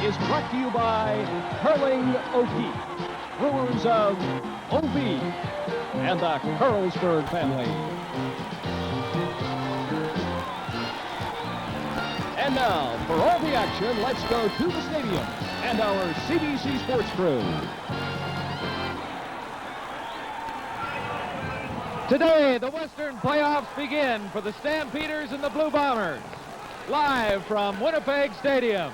is brought to you by Curling O'Keefe, brewers of OB, and the Carlsberg family. And now, for all the action, let's go to the stadium and our CBC Sports crew. Today, the Western playoffs begin for the Stampeders and the Blue Bombers. Live from Winnipeg Stadium.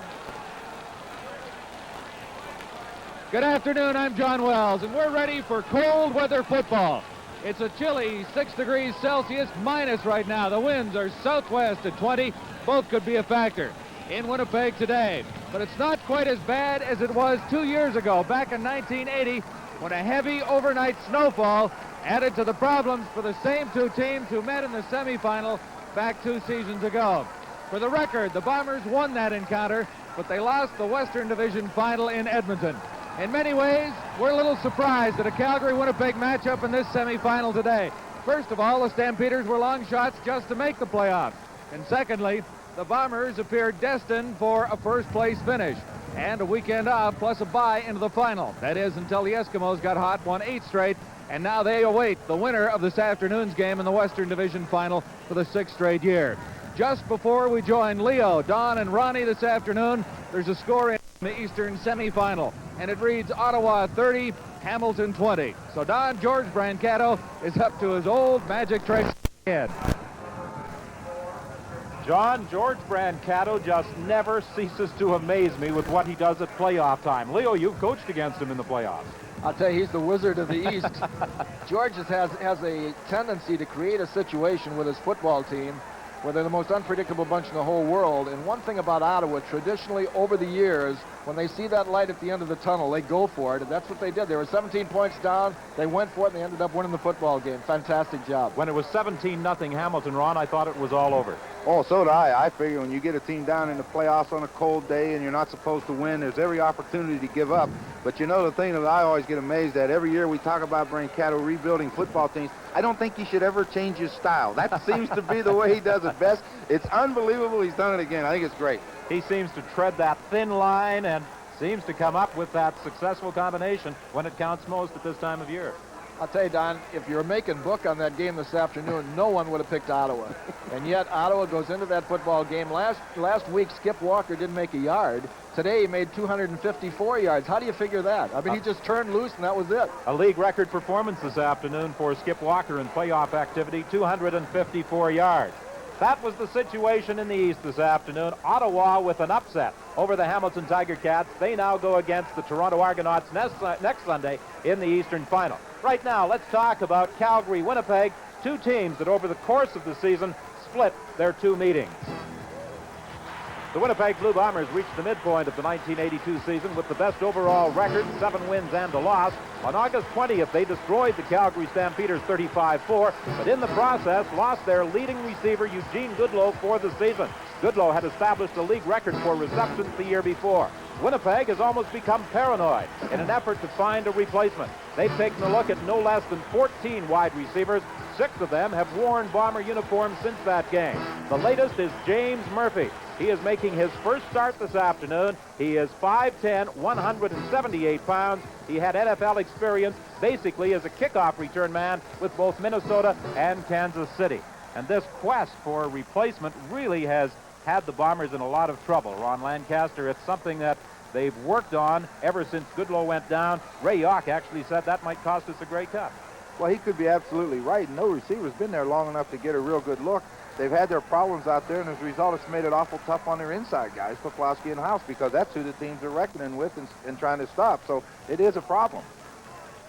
Good afternoon, I'm John Wells, and we're ready for cold weather football. It's a chilly 6 degrees Celsius minus right now. The winds are southwest at 20. Both could be a factor in Winnipeg today. But it's not quite as bad as it was 2 years ago, back in 1980, when a heavy overnight snowfall added to the problems for the same two teams who met in the semifinal back 2 seasons ago. For the record, the Bombers won that encounter, but they lost the Western Division final in Edmonton. In many ways, we're a little surprised at a Calgary-Winnipeg matchup in this semifinal today. First of all, the Stampeders were long shots just to make the playoffs. And secondly, the Bombers appeared destined for a first-place finish and a weekend off plus a bye into the final. That is, until the Eskimos got hot, won 8 straight, and now they await the winner of this afternoon's game in the Western Division final for the 6th straight year. Just before we join Leo, Don, and Ronnie this afternoon, there's a score in the Eastern semifinal, and it reads Ottawa 30, Hamilton 20. So Don, George Brancato is up to his old magic tricks again. John, George Brancato just never ceases to amaze me with what he does at playoff time. Leo, you've coached against him in the playoffs. I'll tell you, he's the wizard of the East. George has a tendency to create a situation with his football team where they're the most unpredictable bunch in the whole world. And one thing about Ottawa, traditionally over the years, when they see that light at the end of the tunnel, they go for it, and that's what they did. They were 17 points down, they went for it, and they ended up winning the football game. Fantastic job. When it was 17-0 Hamilton, Ron, I thought it was all over. Oh, so did I. I figure when you get a team down in the playoffs on a cold day and you're not supposed to win, there's every opportunity to give up. But you know the thing that I always get amazed at, every year we talk about Brancato rebuilding football teams, I don't think he should ever change his style. That seems to be the way he does it best. It's unbelievable he's done it again. I think it's great. He seems to tread that thin line and seems to come up with that successful combination when it counts most at this time of year. I'll tell you, Don, if you're making book on that game this afternoon, no one would have picked Ottawa. And yet Ottawa goes into that football game. Last week, Skip Walker didn't make a yard. Today, he made 254 yards. How do you figure that? I mean, he just turned loose, and that was it. A league record performance this afternoon for Skip Walker in playoff activity, 254 yards. That was the situation in the East this afternoon. Ottawa with an upset over the Hamilton Tiger Cats. They now go against the Toronto Argonauts next Sunday in the Eastern Final. Right now, let's talk about Calgary, Winnipeg, 2 teams that over the course of the season split their 2 meetings. The Winnipeg Blue Bombers reached the midpoint of the 1982 season with the best overall record, 7 wins and a loss. On August 20th, they destroyed the Calgary Stampeders 35-4, but in the process lost their leading receiver, Eugene Goodloe, for the season. Goodloe had established a league record for receptions the year before. Winnipeg has almost become paranoid in an effort to find a replacement. They've taken a look at no less than 14 wide receivers. 6 of them have worn Bomber uniforms since that game. The latest is James Murphy. He is making his first start this afternoon. He is 5'10", 178 pounds. He had NFL experience basically as a kickoff return man with both Minnesota and Kansas City. And this quest for a replacement really has had the Bombers in a lot of trouble. Ron Lancaster, it's something that they've worked on ever since Goodloe went down. Ray Yawk actually said that might cost us a Grey Cup. Well, he could be absolutely right. No receiver's been there long enough to get a real good look. They've had their problems out there, and as a result, it's made it awful tough on their inside guys, Poplawski and House, because that's who the teams are reckoning with and trying to stop. So it is a problem.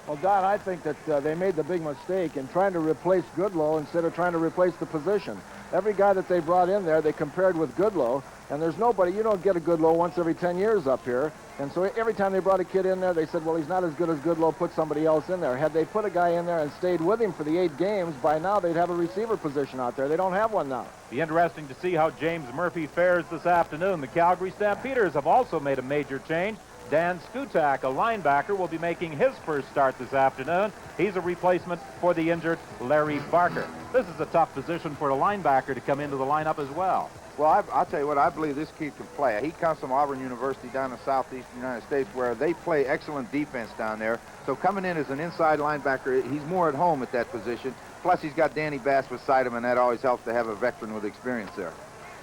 Well, Don, I think that they made the big mistake in trying to replace Goodloe instead of trying to replace the position. Every guy that they brought in there, they compared with Goodloe, and there's nobody, you don't get a Goodloe once every 10 years up here. And so every time they brought a kid in there, they said, well, he's not as good as Goodloe, put somebody else in there. Had they put a guy in there and stayed with him for the 8 games, by now they'd have a receiver position out there. They don't have one now. Be interesting to see how James Murphy fares this afternoon. The Calgary Stampeders have also made a major change. Dan Skutak, a linebacker, will be making his first start this afternoon. He's a replacement for the injured Larry Barker. This is a tough position for a linebacker to come into the lineup as well. Well, I'll tell you what, I believe this kid can play. He comes from Auburn University down in the southeastern United States where they play excellent defense down there. So coming in as an inside linebacker, he's more at home at that position. Plus, he's got Danny Bass beside him, and that always helps to have a veteran with experience there.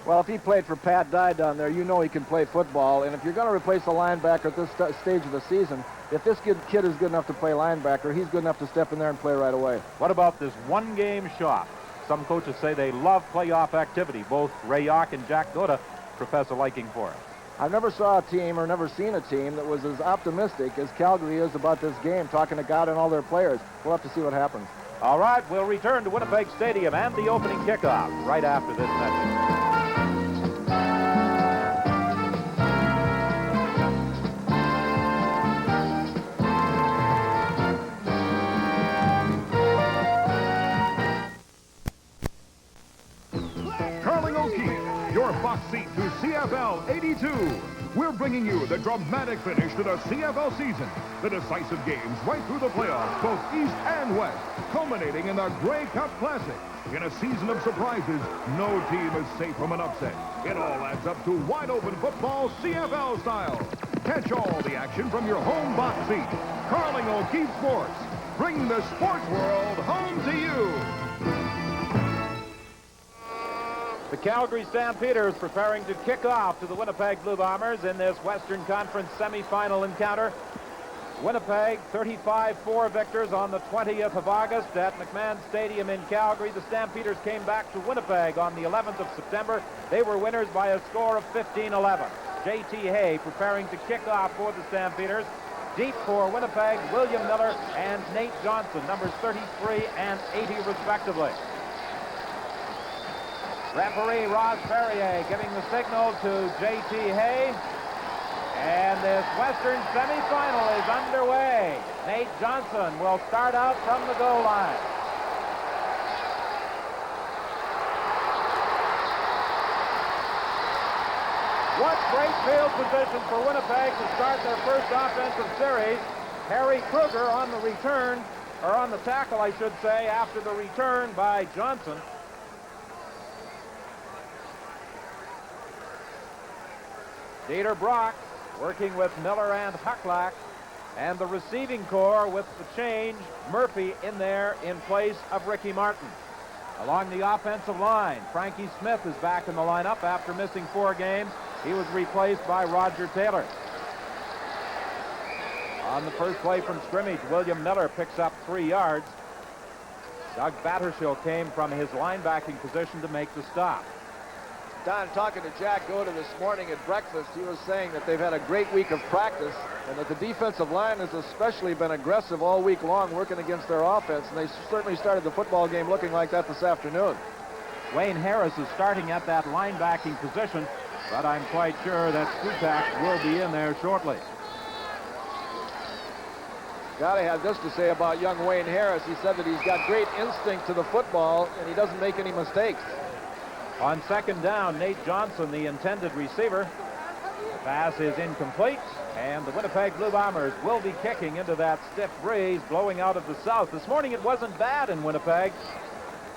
Well, if he played for Pat Dye down there, you know he can play football. And if you're going to replace a linebacker at this stage of the season, if this kid is good enough to play linebacker, he's good enough to step in there and play right away. What about this one-game shot? Some coaches say they love playoff activity. Both Ray Yock and Jack Goda profess a liking for it. I've never saw a team or never seen a team that was as optimistic as Calgary is about this game, talking to God and all their players. We'll have to see what happens. All right, we'll return to Winnipeg Stadium and the opening kickoff right after this message. Your box seat to CFL 82. We're bringing you the dramatic finish to the CFL season. The decisive games right through the playoffs, both East and West, culminating in the Grey Cup Classic. In a season of surprises, no team is safe from an upset. It all adds up to wide-open football CFL style. Catch all the action from your home box seat. Carling O'Keefe Sports. Bring the sports world home to you. The Calgary Stampeders preparing to kick off to the Winnipeg Blue Bombers in this Western Conference semifinal encounter. Winnipeg 35-4 victors on the 20th of August at McMahon Stadium in Calgary. The Stampeders came back to Winnipeg on the 11th of September. They were winners by a score of 15-11. J.T. Hay preparing to kick off for the Stampeders. Deep for Winnipeg, William Miller and Nate Johnson, numbers 33 and 80 respectively. Referee Ross Ferrier giving the signal to J.T. Hay. And this Western semifinal is underway. Nate Johnson will start out from the goal line. What great field position for Winnipeg to start their first offensive series. Harry Kruger on the return, or on the tackle, I should say, after the return by Johnson. Dieter Brock working with Miller and Hucklack, and the receiving corps with the change, Murphy in there in place of Ricky Martin. Along the offensive line, Frankie Smith is back in the lineup after missing 4 games. He was replaced by Roger Taylor. On the first play from scrimmage, William Miller picks up 3 yards. Doug Battershill came from his linebacking position to make the stop. Don, talking to Jack Goda this morning at breakfast, he was saying that they've had a great week of practice and that the defensive line has especially been aggressive all week long working against their offense, and they certainly started the football game looking like that this afternoon. Wayne Harris is starting at that linebacking position, but I'm quite sure that Skutak will be in there shortly. Gotta have this to say about young Wayne Harris. He said that he's got great instinct to the football and he doesn't make any mistakes. On second down, Nate Johnson, the intended receiver. The pass is incomplete, and the Winnipeg Blue Bombers will be kicking into that stiff breeze blowing out of the south. This morning it wasn't bad in Winnipeg,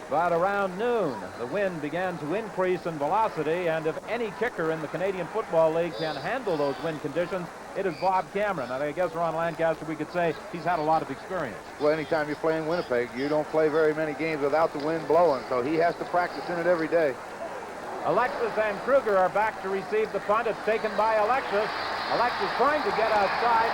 but around noon the wind began to increase in velocity, and if any kicker in the Canadian Football League can handle those wind conditions, it is Bob Cameron. And I guess Ron Lancaster, we could say he's had a lot of experience. Well, anytime you play in Winnipeg, you don't play very many games without the wind blowing, so he has to practice in it every day. Alexis and Kruger are back to receive the punt. It's taken by Alexis. Alexis trying to get outside,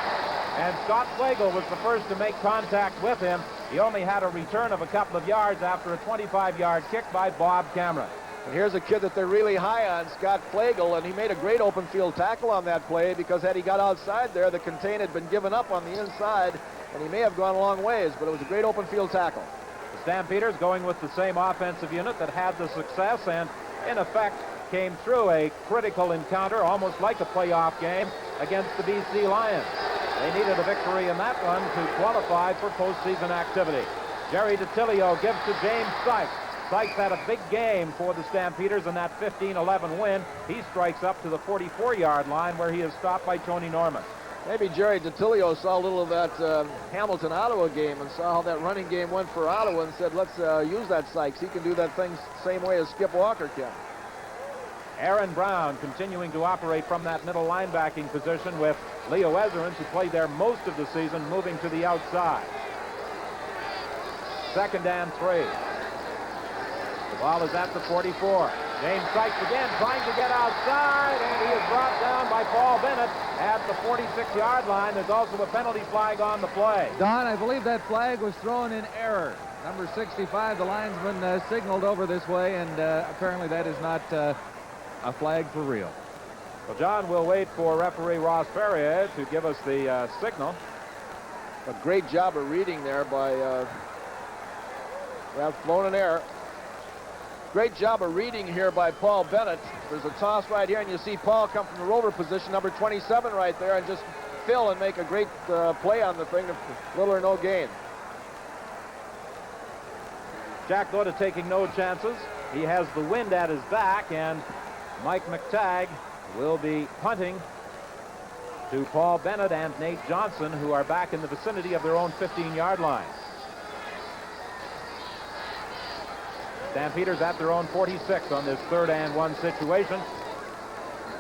and Scott Flagel was the first to make contact with him. He only had a return of a couple of yards after a 25-yard kick by Bob Cameron. And here's a kid that they're really high on, Scott Flagel, and he made a great open field tackle on that play because had he got outside there, the contain had been given up on the inside, and he may have gone a long ways, but it was a great open field tackle. The Stampeders going with the same offensive unit that had the success and in effect came through a critical encounter, almost like a playoff game, against the BC Lions. They needed a victory in that one to qualify for postseason activity. Jerry DiTilio gives to James Sykes. Sykes had a big game for the Stampeders in that 15-11 win. He strikes up to the 44-yard line where he is stopped by Tony Norman. Maybe Jerry DiTilio saw a little of that Hamilton-Ottawa game and saw how that running game went for Ottawa and said, let's use that Sykes. He can do that thing same way as Skip Walker can. Aaron Brown continuing to operate from that middle linebacking position with Leo Ezerins, who played there most of the season, moving to the outside. 2nd and 3. The ball is at the 44. James Sykes again trying to get outside, and he is brought down by Paul Bennett at the 46-yard line. There's also a penalty flag on the play. Don, I believe that flag was thrown in error. Number 65, the linesman signaled over this way, and apparently that is not a flag for real. Well, John, we'll wait for referee Ross Ferrier to give us the signal. A great job of reading there by flown in air. Great job of reading here by Paul Bennett. There's a toss right here, and you see Paul come from the rover position, number 27 right there, and just fill and make a great play on the thing, little or no gain. Jack Lota taking no chances. He has the wind at his back, and Mike McTagg will be punting to Paul Bennett and Nate Johnson, who are back in the vicinity of their own 15-yard line. Stampeders at their own 46 on this 3rd and 1 situation.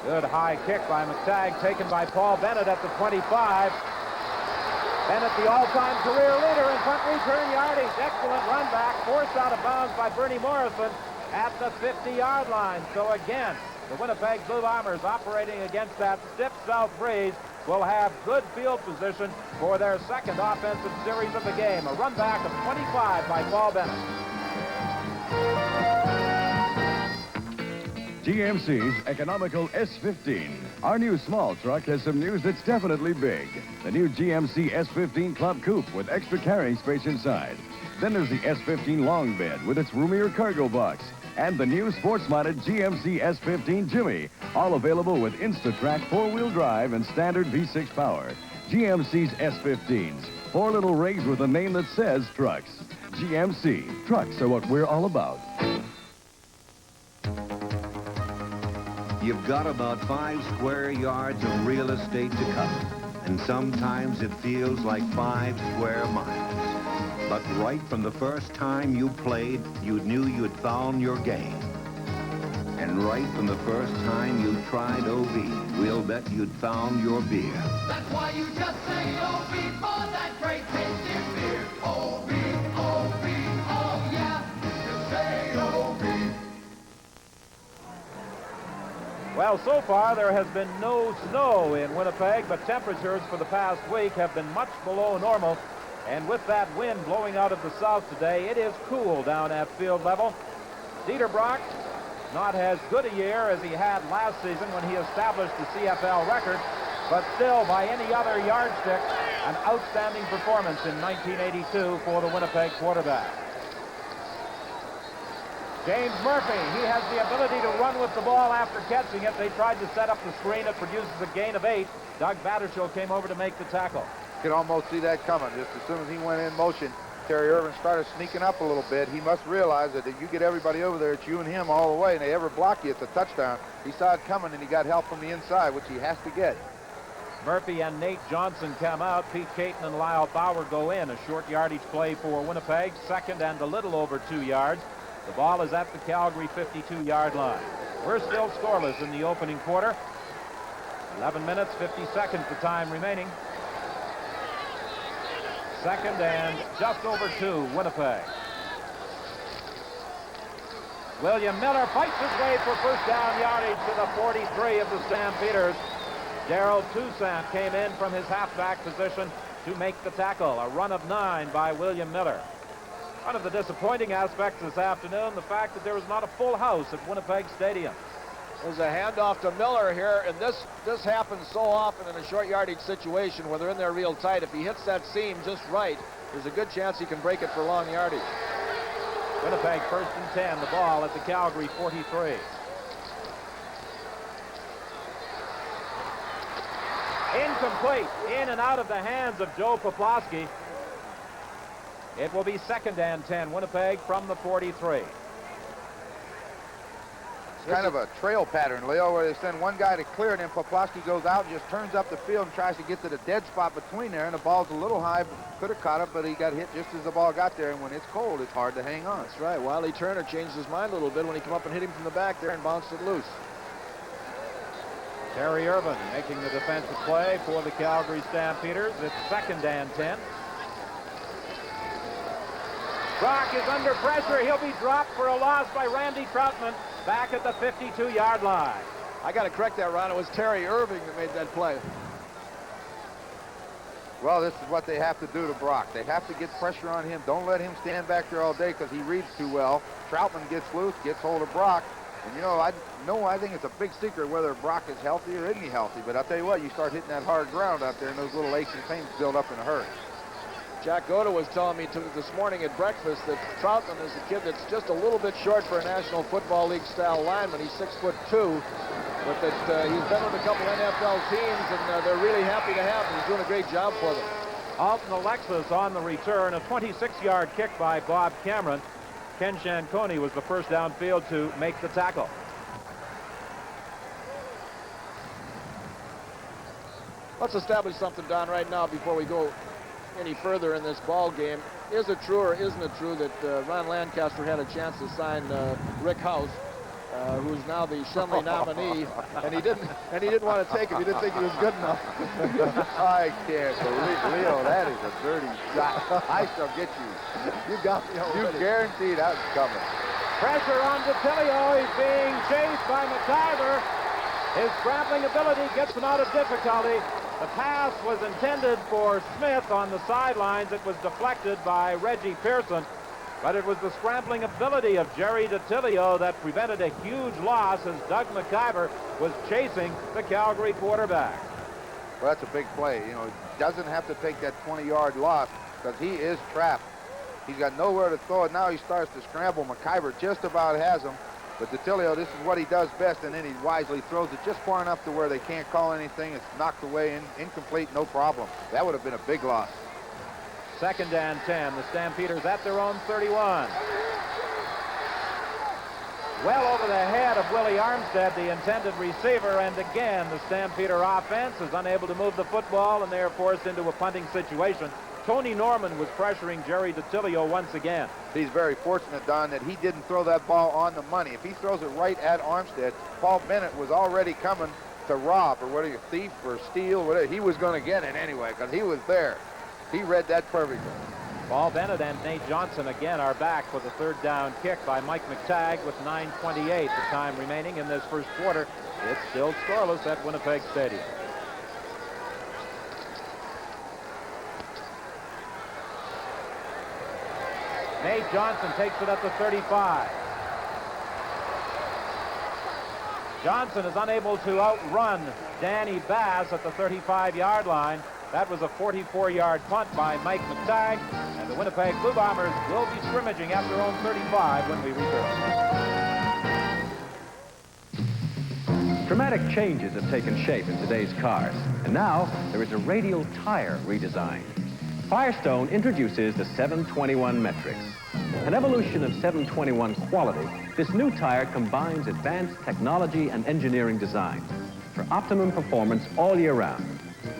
Good high kick by McTagg, taken by Paul Bennett at the 25. Bennett, the all-time career leader in punt return yardage. Excellent run back, forced out of bounds by Bernie Morrison at the 50-yard line. So again, the Winnipeg Blue Bombers, operating against that stiff south breeze, will have good field position for their 2nd offensive series of the game. A run back of 25 by Paul Bennett. GMC's economical S15. Our new small truck has some news that's definitely big. The new GMC S15 Club Coupe with extra carrying space inside. Then there's the S15 Long Bed with its roomier cargo box. And the new sports-modded GMC S15 Jimmy, all available with Instatrack 4-wheel drive and standard V6 power. GMC's S15s, 4 little rigs with a name that says trucks. GMC, trucks are what we're all about. You've got about 5 square yards of real estate to cover, and sometimes it feels like 5 square miles. But right from the first time you played, you knew you'd found your game. And right from the first time you tried OV, we'll bet you'd found your beer. That's why you just say OV for that great tasting beer. OV, OV, oh yeah, just say OV. Well, so far there has been no snow in Winnipeg, but temperatures for the past week have been much below normal. And with that wind blowing out of the south today, it is cool down at field level. Dieter Brock, not as good a year as he had last season when he established the CFL record, but still, by any other yardstick, an outstanding performance in 1982 for the Winnipeg quarterback. James Murphy, he has the ability to run with the ball after catching it. They tried to set up the screen. It produces a gain of 8. Doug Battershill came over to make the tackle. Could almost see that coming. Just as soon as he went in motion, Terry Irvin started sneaking up a little bit. He must realize that if you get everybody over there, it's you and him all the way, and they ever block you, it's a touchdown. He saw it coming, and he got help from the inside, which he has to get. Murphy and Nate Johnson come out. Pete Caton and Lyle Bauer go in. A short yardage play for Winnipeg, 2nd and a little over 2 yards. The ball is at the Calgary 52-yard line. We're still scoreless in the opening quarter. 11 minutes, 50 seconds the time remaining. 2nd and just over 2, Winnipeg. William Miller fights his way for first down yardage to the 43 of the Stampeders. Darrell Toussaint came in from his halfback position to make the tackle. A run of 9 by William Miller. One of the disappointing aspects this afternoon, the fact that there was not a full house at Winnipeg Stadium. There's a handoff to Miller here, and this happens so often in a short yardage situation where they're in there real tight. If he hits that seam just right, there's a good chance he can break it for long yardage. Winnipeg 1st and 10, the ball at the Calgary 43. Incomplete, in and out of the hands of Joe Poplawski. It will be 2nd and 10, Winnipeg from the 43. Kind of a trail pattern, Leo, where they send one guy to clear it, and Poplawski goes out and just turns up the field and tries to get to the dead spot between there, and the ball's a little high, could have caught it, but he got hit just as the ball got there, and when it's cold, it's hard to hang on. That's right. Wiley Turner changed his mind a little bit when he came up and hit him from the back there and bounced it loose. Terry Irvin making the defensive play for the Calgary Stampeders. It's 2nd and 10. Brock is under pressure. He'll be dropped for a loss by Randy Troutman back at the 52-yard line. I got to correct that, Ron. It was Terry Irving that made that play. Well, this is what they have to do to Brock. They have to get pressure on him. Don't let him stand back there all day because he reads too well. Troutman gets loose, gets hold of Brock. And, you know, I think it's a big secret whether Brock is healthy or isn't he healthy. But I'll tell you what, you start hitting that hard ground out there and those little aches and pains build up in a hurry. Jack Goda was telling me this morning at breakfast that Troutman is a kid that's just a little bit short for a National Football League style lineman. He's 6'2", but that he's been with a couple NFL teams, and they're really happy to have him. He's doing a great job for them. Alton Alexis on the return, a 26-yard kick by Bob Cameron. Ken Shanconi was the first downfield to make the tackle. Let's establish something, Don, right now before we go any further in this ball game. Is it true or isn't it true that Ron Lancaster had a chance to sign Rick House, who's now the Shenley nominee, and he didn't want to take him. He didn't think he was good enough. I can't believe, Leo, that is a dirty shot. I shall get you. You got me already. You guaranteed that's coming. Pressure on DeTilio. He's being chased by McIver. His scrambling ability gets him out of difficulty. The pass was intended for Smith on the sidelines. It was deflected by Reggie Pearson. But it was the scrambling ability of Jerry DeTilio that prevented a huge loss as Doug McIver was chasing the Calgary quarterback. Well, that's a big play. You know, he doesn't have to take that 20-yard loss because he is trapped. He's got nowhere to throw it. Now he starts to scramble. McIver just about has him. But DeTilio, this is what he does best, and then he wisely throws it just far enough to where they can't call anything. It's knocked away, incomplete, no problem. That would have been a big loss. 2nd and 10. The Stampeders at their own 31. Well over the head of Willie Armstead, the intended receiver, and again the Stampeder offense is unable to move the football, and they are forced into a punting situation. Tony Norman was pressuring Jerry DeTilio once again. He's very fortunate, Don, that he didn't throw that ball on the money. If he throws it right at Armstead, Paul Bennett was already coming to rob, or whatever, thief or steal, whatever. He was going to get it anyway because he was there. He read that perfectly. Paul Bennett and Nate Johnson again are back for the 3rd down kick by Mike McTagg with 9:28 the time remaining in this first quarter. It's still scoreless at Winnipeg Stadium. Nate Johnson takes it at the 35. Johnson is unable to outrun Danny Bass at the 35-yard line. That was a 44-yard punt by Mike McTagg, and the Winnipeg Blue Bombers will be scrimmaging at their own 35 when we return. Dramatic changes have taken shape in today's cars, and now there is a radial tire redesign. Firestone introduces the 721 Metrics. An evolution of 721 quality, this new tire combines advanced technology and engineering design for optimum performance all year round.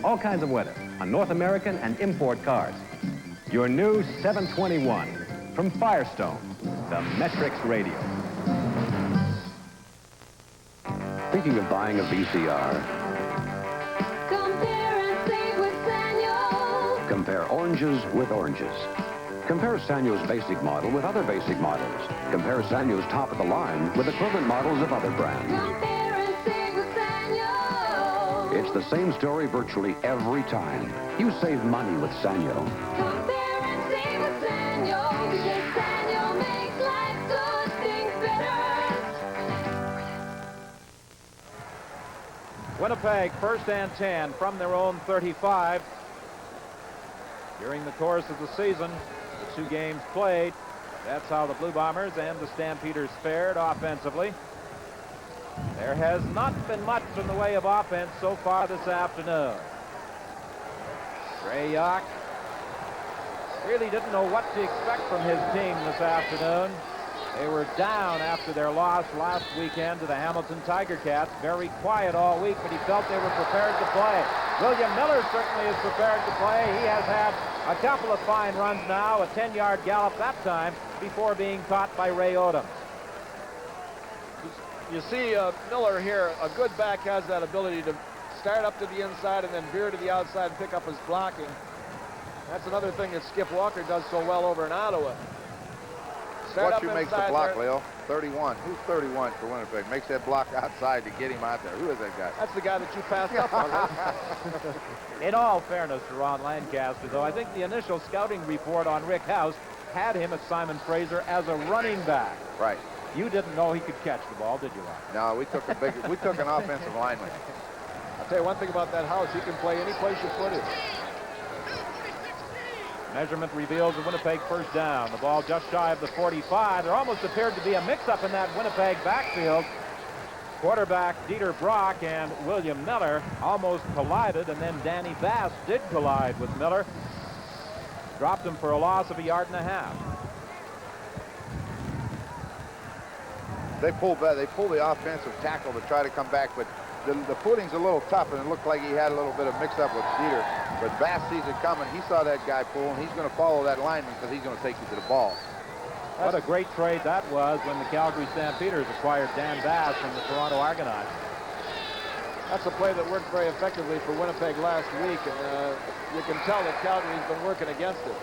All kinds of weather on North American and import cars. Your new 721 from Firestone, the Metrics Radio. Thinking of buying a VCR? Compare and save with Sanyo. Compare oranges with oranges. Compare Sanyo's basic model with other basic models. Compare Sanyo's top of the line with equivalent models of other brands. Compare and save with Sanyo. It's the same story virtually every time. You save money with Sanyo. Compare and save with Sanyo, because Sanyo makes life good things better. Winnipeg 1st and 10 from their own 35. During the course of the season, the 2 games played, that's how the Blue Bombers and the Stampeders fared offensively. There has not been much in the way of offense so far this afternoon. Ray Yock really didn't know what to expect from his team this afternoon. They were down after their loss last weekend to the Hamilton Tiger Cats. Very quiet all week, but he felt they were prepared to play. William Miller certainly is prepared to play. He has had a couple of fine runs now, a 10-yard gallop that time before being caught by Ray Odom. You see Miller here, a good back has that ability to start up to the inside and then veer to the outside and pick up his blocking. That's another thing that Skip Walker does so well over in Ottawa. What you makes the block, Leo? 31. Who's 31 for Winnipeg? Makes that block outside to get him out there. Who is that guy? That's the guy that you passed up on. In all fairness to Ron Lancaster, though, I think the initial scouting report on Rick House had him at Simon Fraser as a running back. Right. You didn't know he could catch the ball, did you, Ron? No, we took an offensive lineman. I'll tell you one thing about that House. He can play any place you put him. Measurement reveals a Winnipeg first down. The ball just shy of the 45. There almost appeared to be a mix-up in that Winnipeg backfield. Quarterback Dieter Brock and William Miller almost collided, and then Danny Bass did collide with Miller. Dropped him for a loss of 1.5 yards. They pulled back. They pulled the offensive tackle to try to come back, but the footing's a little tough, and it looked like he had a little bit of mix-up with Dieter. But Bass sees it coming. He saw that guy pull, and he's going to follow that lineman because he's going to take you to the ball. What a great trade that was when the Calgary Stampeders acquired Dan Bass from the Toronto Argonauts. That's a play that worked very effectively for Winnipeg last week, and you can tell that Calgary's been working against it.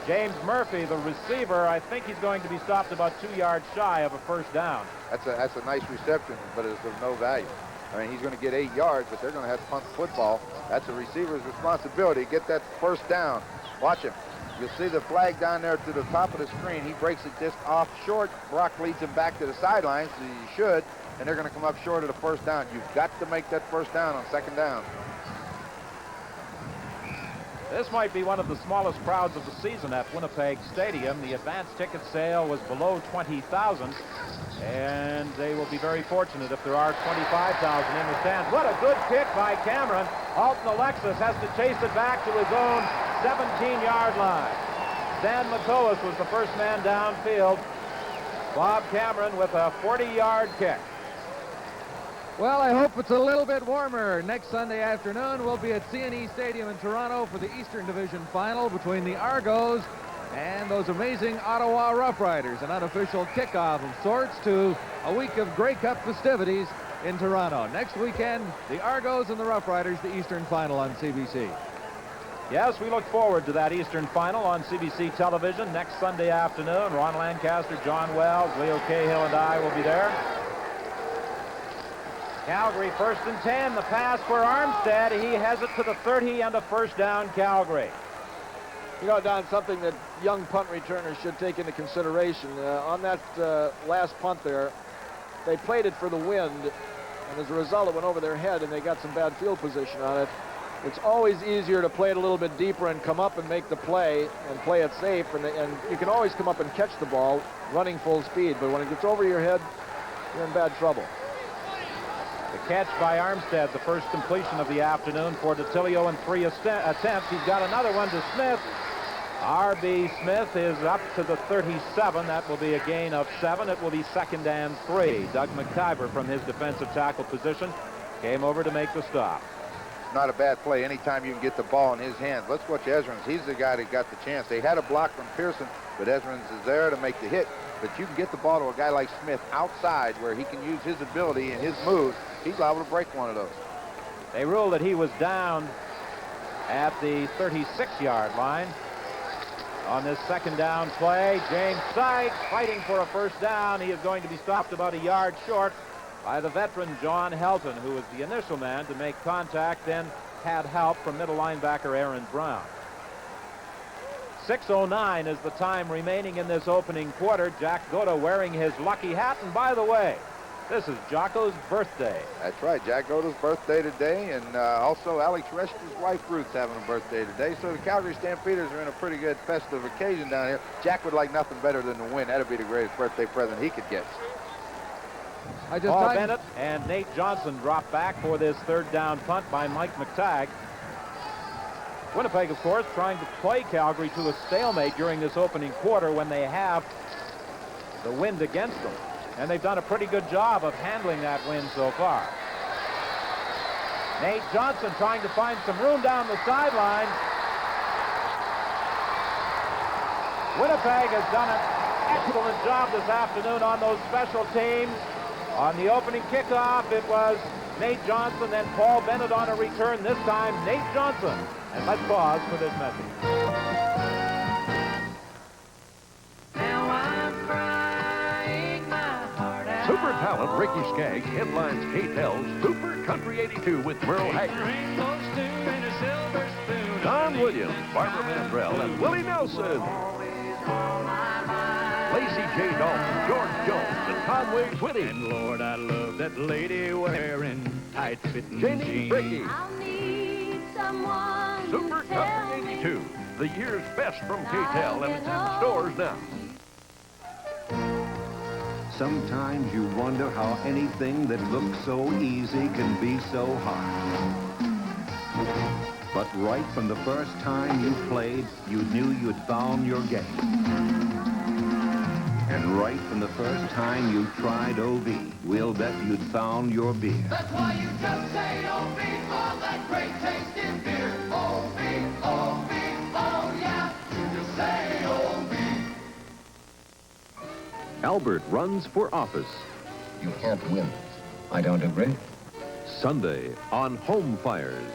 James Murphy, the receiver, I think he's going to be stopped about 2 yards shy of a first down. That's a nice reception, but it's of no value. I mean, he's going to get 8 yards, but they're going to have to punt the football. That's a receiver's responsibility. Get that first down. Watch him. You'll see the flag down there to the top of the screen. He breaks it just off short. Brock leads him back to the sidelines, as he should, and they're going to come up short of the first down. You've got to make that first down on second down. This might be one of the smallest crowds of the season at Winnipeg Stadium. The advance ticket sale was below 20,000, and they will be very fortunate if there are 25,000 in the stands. What a good kick by Cameron. Alton Alexis has to chase it back to his own 17-yard line. Stan McCullis was the first man downfield. Bob Cameron with a 40-yard kick. Well, I hope it's a little bit warmer. Next Sunday afternoon, we'll be at CNE Stadium in Toronto for the Eastern Division Final between the Argos and those amazing Ottawa Rough Riders, an unofficial kickoff of sorts to a week of Grey Cup festivities in Toronto. Next weekend, the Argos and the Rough Riders, the Eastern Final on CBC. Yes, we look forward to that Eastern Final on CBC television next Sunday afternoon. Ron Lancaster, John Wells, Leo Cahill, and I will be there. Calgary 1st and 10. The pass for Armstead. He has it to the 30 and a first down, Calgary. You know, Don, something that young punt returners should take into consideration. On that last punt there, they played it for the wind, and as a result, it went over their head, and they got some bad field position on it. It's always easier to play it a little bit deeper and come up and make the play and play it safe, and you can always come up and catch the ball running full speed, but when it gets over your head, you're in bad trouble. The catch by Armstead, the first completion of the afternoon for DeTilio in 3 attempts. He's got another one to Smith. R.B. Smith is up to the 37. That will be a gain of 7. It will be 2nd and 3. Doug McIver from his defensive tackle position came over to make the stop. Not a bad play anytime you can get the ball in his hands. Let's watch Ezrins. He's the guy that got the chance. They had a block from Pearson, but Ezrins is there to make the hit. But you can get the ball to a guy like Smith outside where he can use his ability and his moves. He's liable to break one of those. They ruled that he was down at the 36-yard line. On this second down play, James Sykes fighting for a first down. He is going to be stopped about a yard short by the veteran John Helton, who was the initial man to make contact, then had help from middle linebacker Aaron Brown. 6:09 is the time remaining in this opening quarter. Jack Goda wearing his lucky hat. And by the way, this is Jocko's birthday. That's right. Jack Goda's birthday today, and also Alex Reschke's wife Ruth's having a birthday today. So the Calgary Stampeders are in a pretty good festive occasion down here. Jack would like nothing better than to win. That'd be the greatest birthday present he could get. Paul Bennett and Nate Johnson drop back for this third down punt by Mike McTagg. Winnipeg, of course, trying to play Calgary to a stalemate during this opening quarter when they have the wind against them. And they've done a pretty good job of handling that wind so far. Nate Johnson trying to find some room down the sideline. Winnipeg has done an excellent job this afternoon on those special teams. On the opening kickoff, it was Nate Johnson, then Paul Bennett on a return. This time, Nate Johnson. And let's pause for this message. Now I'm crying my heart out. Super talent Ricky Skaggs headlines K-Tel's Super Country 82 with Merle Haggard, Don Williams, Barbara Mandrell, and Willie Nelson. Lacey J. Dalton, George Jones, and Conway Twitty. And Lord, I love that lady wearing tight-fitting Janie jeans. Bricky. I'll need someone Super to tell Country me 82, the year's best from K-Tel, and it's in stores now. Sometimes you wonder how anything that looks so easy can be so hard. But right from the first time you played, you knew you'd found your game. And right from the first time you tried OV, we'll bet you'd found your beer. That's why you just say OB for that great tasting beer. OB, OB, oh yeah, you just say OB. Albert runs for office. You can't win. I don't agree. Sunday on Home Fires.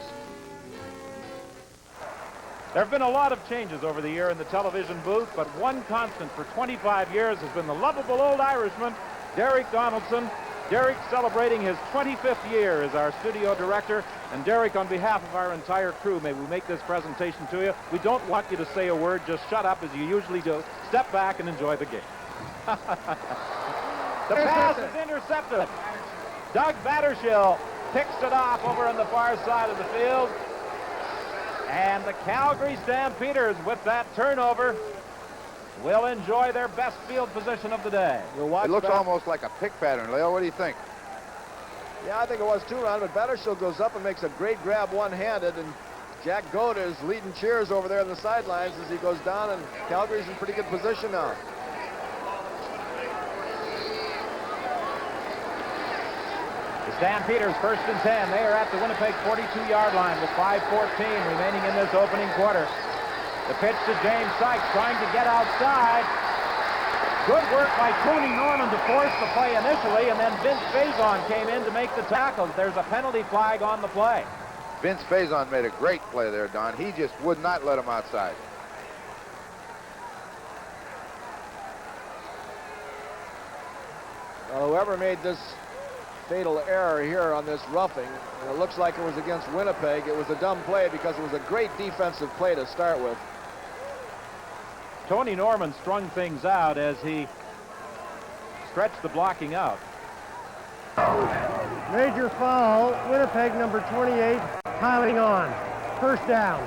There have been a lot of changes over the year in the television booth, but one constant for 25 years has been the lovable old Irishman, Derek Donaldson. Derek celebrating his 25th year as our studio director. And Derek, on behalf of our entire crew, may we make this presentation to you. We don't want you to say a word. Just shut up as you usually do. Step back and enjoy the game. The pass is intercepted. Doug Battershill picks it off over on the far side of the field. And the Calgary Stampeders, with that turnover, will enjoy their best field position of the day. It looks almost like a pick pattern. Leo, what do you think? Yeah, I think it was too, Ron, but Battershill goes up and makes a great grab one-handed, and Jack Goda is leading cheers over there on the sidelines as he goes down, and Calgary's in pretty good position now. The Stampeders first and 10. They are at the Winnipeg 42-yard line with 5:14 remaining in this opening quarter. The pitch to James Sykes trying to get outside. Good work by Tony Norman to force the play initially, and then Vince Faison came in to make the tackle. There's a penalty flag on the play. Vince Faison made a great play there, Don. He just would not let him outside. Whoever made this fatal error here on this roughing, and it looks like it was against Winnipeg, it was a dumb play because it was a great defensive play to start with. Tony Norman strung things out as he stretched the blocking out. Major foul, Winnipeg number 28, piling on. First down.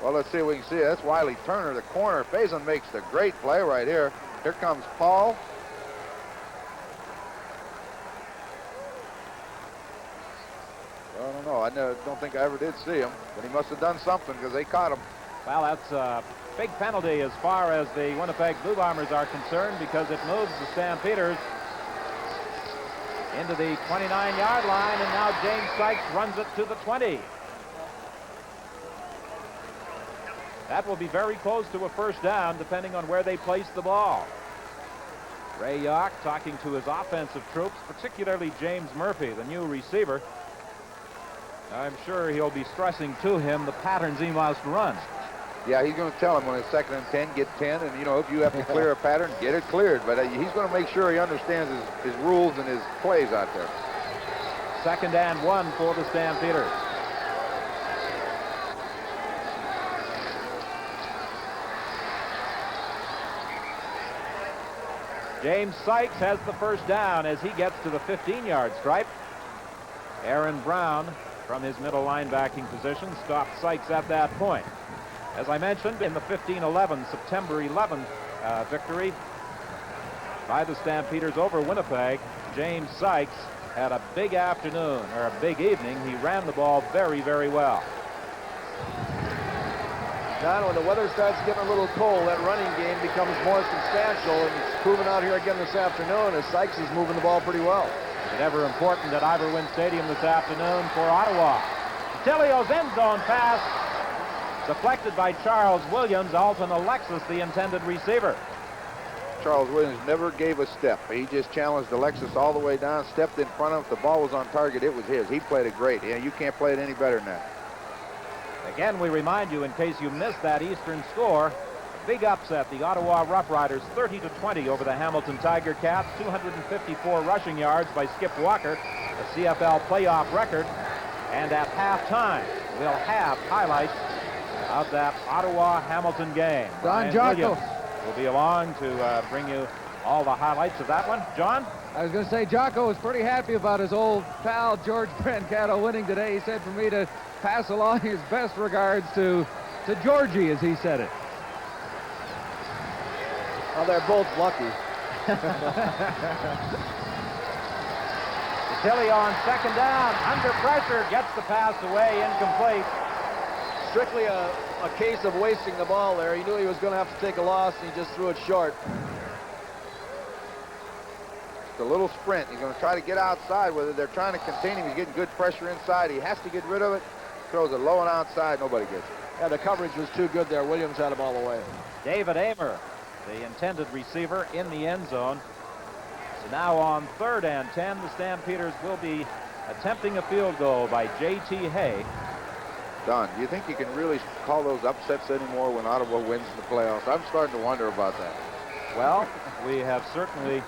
Well, let's see if we can see it. That's Wiley Turner, the corner. Faison makes the great play right here. Here comes Paul. I don't know. I don't think I ever did see him, but he must have done something because they caught him. Well, that's a big penalty as far as the Winnipeg Blue Bombers are concerned because it moves the Stampeders into the 29-yard line, and now James Sykes runs it to the 20. That will be very close to a first down, depending on where they place the ball. Ray Yock talking to his offensive troops, particularly James Murphy, the new receiver. I'm sure he'll be stressing to him the patterns he must run. Yeah, he's going to tell him when it's 2nd and 10, get 10, and, you know, if you have to clear a pattern, get it cleared. But he's going to make sure he understands his rules and his plays out there. 2nd and 1 for the Stampeders. James Sykes has the first down as he gets to the 15-yard stripe. Aaron Brown, from his middle linebacking position, stopped Sykes at that point. As I mentioned, in the 15-11 September 11th victory by the Stampeders over Winnipeg, James Sykes had a big afternoon, or a big evening. He ran the ball very, very well. John, when the weather starts getting a little cold, that running game becomes more substantial, and it's proven out here again this afternoon as Sykes is moving the ball pretty well. Is it ever important at Iverwin Stadium this afternoon for Ottawa? Tilio's end zone pass deflected by Charles Williams. Alton Alexis, the intended receiver. Charles Williams never gave a step. He just challenged Alexis all the way down, stepped in front of him. If the ball was on target, it was his. He played it great. Yeah, you can't play it any better than that. Again, we remind you, in case you missed that Eastern score, big upset. The Ottawa Rough Riders 30-20 over the Hamilton Tiger Cats. 254 rushing yards by Skip Walker, a CFL playoff record. And at halftime, we'll have highlights of that Ottawa-Hamilton game. Don Brian Jocko Williams will be along to bring you all the highlights of that one. John? I was going to say, Jocko was pretty happy about his old pal George Brancato winning today. He said for me to pass along his best regards to Georgie, as he said it. Well, they're both lucky. Tilly on second down, under pressure, gets the pass away, incomplete. Strictly a case of wasting the ball there. He knew he was going to have to take a loss, and he just threw it short. It's a little sprint. He's going to try to get outside with it. They're trying to contain him. He's getting good pressure inside. He has to get rid of it. Throws it low and outside. Nobody gets it. Yeah, the coverage was too good there. Williams had him all the way. David Amer, the intended receiver, in the end zone. So now on 3rd and 10, the Stampeders will be attempting a field goal by J.T. Hay. Don, do you think you can really call those upsets anymore when Ottawa wins the playoffs? I'm starting to wonder about that. Well, we have certainly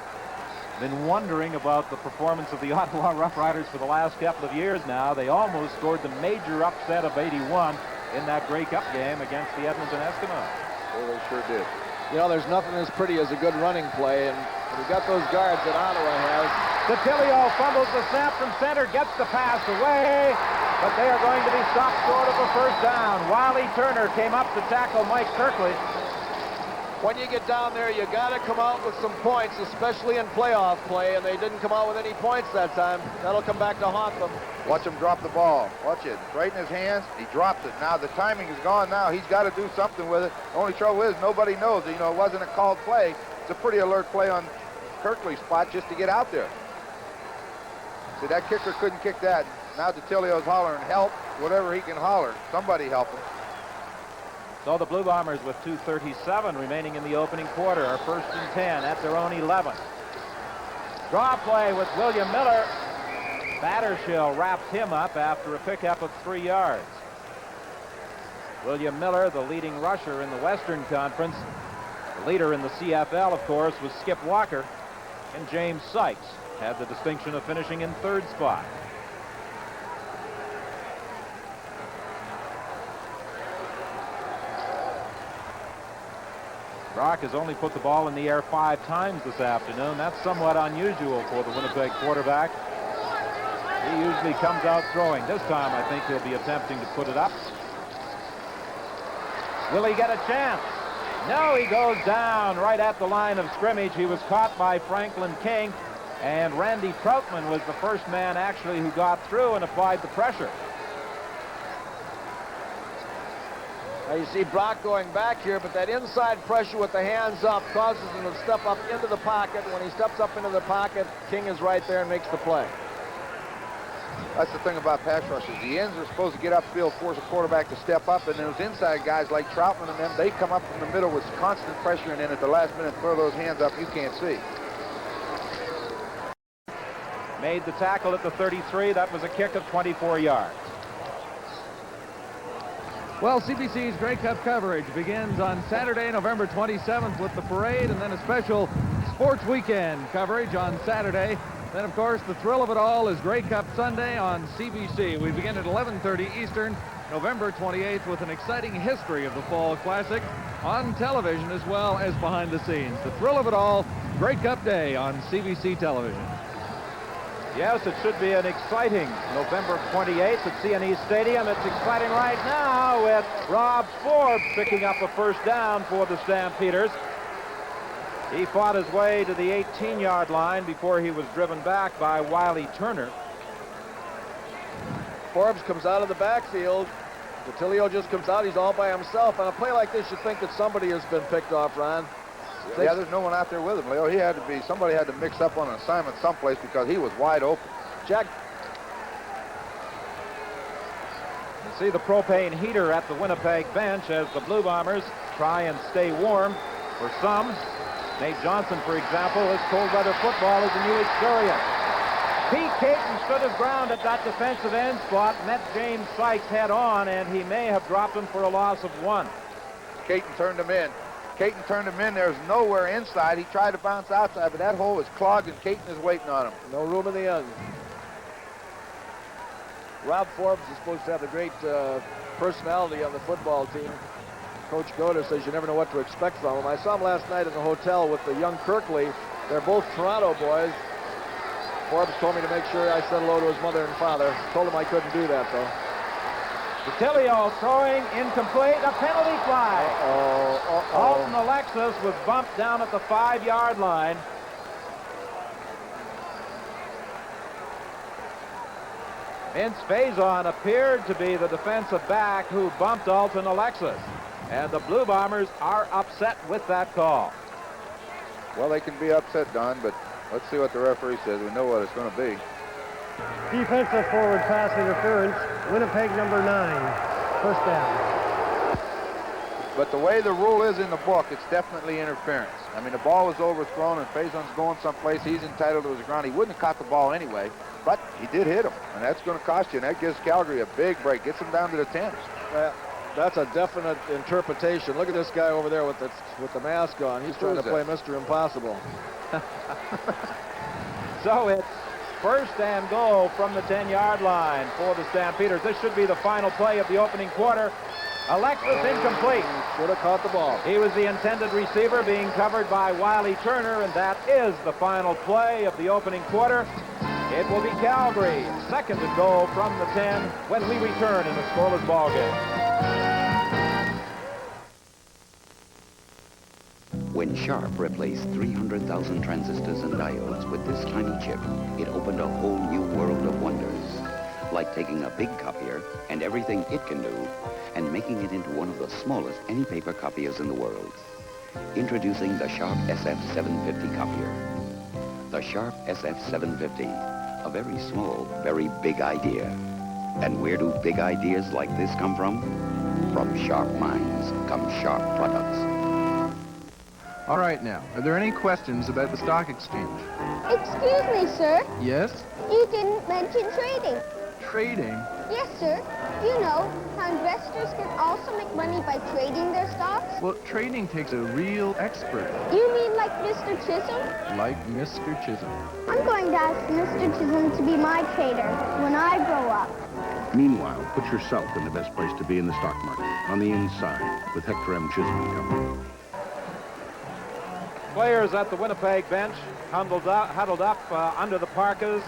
been wondering about the performance of the Ottawa Rough Riders for the last couple of years now. They almost scored the major upset of '81 in that Grey Cup game against the Edmonton Eskimos. Well, they sure did. You know, there's nothing as pretty as a good running play, and we got those guards that Ottawa has. Detilio fumbles the snap from center, gets the pass away, but they are going to be stopped short of a first down. Wiley Turner came up to tackle Mike Kirkley. When you get down there, you got to come out with some points, especially in playoff play, and they didn't come out with any points that time. That'll come back to haunt them. Watch him drop the ball. Watch it. It's right in his hands. He drops it. Now the timing is gone now. He's got to do something with it. The only trouble is nobody knows. You know, it wasn't a called play. It's a pretty alert play on Kirkley's spot just to get out there. See, that kicker couldn't kick that. Now Detilio's hollering, help, whatever he can holler. Somebody help him. So the Blue Bombers with 2:37 remaining in the opening quarter are 1st and 10 at their own 11. Draw play with William Miller. Battershill wrapped him up after a pickup of 3 yards. William Miller, the leading rusher in the Western Conference. The leader in the CFL, of course, was Skip Walker. And James Sykes had the distinction of finishing in 3rd spot. Brock has only put the ball in the air 5 times this afternoon. That's somewhat unusual for the Winnipeg quarterback. He usually comes out throwing. This time, I think he'll be attempting to put it up. Will he get a chance? No, he goes down right at the line of scrimmage. He was caught by Franklin King, and Randy Troutman was the first man actually who got through and applied the pressure. Now you see Brock going back here, but that inside pressure with the hands up causes him to step up into the pocket. When he steps up into the pocket, King is right there and makes the play. That's the thing about pass rushes. The ends are supposed to get upfield, force a quarterback to step up, and those inside guys like Troutman and them, they come up from the middle with constant pressure, and then at the last minute throw those hands up you can't see. Made the tackle at the 33. That was a kick of 24 yards. Well, CBC's Grey Cup coverage begins on Saturday, November 27th with the parade, and then a special sports weekend coverage on Saturday. Then, of course, the thrill of it all is Grey Cup Sunday on CBC. We begin at 11:30 Eastern, November 28th, with an exciting history of the Fall Classic on television as well as behind the scenes. The thrill of it all, Grey Cup Day on CBC television. Yes, it should be an exciting November 28th at CNE Stadium. It's exciting right now with Rob Forbes picking up a first down for the Stampeders. He fought his way to the 18-yard line before he was driven back by Wiley Turner. Forbes comes out of the backfield. Detilio just comes out. He's all by himself. On a play like this, you think that somebody has been picked off, Ron. Yeah, there's no one out there with him, Leo. Somebody had to mix up on an assignment someplace because he was wide open. Jack. You see the propane heater at the Winnipeg bench as the Blue Bombers try and stay warm. For some, Nate Johnson, for example, his cold weather football is a new experience. Pete Caton stood his ground at that defensive end spot, met James Sykes head on, and he may have dropped him for a loss of 1. Caton turned him in. Caton turned him in. There's nowhere inside. He tried to bounce outside, but that hole is clogged, and Caton is waiting on him. No room in the end. Rob Forbes is supposed to have a great personality on the football team. Coach Goder says you never know what to expect from him. I saw him last night in the hotel with the young Kirkley. They're both Toronto boys. Forbes told me to make sure I said hello to his mother and father. Told him I couldn't do that, though. Detilio throwing incomplete, a penalty flag. Alton Alexis was bumped down at the 5-yard line. Vince Faison appeared to be the defensive back who bumped Alton Alexis. And the Blue Bombers are upset with that call. Well, they can be upset, Don, but let's see what the referee says. We know what it's going to be. Defensive forward pass interference, Winnipeg number 9. First down. But the way the rule is in the book, it's definitely interference. I mean, the ball is overthrown and Faison's going someplace. He's entitled to his ground. He wouldn't have caught the ball anyway, but he did hit him, and that's going to cost you, and that gives Calgary a big break. Gets them down to the 10s. That's a definite interpretation. Look at this guy over there with the mask on. He's trying to play Mr. Impossible. So it's first and goal from the 10-yard line for the Stampeders. This should be the final play of the opening quarter. Alexis incomplete. Should have caught the ball. He was the intended receiver being covered by Wiley Turner, and that is the final play of the opening quarter. It will be Calgary, second and goal from the 10 when we return in the scoreless ball game. When Sharp replaced 300,000 transistors and diodes with this tiny chip, it opened a whole new world of wonders. Like taking a big copier and everything it can do and making it into one of the smallest any paper copiers in the world. Introducing the Sharp SF750 copier. The Sharp SF750, a very small, very big idea. And where do big ideas like this come from? From sharp minds come sharp products. All right now, are there any questions about the stock exchange? Excuse me, sir. Yes? You didn't mention trading. Trading? Yes, sir. You know how investors can also make money by trading their stocks? Well, trading takes a real expert. You mean like Mr. Chisholm? Like Mr. Chisholm. I'm going to ask Mr. Chisholm to be my trader when I grow up. Meanwhile, put yourself in the best place to be in the stock market, on the inside, with Hector M. Chisholm and Company. Players at the Winnipeg bench huddled up under the parkas.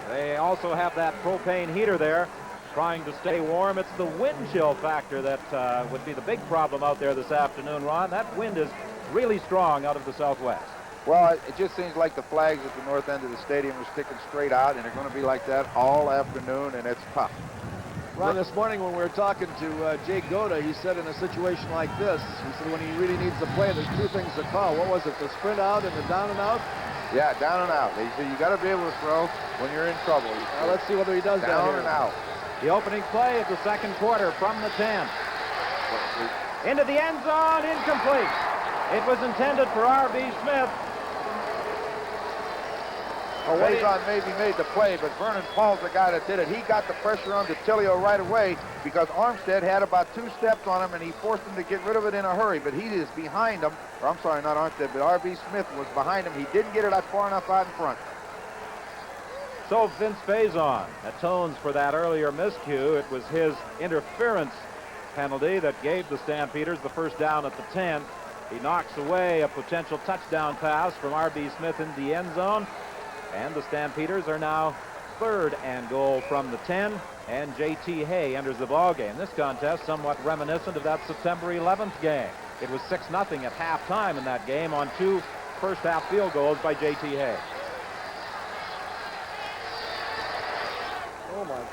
They also have that propane heater there, trying to stay warm. It's the wind chill factor that would be the big problem out there this afternoon, Ron. That wind is really strong out of the southwest. Well, it just seems like the flags at the north end of the stadium are sticking straight out, and they're going to be like that all afternoon, and it's tough. Ron, this morning when we were talking to Jake Goda, he said in a situation like this, he said when he really needs to play, there's two things to call. What was it, the sprint out and the down and out? Yeah, down and out. He said you got to be able to throw when you're in trouble. Well, let's see whether he does down that and out. The opening play of the second quarter from the 10. Into the end zone, incomplete. It was intended for R.B. Smith. Faison maybe made the play, but Vernon Paul's the guy that did it. He got the pressure on Detilio right away because Armstead had about 2 steps on him, and he forced him to get rid of it in a hurry. But he is behind him. Or I'm sorry, not Armstead, but R.B. Smith was behind him. He didn't get it out far enough out in front. So Vince Faison atones for that earlier miscue. It was his interference penalty that gave the Stampeders the first down at the 10. He knocks away a potential touchdown pass from R.B. Smith in the end zone. And the Stampeders are now third and goal from the 10, and J.T. Hay enters the ballgame. This contest somewhat reminiscent of that September 11th game. It was 6-0 at halftime in that game on 2 first-half field goals by J.T. Hay. Oh, my God.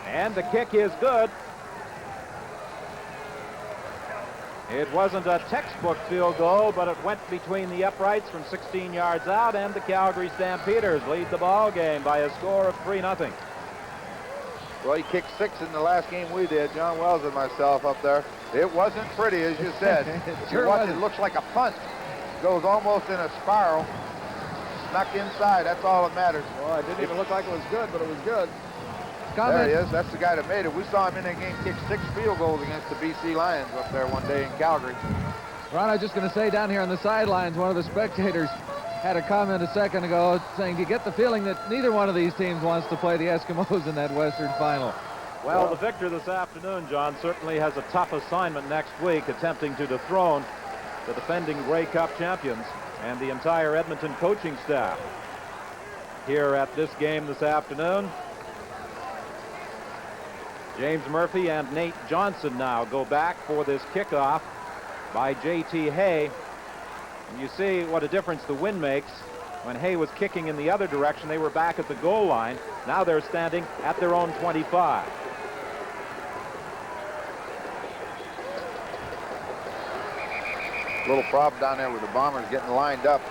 And the kick is good. It wasn't a textbook field goal, but it went between the uprights from 16 yards out, and the Calgary Stampeders lead the ball game by a score of 3-0. Well, he kicked 6 in the last game we did, John Wells and myself up there. It wasn't pretty, as you said. If you watch, it looks like a punt. Goes almost in a spiral. Snuck inside, that's all that matters. Well, it didn't even look like it was good, but it was good. There he is. That's the guy that made it. We saw him in that game kick 6 field goals against the BC Lions up there one day in Calgary. Ron, I was just going to say, down here on the sidelines, one of the spectators had a comment a second ago saying, you get the feeling that neither one of these teams wants to play the Eskimos in that Western final. Well, the victor this afternoon, John, certainly has a tough assignment next week, attempting to dethrone the defending Grey Cup champions and the entire Edmonton coaching staff. Here at this game this afternoon, James Murphy and Nate Johnson now go back for this kickoff by J.T. Hay. And you see what a difference the wind makes. When Hay was kicking in the other direction, they were back at the goal line. Now they're standing at their own 25. Little problem down there with the Bombers getting lined up.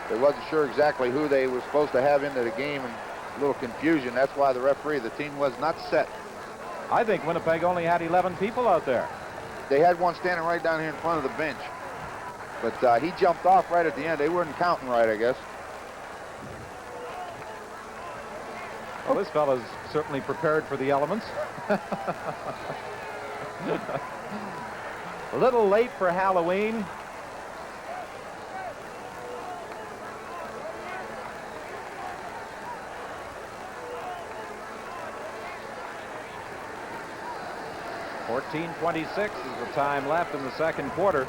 They wasn't sure exactly who they were supposed to have into the game, and a little confusion. That's why the referee, the team was not set. I think Winnipeg only had 11 people out there. They had one standing right down here in front of the bench. But he jumped off right at the end. They weren't counting right, I guess. Well, this fella's certainly prepared for the elements. A little late for Halloween. .26 is the time left in the second quarter.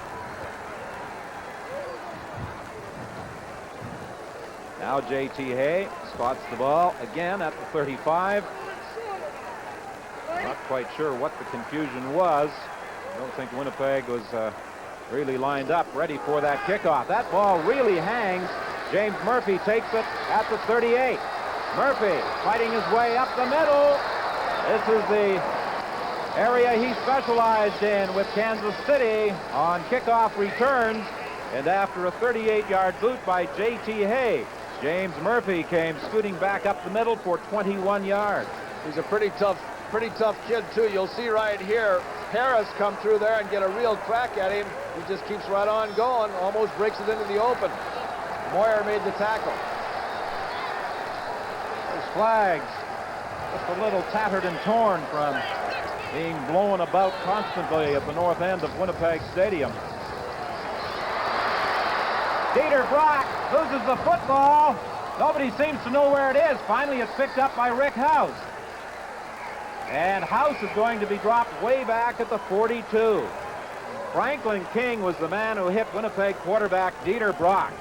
Now J.T. Hay spots the ball again at the 35. Not quite sure what the confusion was. I don't think Winnipeg was really lined up, ready for that kickoff. That ball really hangs. James Murphy takes it at the 38. Murphy fighting his way up the middle. This is the area he specialized in with Kansas City on kickoff returns. And after a 38-yard boot by J.T. Hay, James Murphy came scooting back up the middle for 21 yards. He's a pretty tough kid, too. You'll see right here, Harris come through there and get a real crack at him. He just keeps right on going, almost breaks it into the open. Moyer made the tackle. Those flags, just a little tattered and torn from being blown about constantly at the north end of Winnipeg Stadium. Dieter Brock loses the football. Nobody seems to know where it is. Finally, it's picked up by Rick House. And House is going to be dropped way back at the 42. Franklin King was the man who hit Winnipeg quarterback Dieter Brock.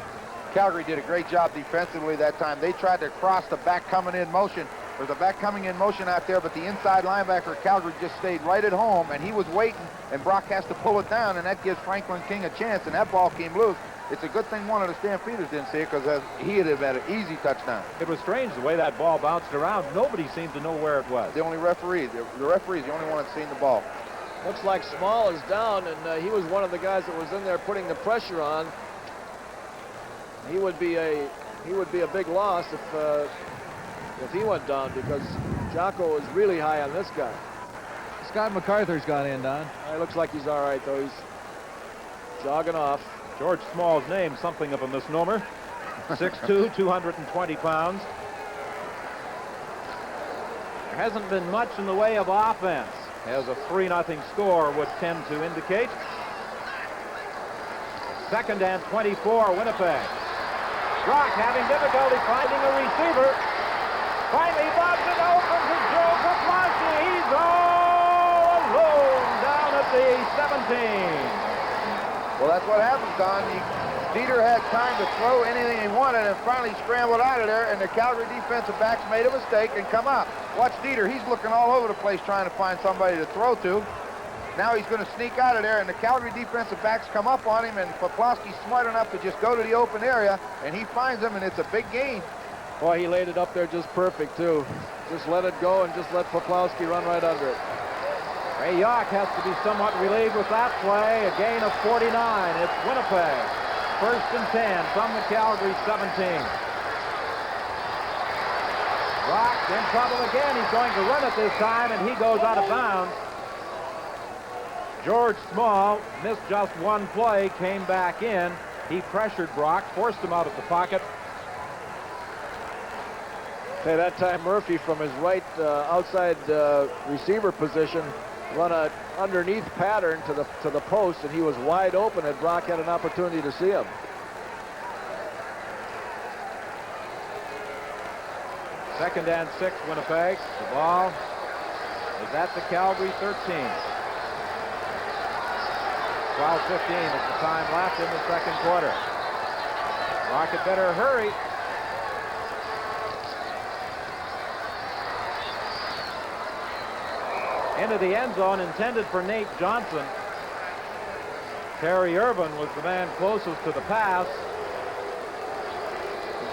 Calgary did a great job defensively that time. They tried to cross the back coming in motion. There's a back coming in motion out there, but the inside linebacker Calgary just stayed right at home, and he was waiting, and Brock has to pull it down, and that gives Franklin King a chance, and that ball came loose. It's a good thing one of the Stampeders didn't see it, because he would have had an easy touchdown. It was strange the way that ball bounced around. Nobody seemed to know where it was. The only referee, the referee's the only one that's seen the ball. Looks like Small is down, and he was one of the guys that was in there putting the pressure on. He would be a big loss if he went down, because Jocko is really high on this guy. Scott MacArthur's gone in, Don. It looks like he's all right, though. He's jogging off. George Small's name, something of a misnomer. 6'2", 220 pounds. There hasn't been much in the way of offense, as a 3-0 score would tend to indicate. 2nd and 24, Winnipeg. Brock having difficulty finding a receiver. Finally bobs it open to Joe Poplawski. He's all alone down at the 17. Well, that's what happens, Don. Dieter had time to throw anything he wanted and finally scrambled out of there, and the Calgary defensive backs made a mistake and come out. Watch Dieter. He's looking all over the place trying to find somebody to throw to. Now he's going to sneak out of there, and the Calgary defensive backs come up on him, and Poplawski's smart enough to just go to the open area, and he finds him, and it's a big gain. Boy, he laid it up there just perfect, too. Just let it go and just let Poplawski run right under it. Ray York has to be somewhat relieved with that play. A gain of 49. It's Winnipeg. 1st and 10 from the Calgary 17. Brock in trouble again. He's going to run it this time, and he goes out of bounds. George Small missed just one play, came back in. He pressured Brock, forced him out of the pocket. Okay, that time Murphy from his right outside receiver position run a underneath pattern to the post, and he was wide open, and Brock had an opportunity to see him. Second and 6, Winnipeg. The ball is at the Calgary 13. 12:15 is the time left in the second quarter. Brock had better hurry. Into the end zone, intended for Nate Johnson. Terry Irvin was the man closest to the pass.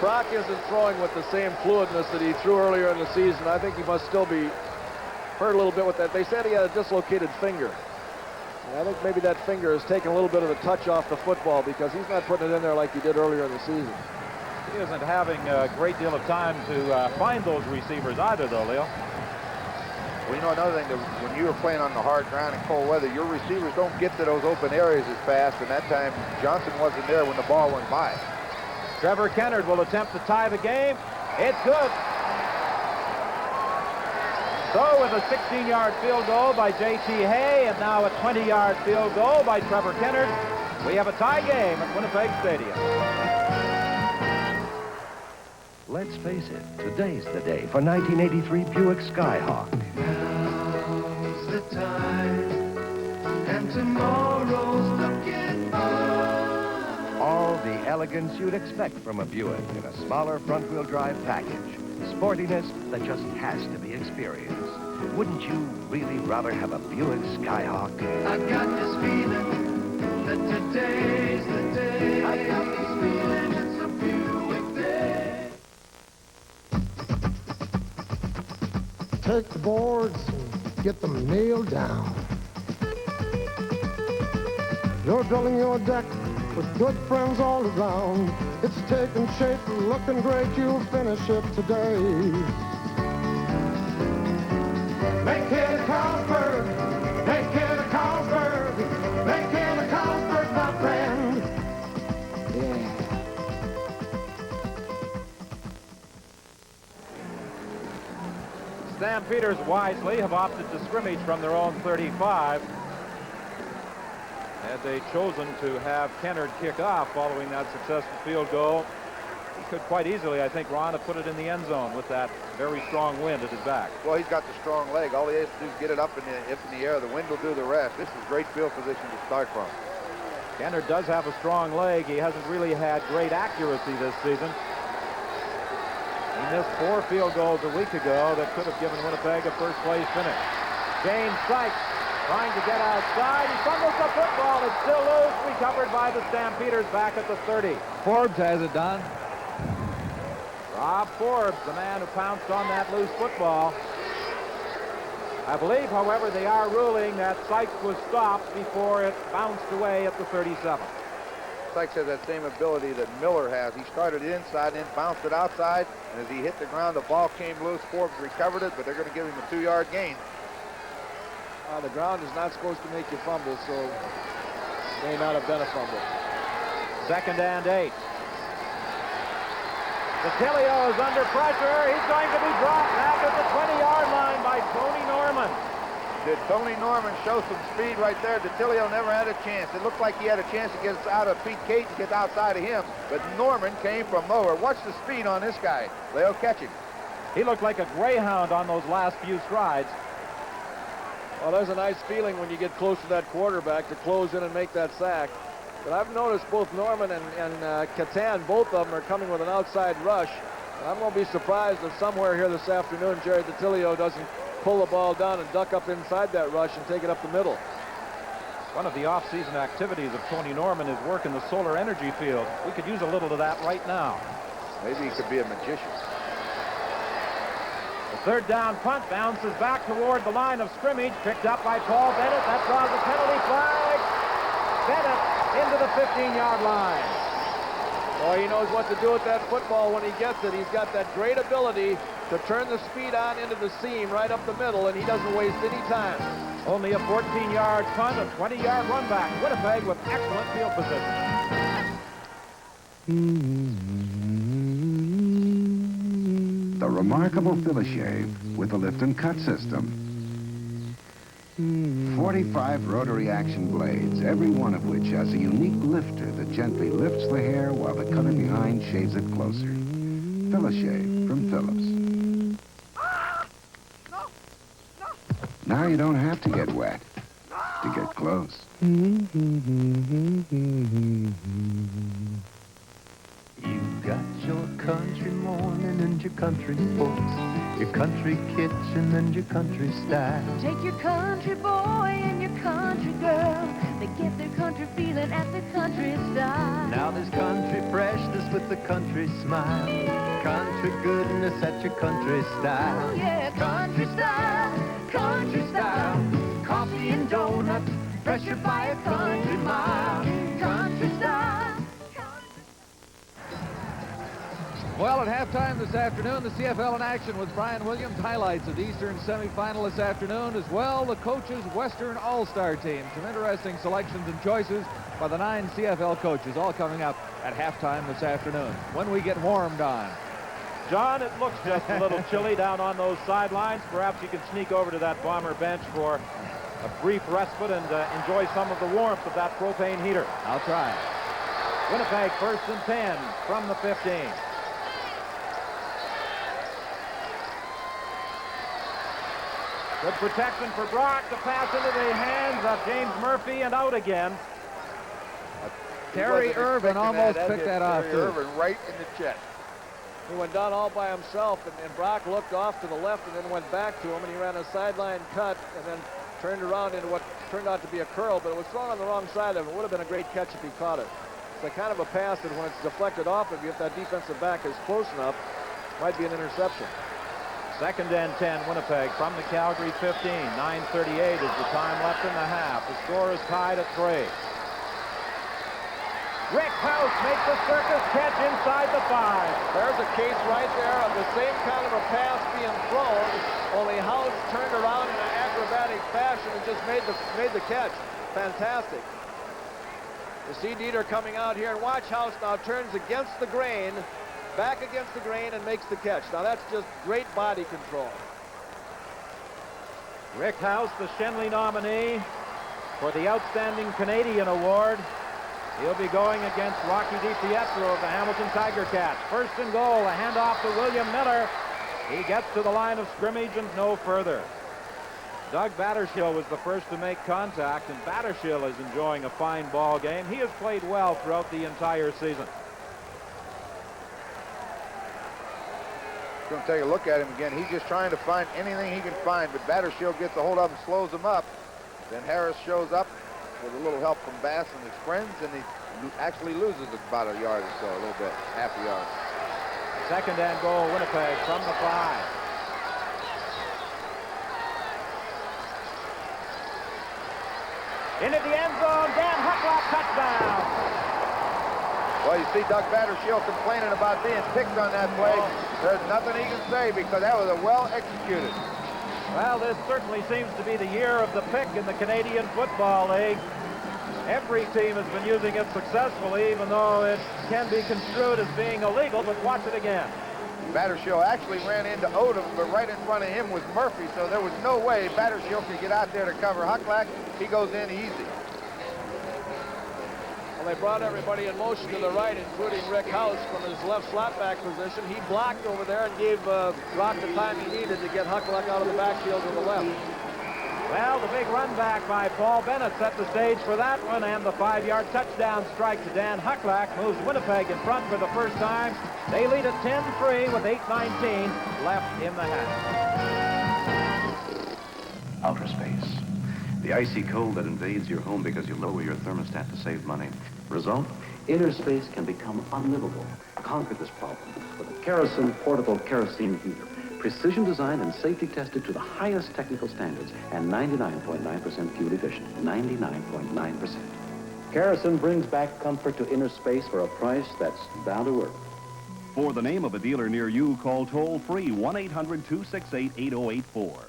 Brock isn't throwing with the same fluidness that he threw earlier in the season. I think he must still be hurt a little bit with that. They said he had a dislocated finger. And I think maybe that finger has taken a little bit of the touch off the football because he's not putting it in there like he did earlier in the season. He isn't having a great deal of time to find those receivers either, though, Leo. Well, you know, another thing, that when you were playing on the hard ground in cold weather, your receivers don't get to those open areas as fast, and that time Johnson wasn't there when the ball went by. Trevor Kennard will attempt to tie the game. It's good. So with a 16-yard field goal by J.T. Hay and now a 20-yard field goal by Trevor Kennard, we have a tie game at Winnipeg Stadium. Let's face it, today's the day for 1983 Buick Skyhawk. Now's the time, and tomorrow's looking fine. All the elegance you'd expect from a Buick in a smaller front-wheel drive package. Sportiness that just has to be experienced. Wouldn't you really rather have a Buick Skyhawk? I got this feeling that today's the day. I got this feeling it's a Buick day. Take the boards and get them nailed down. You're building your deck with good friends all around. It's taking shape, looking great, you'll finish it today. Make it a Carlsberg, make it a Carlsberg, make it a Carlsberg, my friend. Yeah. Stampeders wisely have opted to scrimmage from their own 35. Had they chosen to have Kennard kick off following that successful field goal, he could quite easily, I think, Ron, have put it in the end zone with that very strong wind at his back. Well, he's got the strong leg. All he has to do is get it up in the air. The wind will do the rest. This is great field position to start from. Kennard does have a strong leg. He hasn't really had great accuracy this season. He missed 4 field goals a week ago that could have given Winnipeg a first-place finish. James Sykes trying to get outside. He fumbles the football. It's still loose. Recovered by the Stampeders back at the 30. Forbes has it, Don. Rob Forbes, the man who pounced on that loose football. I believe, however, they are ruling that Sykes was stopped before it bounced away at the 37. Sykes has that same ability that Miller has. He started inside, then bounced it outside, and as he hit the ground, the ball came loose. Forbes recovered it, but they're going to give him a 2-yard gain. The ground is not supposed to make you fumble, so it may not have been a fumble. Second and 8. Detilio is under pressure. He's going to be dropped back at the 20-yard line by Tony Norman. Did Tony Norman show some speed right there? Detilio never had a chance. It looked like he had a chance to get out of Pete Kate and get outside of him, but Norman came from lower. Watch the speed on this guy. Leo, catch him. He looked like a greyhound on those last few strides. Well, there's a nice feeling when you get close to that quarterback to close in and make that sack. But I've noticed both Norman and Catan, both of them are coming with an outside rush. And I'm going to be surprised if somewhere here this afternoon, Jerry Detilio doesn't pull the ball down and duck up inside that rush and take it up the middle. One of the off-season activities of Tony Norman is work in the solar energy field. We could use a little of that right now. Maybe he could be a magician. The third down punt bounces back toward the line of scrimmage, picked up by Paul Bennett. That draws a penalty flag. Bennett into the 15-yard line. Oh, he knows what to do with that football when he gets it. He's got that great ability to turn the speed on into the seam right up the middle, and he doesn't waste any time. Only a 14-yard punt, a 20-yard run back. Winnipeg with excellent field position. The remarkable Philishave with the lift and cut system. 45 rotary action blades, every one of which has a unique lifter that gently lifts the hair while the cutter behind shaves it closer. Philishave from Phillips. Now you don't have to get wet to get close. You got your country morning and your country folks, your country kitchen and your country style. Take your country boy and your country girl. They get their country feeling at the country style. Now there's country freshness with the country smile. Country goodness at your country style. Oh yeah, country style, country style. Coffee and donuts, fresher by a country mile. Country style. Well, at halftime this afternoon, the CFL in action with Brian Williams. Highlights of the Eastern semifinal this afternoon, as well the coaches' Western All-Star team. Some interesting selections and choices by the 9 CFL coaches, all coming up at halftime this afternoon when we get warmed on. John, it looks just a little chilly down on those sidelines. Perhaps you can sneak over to that Bomber bench for a brief respite and enjoy some of the warmth of that propane heater. I'll try. Winnipeg 1st and 10 from the 15. Good protection for Brock. The pass into the hands of James Murphy and out again. Terry Irvin almost picked that off, too. Irvin right in the chest. He went down all by himself, and Brock looked off to the left and then went back to him, and he ran a sideline cut and then turned around into what turned out to be a curl, but it was thrown on the wrong side of him. It would have been a great catch if he caught it. It's the kind of a pass that when it's deflected off of you, if that defensive back is close enough, might be an interception. 2nd and 10, Winnipeg from the Calgary 15. 9:38 is the time left in the half. The score is tied at 3. Rick House makes a circus catch inside the 5. There's a case right there of the same kind of a pass being thrown, only House turned around in an acrobatic fashion and just made the catch. Fantastic. You see Dieter coming out here, and watch House now turns against the grain, back against the grain, and makes the catch. Now that's just great body control. Rick House, the Shenley nominee for the Outstanding Canadian Award. He'll be going against Rocky DiPietro of the Hamilton Tiger Cats. 1st and goal, a handoff to William Miller. He gets to the line of scrimmage and no further. Doug Battershill was the first to make contact, and Battershill is enjoying a fine ball game. He has played well throughout the entire season. Going to take a look at him again. He's just trying to find anything he can find, but Battershill gets a hold of him, slows him up. Then Harris shows up with a little help from Bass and his friends, and he actually loses about a yard or so, a little bit, half a yard. 2nd and goal, Winnipeg from the 5. Into the end zone, Dan Hucklock, touchdown. Well, you see Doug Battershill complaining about being picked on that play. There's nothing he can say because that was a well executed. Well, this certainly seems to be the year of the pick in the Canadian Football League. Every team has been using it successfully, even though it can be construed as being illegal, but watch it again. Battershill actually ran into Odom, but right in front of him was Murphy, so there was no way Battershill could get out there to cover Hucklack. He goes in easy. Well, they brought everybody in motion to the right, including Rick House from his left slot back position. He blocked over there and gave Brock the time he needed to get Hucklock out of the backfield to the left. Well, the big run back by Paul Bennett set the stage for that one, and the 5-yard touchdown strike to Dan Hucklack moves Winnipeg in front for the first time. They lead at 10-3 with 8:19 left in the half. Outer space. The icy cold that invades your home because you lower your thermostat to save money. Result? Inner space can become unlivable. Conquer this problem with a Kerosene portable kerosene heater. Precision designed and safety tested to the highest technical standards and 99.9% fuel efficient. 99.9%. Kerrison brings back comfort to inner space for a price that's bound to work. For the name of a dealer near you, call toll-free 1-800-268-8084.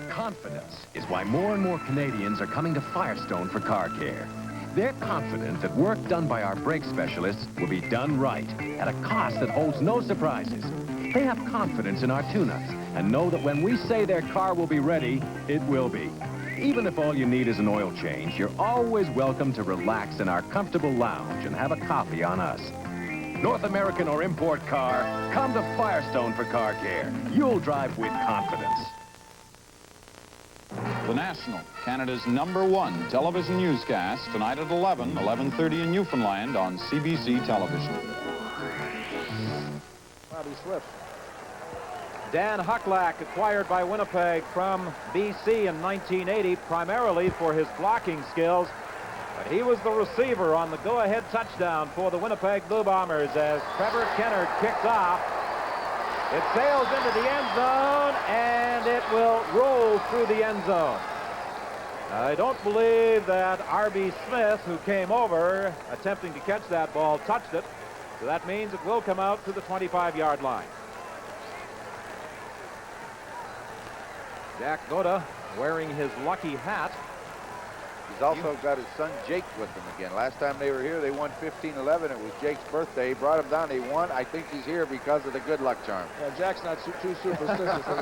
Confidence is why more and more Canadians are coming to Firestone for car care. They're confident that work done by our brake specialists will be done right at a cost that holds no surprises. They have confidence in our tune-ups and know that when we say their car will be ready, it will be. Even if all you need is an oil change, you're always welcome to relax in our comfortable lounge and have a coffee on us. North American or import car, come to Firestone for car care. You'll drive with confidence. The National, Canada's #1 television newscast, tonight at 11:30 in Newfoundland on CBC television. Bobby slips. Dan Hucklack, acquired by Winnipeg from BC in 1980, primarily for his blocking skills. But he was the receiver on the go-ahead touchdown for the Winnipeg Blue Bombers as Trevor Kennard kicks off. It sails into the end zone, and it will roll through the end zone. I don't believe that R.B. Smith, who came over attempting to catch that ball, touched it. So that means it will come out to the 25-yard line. Jack Goda wearing his lucky hat. He's also got his son Jake with him again. Last time they were here, they won 15-11. It was Jake's birthday. He brought him down. They won. I think he's here because of the good luck charm. Yeah, Jack's not too superstitious, is he? I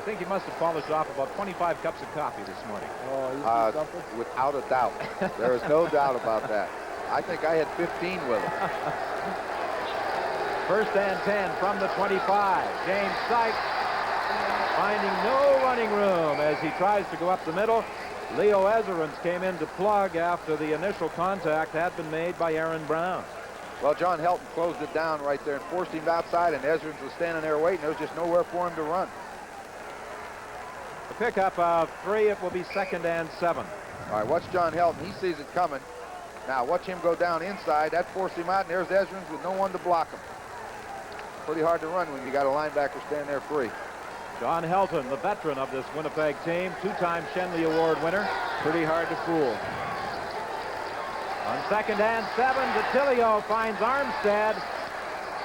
think he must have polished off about 25 cups of coffee this morning. Oh, you see something? Without a doubt. There is no doubt about that. I think I had 15 with him. First and 10 from the 25. James Sykes finding no running room as he tries to go up the middle. Leo Ezerins came in to plug after the initial contact had been made by Aaron Brown. Well, John Helton closed it down right there and forced him outside, and Ezerins was standing there waiting. There was just nowhere for him to run. The pickup of 3, it will be 2nd and 7. All right, watch John Helton. He sees it coming. Now, watch him go down inside. That forced him out, and there's Ezerins with no one to block him. Pretty hard to run when you got a linebacker standing there free. John Helton, the veteran of this Winnipeg team, 2-time Shenley Award winner. Pretty hard to fool. On 2nd and 7, DeTilio finds Armstead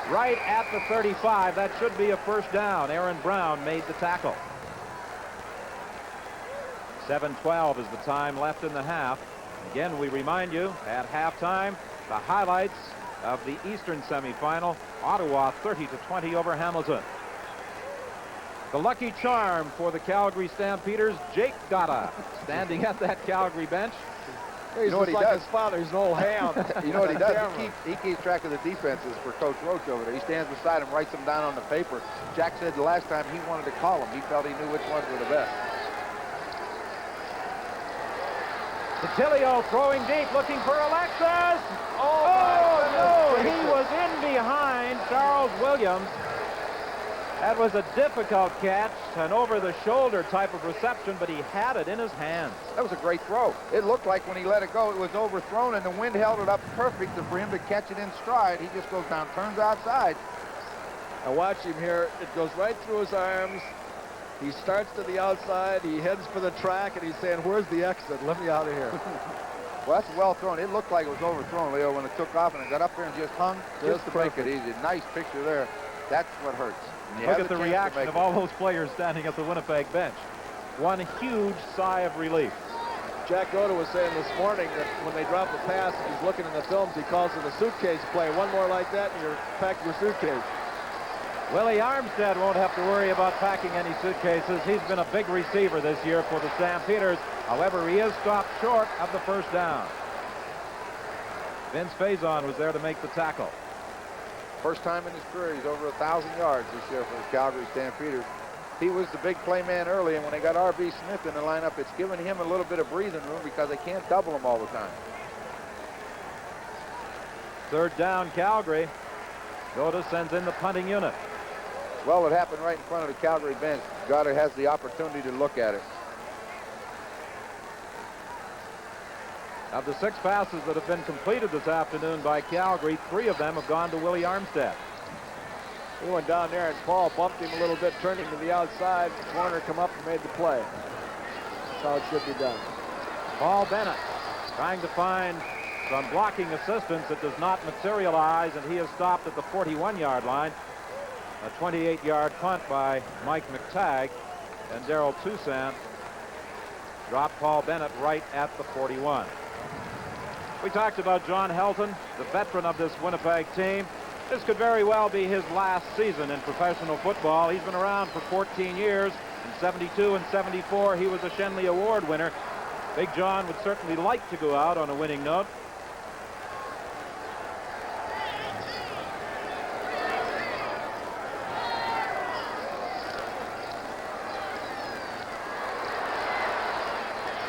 right at the 35. That should be a first down. Aaron Brown made the tackle. 7:12 is the time left in the half. Again, we remind you at halftime, the highlights of the Eastern semifinal. Ottawa 30-20 over Hamilton. The lucky charm for the Calgary Stampeders, Jake Gotta, standing at that Calgary bench. He's what he like does? His father's an old ham. You know what he does? He keeps track of the defenses for Coach Roach over there. He stands beside him, writes them down on the paper. Jack said the last time he wanted to call them. He felt he knew which ones were the best. DeTilio throwing deep, looking for Alexis. Oh no, he was in behind Charles Williams. That was a difficult catch, an over-the-shoulder type of reception, but he had it in his hands. That was a great throw. It looked like when he let it go, it was overthrown, and the wind held it up perfect for him to catch it in stride. He just goes down, turns outside. Now watch him here. It goes right through his arms. He starts to the outside. He heads for the track, and he's saying, where's the exit? Let me out of here. Well, that's well thrown. It looked like it was overthrown, Leo, when it took off, and it got up there and just hung just to make it easy. Nice picture there. That's what hurts. Look at the reaction of all those players standing at the Winnipeg bench. One huge sigh of relief. Jack Goda was saying this morning that when they drop the pass, if he's looking in the films, he calls it a suitcase play. One more like that, and you're packed your suitcase. Willie Armstead won't have to worry about packing any suitcases. He's been a big receiver this year for the Stampeders. However, he is stopped short of the first down. Vince Faison was there to make the tackle. First time in his career, he's over 1,000 yards this year for the Calgary Stampeders. He was the big play man early, and when they got R.B. Smith in the lineup, it's given him a little bit of breathing room because they can't double him all the time. 3rd down, Calgary. Goda sends in the punting unit. Well, it happened right in front of the Calgary bench. Goddard has the opportunity to look at it. Of the 6 passes that have been completed this afternoon by Calgary, 3 of them have gone to Willie Armstead. He went down there and Paul bumped him a little bit, turned him to the outside. The corner come up and made the play. That's how it should be done. Paul Bennett trying to find some blocking assistance. It does not materialize, and he is stopped at the 41-yard line. A 28-yard punt by Mike McTagg, and Darrell Toussaint dropped Paul Bennett right at the 41. We talked about John Helton, the veteran of this Winnipeg team. This could very well be his last season in professional football. He's been around for 14 years. In 72 and 74, he was a Shenley Award winner. Big John would certainly like to go out on a winning note.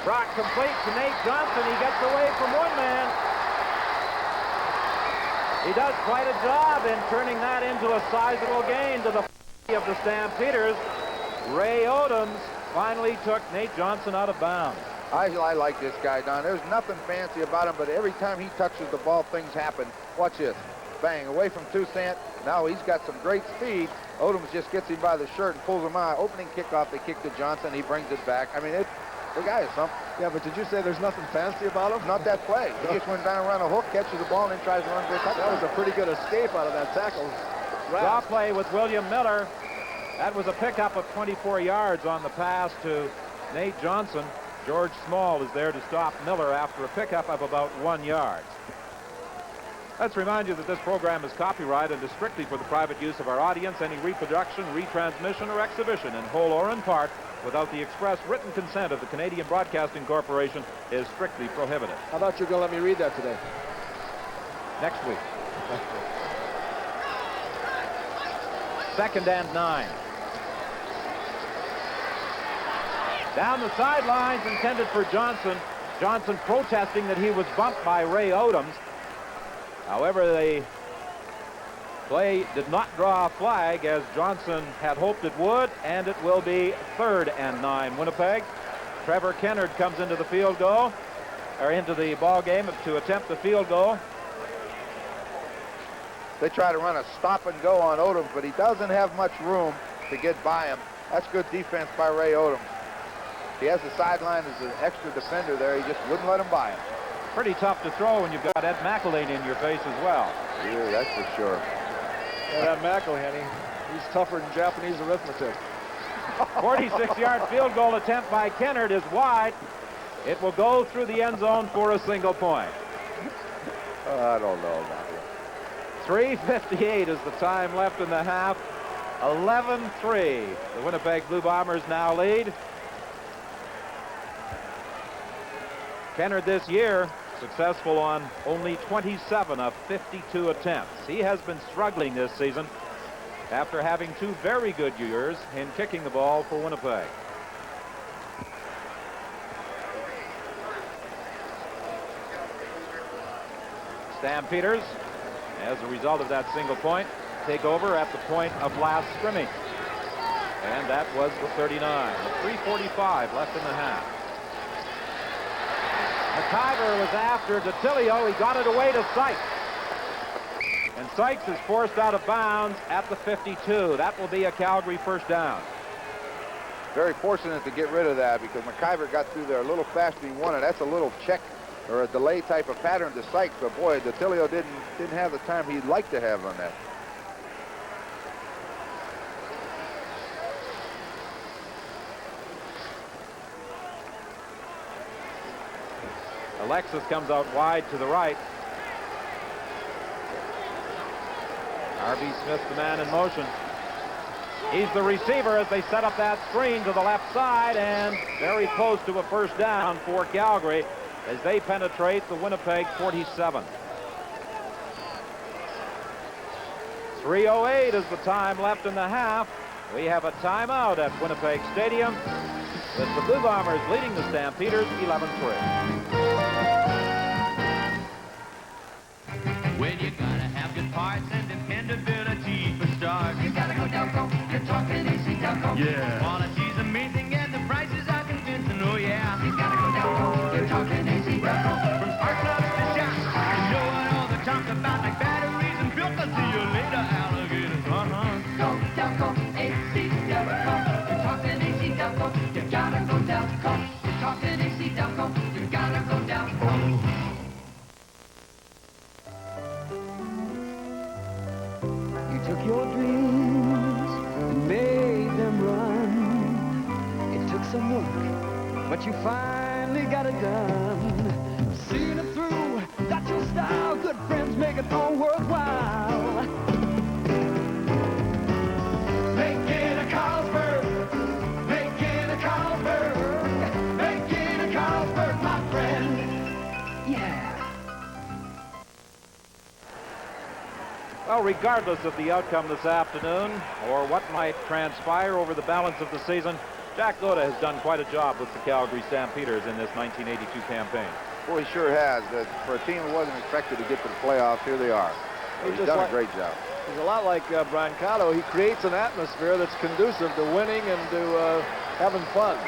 Brock complete to Nate Johnson. He gets away from one man. He does quite a job in turning that into a sizable gain to the of the Stampeders. Ray Odoms finally took Nate Johnson out of bounds. I like this guy, Don. There's nothing fancy about him, but every time he touches the ball, things happen. Watch this. Bang, away from Toussaint. Now he's got some great speed. Odoms just gets him by the shirt and pulls him out. Opening kickoff, they kick to Johnson. He brings it back. I mean, the guy is something. Yeah, but did you say there's nothing fancy about him? Not that play. He just went down around a hook, catches the ball, and then tries to run for a touchdown. That was a pretty good escape out of that tackle. Draw play with William Miller. That was a pickup of 24 yards on the pass to Nate Johnson. George Small is there to stop Miller after a pickup of about 1 yard. Let's remind you that this program is copyrighted and is strictly for the private use of our audience. Any reproduction, retransmission, or exhibition in whole or in part without the express written consent of the Canadian Broadcasting Corporation is strictly prohibited. How about you're going to let me read that today? Next week. 2nd and 9. Down the sidelines, intended for Johnson. Johnson protesting that he was bumped by Ray Odoms. However, the play did not draw a flag as Johnson had hoped it would, and it will be 3rd and 9 Winnipeg. Trevor Kennard comes into the field goal, or into the ball game to attempt the field goal. They try to run a stop and go on Odoms, but he doesn't have much room to get by him. That's good defense by Ray Odoms. He has the sideline as an extra defender there. He just wouldn't let him by him. Pretty tough to throw when you've got Ed McElhaney in your face as well. Yeah, that's for sure. Yeah, that McElhaney, he's tougher than Japanese arithmetic. 46-yard field goal attempt by Kennard is wide. It will go through the end zone for a single point. I don't know about it. 3:58 is the time left in the half. 11-3. The Winnipeg Blue Bombers now lead. Kennard this year successful on only 27 of 52 attempts. He has been struggling this season after having 2 very good years in kicking the ball for Winnipeg. Stampeders, as a result of that single point, take over at the point of last scrimmage. And that was the 39. 3:45 left in the half. McIver was after DeTilio. He got it away to Sykes. And Sykes is forced out of bounds at the 52. That will be a Calgary first down. Very fortunate to get rid of that because McIver got through there a little faster than he wanted. That's a little check or a delay type of pattern to Sykes. But boy, DeTilio didn't have the time he'd like to have on that. Alexis comes out wide to the right. R.B. Smith, the man in motion. He's the receiver as they set up that screen to the left side, and very close to a first down for Calgary as they penetrate the Winnipeg 47. 3:08 is the time left in the half. We have a timeout at Winnipeg Stadium with the Blue Bombers leading the Stampeders 11-3. When you gotta have good parts and dependability for start, you gotta go Delco. You're talking AC Delco. Yeah. Quality's amazing and the prices are convincing. Oh yeah. You gotta go Delco. You're talking AC Delco. From spark plugs to shocks, you know what all the talk about, like batteries and filters. See you later, alligators. Go Delco. AC Delco. You're talking AC Delco. You gotta go Delco. You're talking AC Delco. You gotta go Delco. took your dreams and made them run. It took some work, but you finally got it done. Seen it through, got your style, good friends make it all worthwhile. Making a Carlsberg, making a Carlsberg, making a Carlsberg, my friend. Yeah. Well, regardless of the outcome this afternoon or what might transpire over the balance of the season, Jack Goda has done quite a job with the Calgary Stampeders in this 1982 campaign. Well, he sure has. For a team that wasn't expected to get to the playoffs, here they are. So he's done a great job. He's a lot like Brancato. He creates an atmosphere that's conducive to winning and to having fun.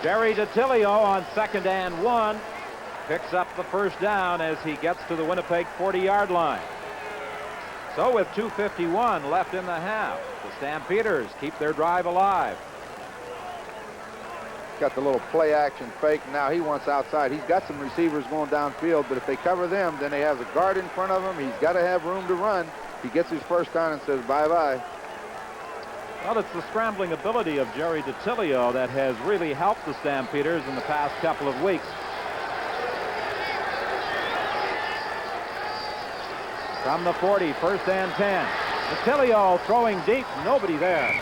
Jerry DiTilio on 2nd and 1 picks up the first down as he gets to the Winnipeg 40-yard line. So with 2:51 left in the half, the Stampeders keep their drive alive. Got the little play action fake. Now he wants outside. He's got some receivers going downfield, but if they cover them, then they have the guard in front of him. He's got to have room to run. He gets his first down and says bye-bye. Well, it's the scrambling ability of Jerry DiTilio that has really helped the Stampeders in the past couple of weeks. From the 40, 1st and 10. DiTilio throwing deep, nobody there.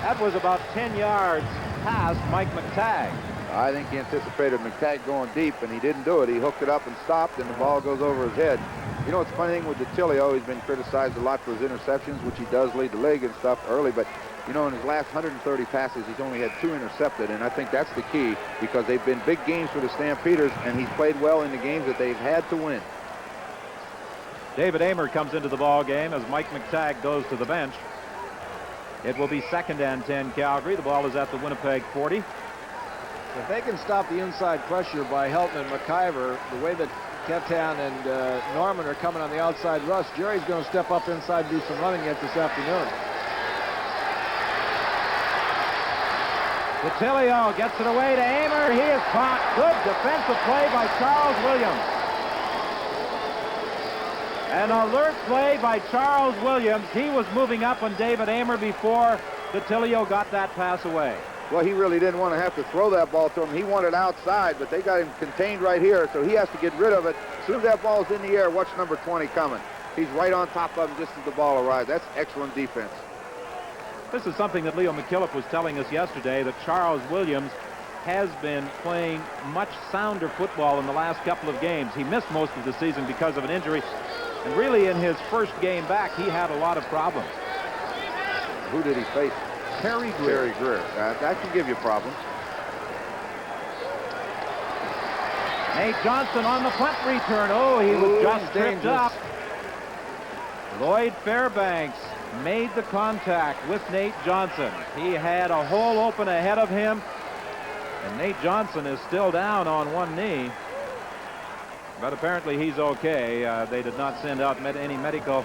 That was about 10 yards past Mike McTagg. I think he anticipated McTagg going deep, and he didn't do it. He hooked it up and stopped, and the ball goes over his head. You know what's funny thing with DiTilio, he's been criticized a lot for his interceptions, which he does lead the league and stuff early, but you know, in his last 130 passes, he's only had 2 intercepted, and I think that's the key because they've been big games for the Stampeders, and he's played well in the games that they've had to win. David Amer comes into the ball game as Mike McTagg goes to the bench. It will be 2nd and 10 Calgary. The ball is at the Winnipeg 40. If they can stop the inside pressure by Helton and McIver, the way that Ketan and Norman are coming on the outside rush, Jerry's going to step up inside and do some running yet this afternoon. DiTilio gets it away to Amer. He is caught. Good defensive play by Charles Williams. An alert play by Charles Williams. He was moving up on David Amer before DiTilio got that pass away. Well, he really didn't want to have to throw that ball to him. He wanted outside, but they got him contained right here, so he has to get rid of it. As soon as that ball's in the air, watch number 20 coming. He's right on top of him just as the ball arrives. That's excellent defense. This is something that Leo McKillop was telling us yesterday, that Charles Williams has been playing much sounder football in the last couple of games. He missed most of the season because of an injury, and really in his first game back, he had a lot of problems. Who did he face? Terry Greer. Terry Greer. That can give you problems. Nate Johnson on the punt return. Oh, he was just tripped up. Lloyd Fairbanks made the contact with Nate Johnson. He had a hole open ahead of him, and Nate Johnson is still down on one knee. But apparently he's okay. They did not send out any medical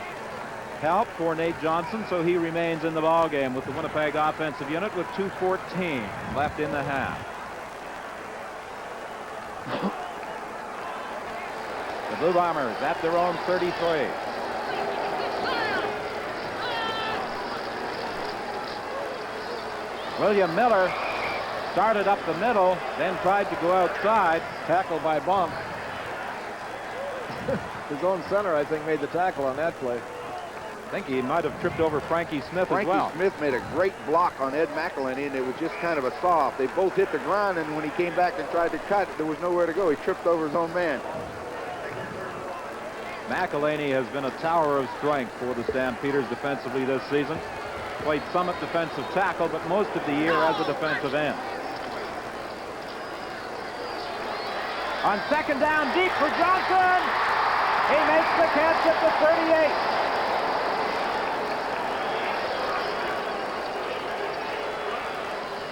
help for Nate Johnson, so he remains in the ball game with the Winnipeg offensive unit with 2:14 left in the half. The Blue Bombers at their own 33. William Miller started up the middle, then tried to go outside. Tackled by Bump. His own center, I think, made the tackle on that play. I think he might have tripped over Frankie Smith as well. Frankie Smith made a great block on Ed McElhinney, and it was just kind of a saw-off. They both hit the ground, and when he came back and tried to cut, there was nowhere to go. He tripped over his own man. McElhinney has been a tower of strength for the Stampeders defensively this season. Played some at defensive tackle, but most of the year as a defensive end. On 2nd down, deep for Johnson. He makes the catch at the 38.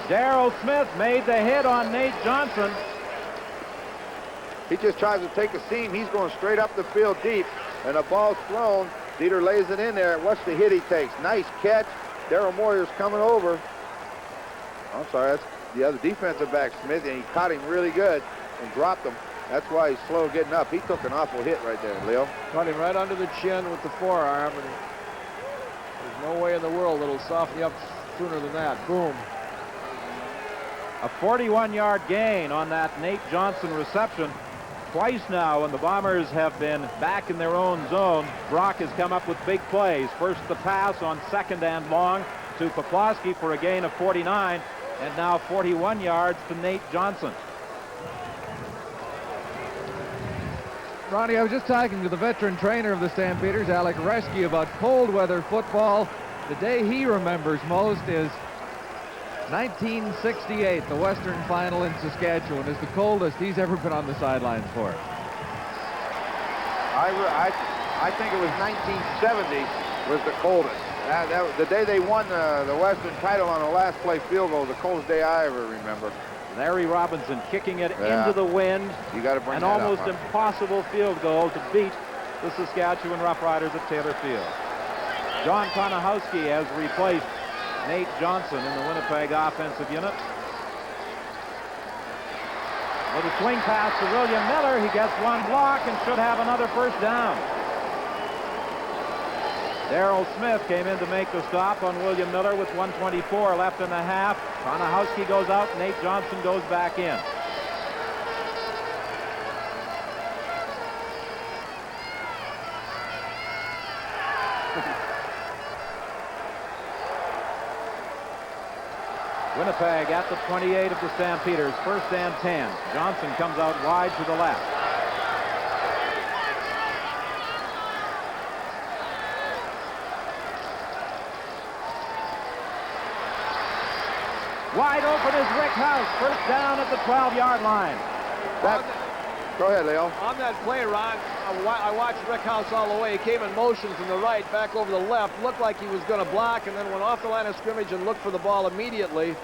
Darrell Smith made the hit on Nate Johnson. He just tries to take a seam. He's going straight up the field deep, and the ball's thrown. Dieter lays it in there. Watch the hit he takes. Nice catch. Darrell Moyer's coming over. I'm sorry, that's the other defensive back, Smith, and he caught him really good and dropped him. That's why he's slow getting up. He took an awful hit right there, Leo. Cut him right under the chin with the forearm, and there's no way in the world it'll soften you up sooner than that. Boom. A 41-yard gain on that Nate Johnson reception. Twice now when the Bombers have been back in their own zone, Brock has come up with big plays. First the pass on 2nd and long to Poplawski for a gain of 49, and now 41 yards to Nate Johnson. Ronnie, I was just talking to the veteran trainer of the Stampeders, Alec Reschke, about cold weather football. The day he remembers most is 1968, the Western Final in Saskatchewan, is the coldest he's ever been on the sidelines for. I think it was 1970 was the coldest. The day they won the Western title on the last play field goal, the coldest day I ever remember. Larry Robinson kicking it into the wind. You got to bring an that almost up, impossible field goal to beat the Saskatchewan Roughriders at Taylor Field. John Konahowski has replaced Nate Johnson in the Winnipeg offensive unit. With a swing pass to William Miller, he gets one block and should have another first down. Darrell Smith came in to make the stop on William Miller with 1:24 left in the half. Konahowski goes out, Nate Johnson goes back in. Winnipeg at the 28 of the Stampeders, 1st and 10. Johnson comes out wide to the left. Wide open is Rick House, first down at the 12-yard line. Go ahead, Leo. On that play, Ron, I watched Rick House all the way. He came in motion from the right, back over the left, looked like he was going to block, and then went off the line of scrimmage and looked for the ball immediately.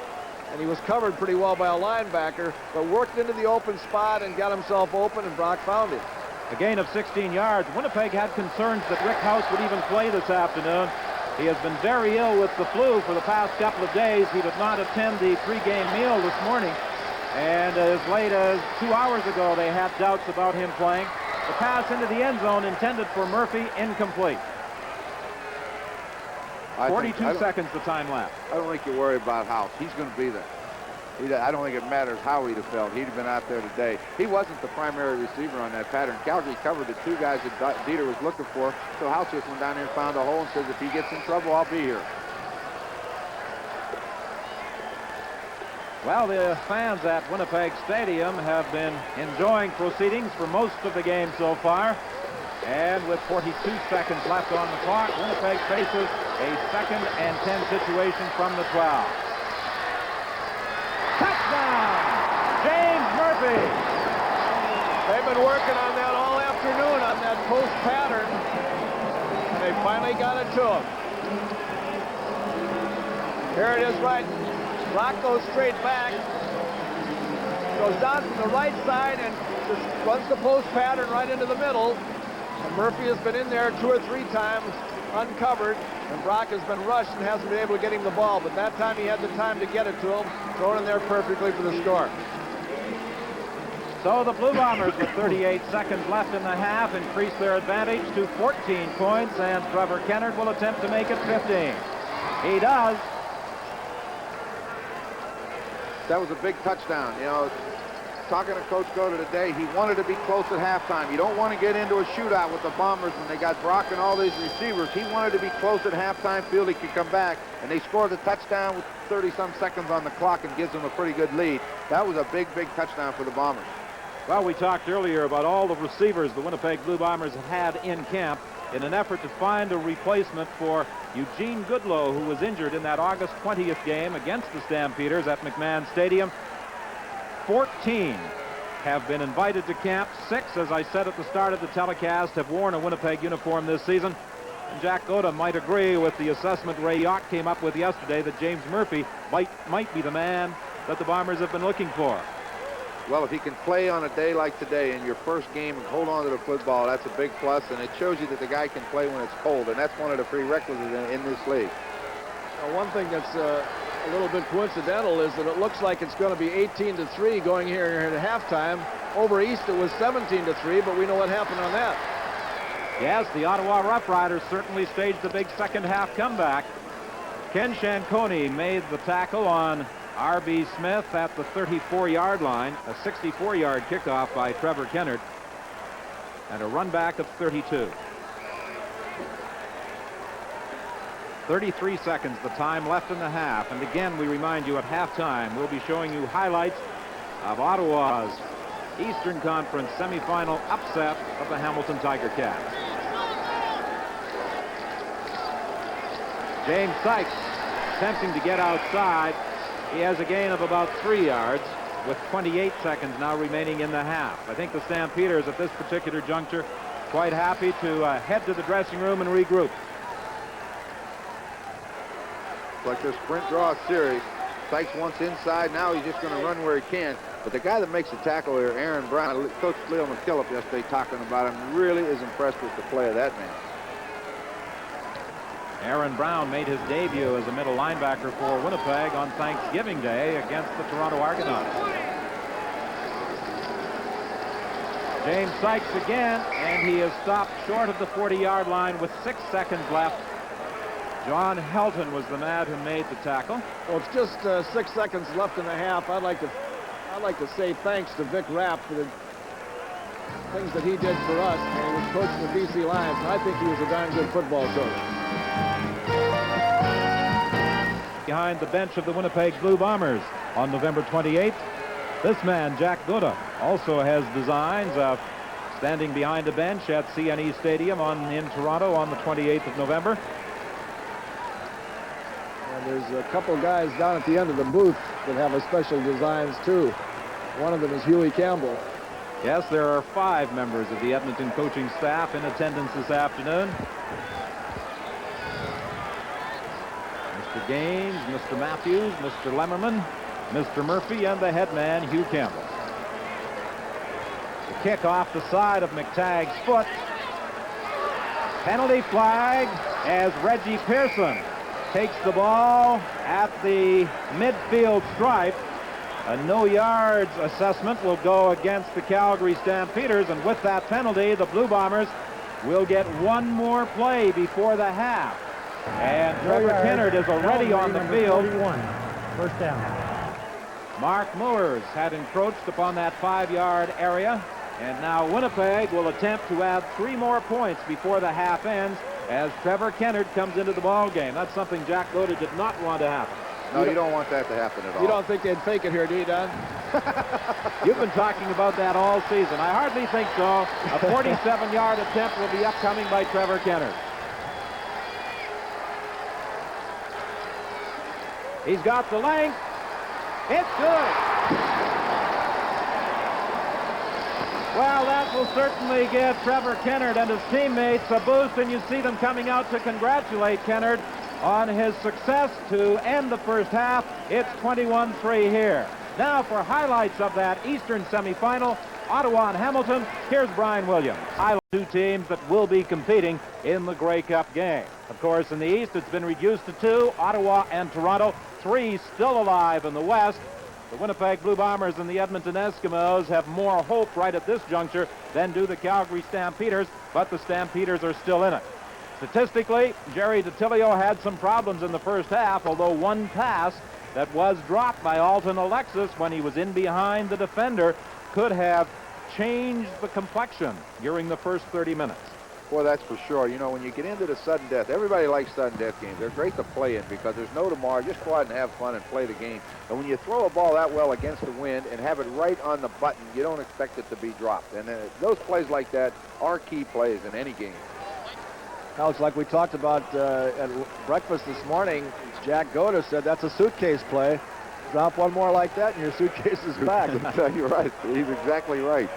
And he was covered pretty well by a linebacker, but worked into the open spot and got himself open, and Brock found him. A gain of 16 yards. Winnipeg had concerns that Rick House would even play this afternoon. He has been very ill with the flu for the past couple of days. He did not attend the pregame meal this morning. And as late as 2 hours ago, they had doubts about him playing. The pass into the end zone intended for Murphy, incomplete. 42 seconds the time left. I don't think you worry about House. He's going to be there. I don't think it matters how he'd have felt. He'd have been out there today. He wasn't the primary receiver on that pattern. Calgary covered the 2 guys that Dieter was looking for. So House just went down there and found a hole and says, if he gets in trouble, I'll be here. Well, the fans at Winnipeg Stadium have been enjoying proceedings for most of the game so far. And with 42 seconds left on the clock, Winnipeg faces a 2nd and 10 situation from the 12. Touchdown! James Murphy! They've been working on that all afternoon on that post pattern, and they finally got it to him. Here it is, right. Brock goes straight back, goes down from the right side and just runs the post pattern right into the middle. And Murphy has been in there 2 or 3 times uncovered, and Brock has been rushed and hasn't been able to get him the ball. But that time he had the time to get it to him, thrown in there perfectly for the score. So the Blue Bombers, with 38 seconds left in the half, increase their advantage to 14 points, and Trevor Kennard will attempt to make it 15. He does. That was a big touchdown. You know, talking to Coach Goda today, he wanted to be close at halftime. You don't want to get into a shootout with the Bombers when they got Brock and all these receivers. He wanted to be close at halftime, feel he could come back, and they scored the touchdown with 30-some seconds on the clock and gives them a pretty good lead. That was a big, big touchdown for the Bombers. Well, we talked earlier about all the receivers the Winnipeg Blue Bombers have had in camp in an effort to find a replacement for Eugene Goodlow, who was injured in that August 20th game against the Stampeders at McMahon Stadium. 14 have been invited to camp. 6, as I said at the start of the telecast, have worn a Winnipeg uniform this season. And Jack Goda might agree with the assessment Ray Yauch came up with yesterday that James Murphy might be the man that the Bombers have been looking for. Well, if he can play on a day like today in your first game and hold on to the football, that's a big plus, and it shows you that the guy can play when it's cold, and that's one of the prerequisites in this league. One thing that's a little bit coincidental is that it looks like it's going to be 18-3 going here at halftime. Over East it was 17-3, but we know what happened on that. Yes, the Ottawa Rough Riders certainly staged a big second half comeback. Ken Shanconi made the tackle on R.B. Smith at the 34-yard line, a 64-yard kickoff by Trevor Kennard, and a run back of 32. 33 seconds the time left in the half, and again we remind you at halftime we'll be showing you highlights of Ottawa's Eastern Conference semifinal upset of the Hamilton Tiger Cats. James Sykes attempting to get outside. He has a gain of about 3 yards with 28 seconds now remaining in the half. I think the Stampeders at this particular juncture quite happy to head to the dressing room and regroup. Like their sprint draw series. Sykes wants inside. Now he's just going to run where he can. But the guy that makes the tackle here, Aaron Brown, Coach Leo McKillop yesterday talking about him, really is impressed with the play of that man. Aaron Brown made his debut as a middle linebacker for Winnipeg on Thanksgiving Day against the Toronto Argonauts. James Sykes again, and he is stopped short of the 40-yard line with 6 seconds left. John Helton was the man who made the tackle. Well, it's just 6 seconds left in the half. I'd like to say thanks to Vic Rapp for the things that he did for us. And he was coaching the BC Lions, and I think he was a darn good football coach. Behind the bench of the Winnipeg Blue Bombers on November 28th, this man, Jack Gouda, also has designs of standing behind a bench at CNE Stadium in Toronto on the 28th of November. And there's a couple guys down at the end of the booth that have a special designs too. One of them is Huey Campbell. Yes, there are 5 members of the Edmonton coaching staff in attendance this afternoon. Mr. Gaines, Mr. Matthews, Mr. Lemmerman, Mr. Murphy, and the head man, Hugh Campbell. The kick off the side of McTagg's foot. Penalty flag as Reggie Pearson takes the ball at the midfield stripe. A no yards assessment will go against the Calgary Stampeders, and with that penalty, the Blue Bombers will get one more play before the half. And Trevor Kennard is already on the field. 41. First down. Mark Moores had encroached upon that 5-yard area, and now Winnipeg will attempt to add 3 more points before the half ends as Trevor Kennard comes into the ball game. That's something Jack Gouda did not want to happen. No, you don't want that to happen at all. You don't think they'd fake it here, do you, Don? You've been talking about that all season. I hardly think so. A 47-yard attempt will be upcoming by Trevor Kennard. He's got the length. It's good. Well, that will certainly give Trevor Kennard and his teammates a boost, and you see them coming out to congratulate Kennard on his success to end the first half. It's 21-3 here. Now for highlights of that Eastern semifinal, Ottawa and Hamilton, here's Brian Williams. Highlight 2 teams that will be competing in the Grey Cup game. Of course, in the East, it's been reduced to 2, Ottawa and Toronto. 3 still alive in the West. The Winnipeg Blue Bombers and the Edmonton Eskimos have more hope right at this juncture than do the Calgary Stampeders, but the Stampeders are still in it. Statistically, Jerry DiTilio had some problems in the first half, although one pass that was dropped by Alton Alexis when he was in behind the defender could have changed the complexion during the first 30 minutes. Boy, that's for sure. You know, when you get into the sudden death, everybody likes sudden death games. They're great to play in because there's no tomorrow. Just go out and have fun and play the game. And when you throw a ball that well against the wind and have it right on the button, you don't expect it to be dropped. And those plays like that are key plays in any game. Now, it's like we talked about at breakfast this morning. Jack Gouda said that's a suitcase play. Drop one more like that and your suitcase is back. You're right. He's exactly right.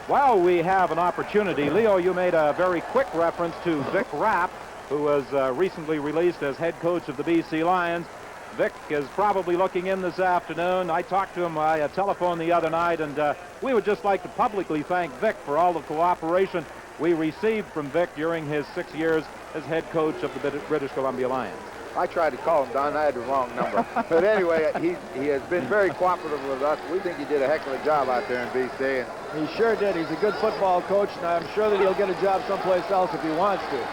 Well, we have an opportunity. Leo, you made a very quick reference to Vic Rapp, who was recently released as head coach of the BC Lions. Vic is probably looking in this afternoon. I talked to him by telephone the other night, and we would just like to publicly thank Vic for all the cooperation we received from Vic during his 6 years as head coach of the British Columbia Lions. I tried to call him, Don. I had the wrong number. But anyway, he has been very cooperative with us. We think he did a heck of a job out there in BC. He sure did. He's a good football coach, and I'm sure that he'll get a job someplace else if he wants to.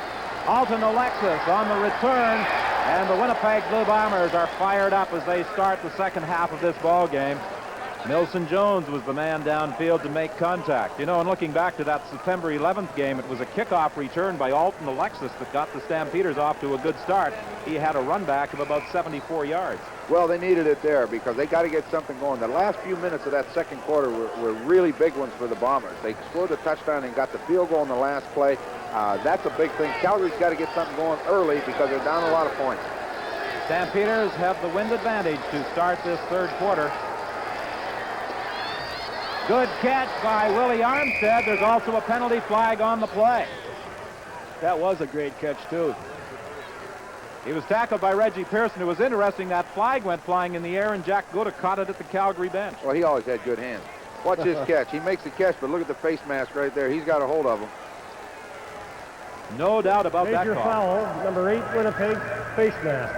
Alton Alexis on the return, and the Winnipeg Blue Bombers are fired up as they start the second half of this ball game. Milson Jones was the man downfield to make contact. You know, and looking back to that September 11th game, it was a kickoff return by Alton Alexis that got the Stampeders off to a good start. He had a run back of about 74 yards. Well, they needed it there because they got to get something going. The last few minutes of that second quarter were really big ones for the Bombers. They scored a touchdown and got the field goal in the last play. That's a big thing. Calgary's got to get something going early because they're down a lot of points. Stampeders have the wind advantage to start this third quarter. Good catch by Willie Armstead. There's also a penalty flag on the play. That was a great catch, too. He was tackled by Reggie Pearson. It was interesting that flag went flying in the air, and Jack Gouda caught it at the Calgary bench. Well, he always had good hands. Watch his catch. He makes the catch, but look at the face mask right there. He's got a hold of him. No doubt about that Major call. foul, number 8, Winnipeg, face mask.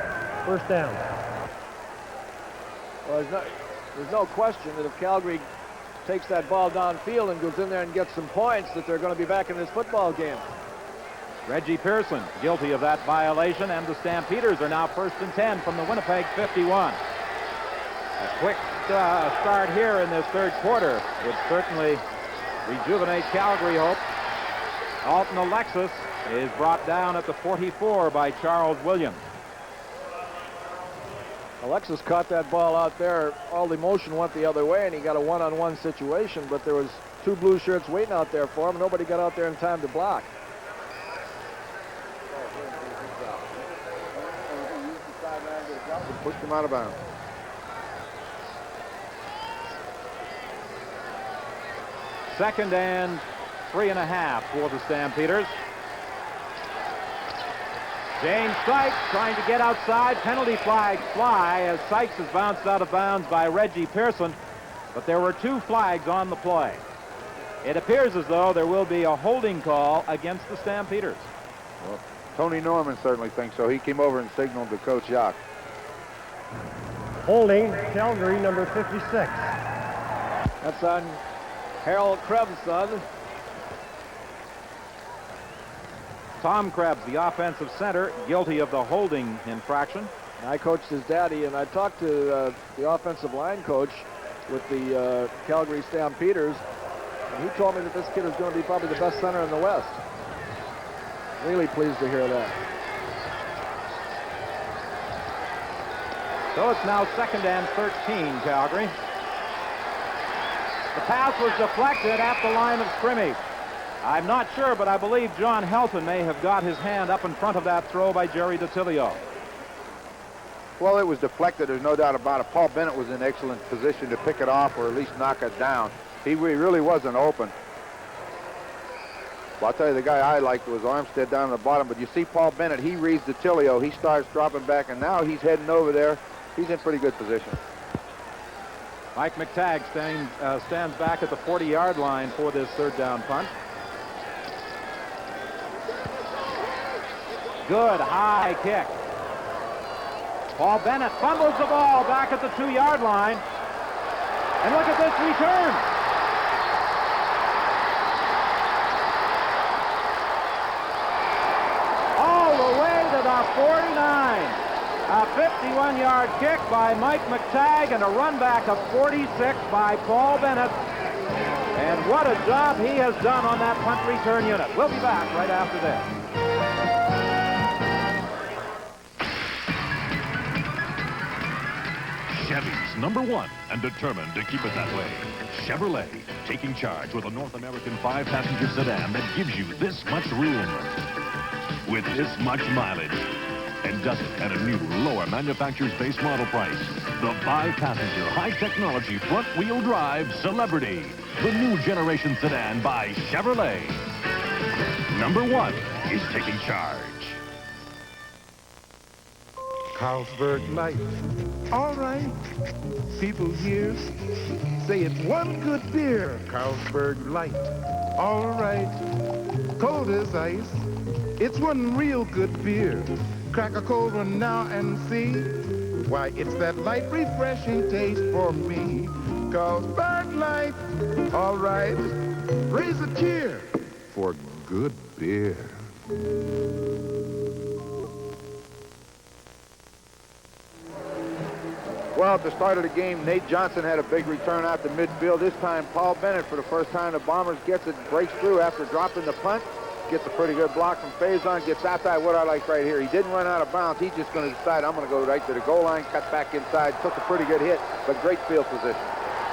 First down. Well, there's no question that if Calgary takes that ball downfield and goes in there and gets some points, that they're going to be back in this football game. Reggie Pearson guilty of that violation, and the Stampeders are now 1st and 10 from the Winnipeg 51. A quick start here in this third quarter would certainly rejuvenate Calgary hope. Alton Alexis is brought down at the 44 by Charles Williams. Alexis caught that ball out there. All the motion went the other way, and he got a one-on-one situation, but there was 2 blue shirts waiting out there for him. Nobody got out there in time to block. Pushed him out of bounds. Second and 3.5 for the Stampeders. James Sykes trying to get outside. Penalty flags fly as Sykes is bounced out of bounds by Reggie Pearson, but there were 2 flags on the play. It appears as though there will be a holding call against the Stampeders. Well, Tony Norman certainly thinks so. He came over and signaled to Coach Jacques. Holding, Calgary, number 56. That's on Harold Krebs' son. Tom Krebs, the offensive center, guilty of the holding infraction. I coached his daddy, and I talked to the offensive line coach with the Calgary Stampeders, and he told me that this kid is going to be probably the best center in the West. Really pleased to hear that. So it's now 2nd and 13, Calgary. The pass was deflected at the line of scrimmage. I'm not sure, but I believe John Helton may have got his hand up in front of that throw by Jerry DiTilio. Well, it was deflected. There's no doubt about it. Paul Bennett was in excellent position to pick it off or at least knock it down. He really wasn't open. Well, I'll tell you, the guy I liked was Armstead down at the bottom, but you see Paul Bennett, he reads DiTilio. He starts dropping back, and now he's heading over there. He's in pretty good position. Mike McTagg stands back at the 40-yard line for this third down punt. Good high kick. Paul Bennett fumbles the ball back at the 2-yard line. And look at this return. All the way to the 49. A 51-yard kick by Mike McTagg and a run back of 46 by Paul Bennett. And what a job he has done on that punt return unit. We'll be back right after this. Chevy's #1 and determined to keep it that way. Chevrolet, taking charge with a North American 5-passenger sedan that gives you this much room with this much mileage and does it at a new, lower manufacturer's base model price. The 5-passenger, high-technology, front-wheel drive Celebrity, the new generation sedan by Chevrolet. #1 is taking charge. Carlsberg Light. All right. People here say it's one good beer. Carlsberg Light. All right. Cold as ice. It's one real good beer. Crack a cold one now and see why it's that light, refreshing taste for me. 'Cause Bud Light, all right, raise a cheer for good beer. Well, at the start of the game, Nate Johnson had a big return out to midfield. This time, Paul Bennett, for the first time, the Bombers gets it, breaks through after dropping the punt. Gets a pretty good block from Faison, gets outside. What I like right here, he didn't run out of bounds. He's just going to decide, I'm going to go right to the goal line, cut back inside, took a pretty good hit, but great field position.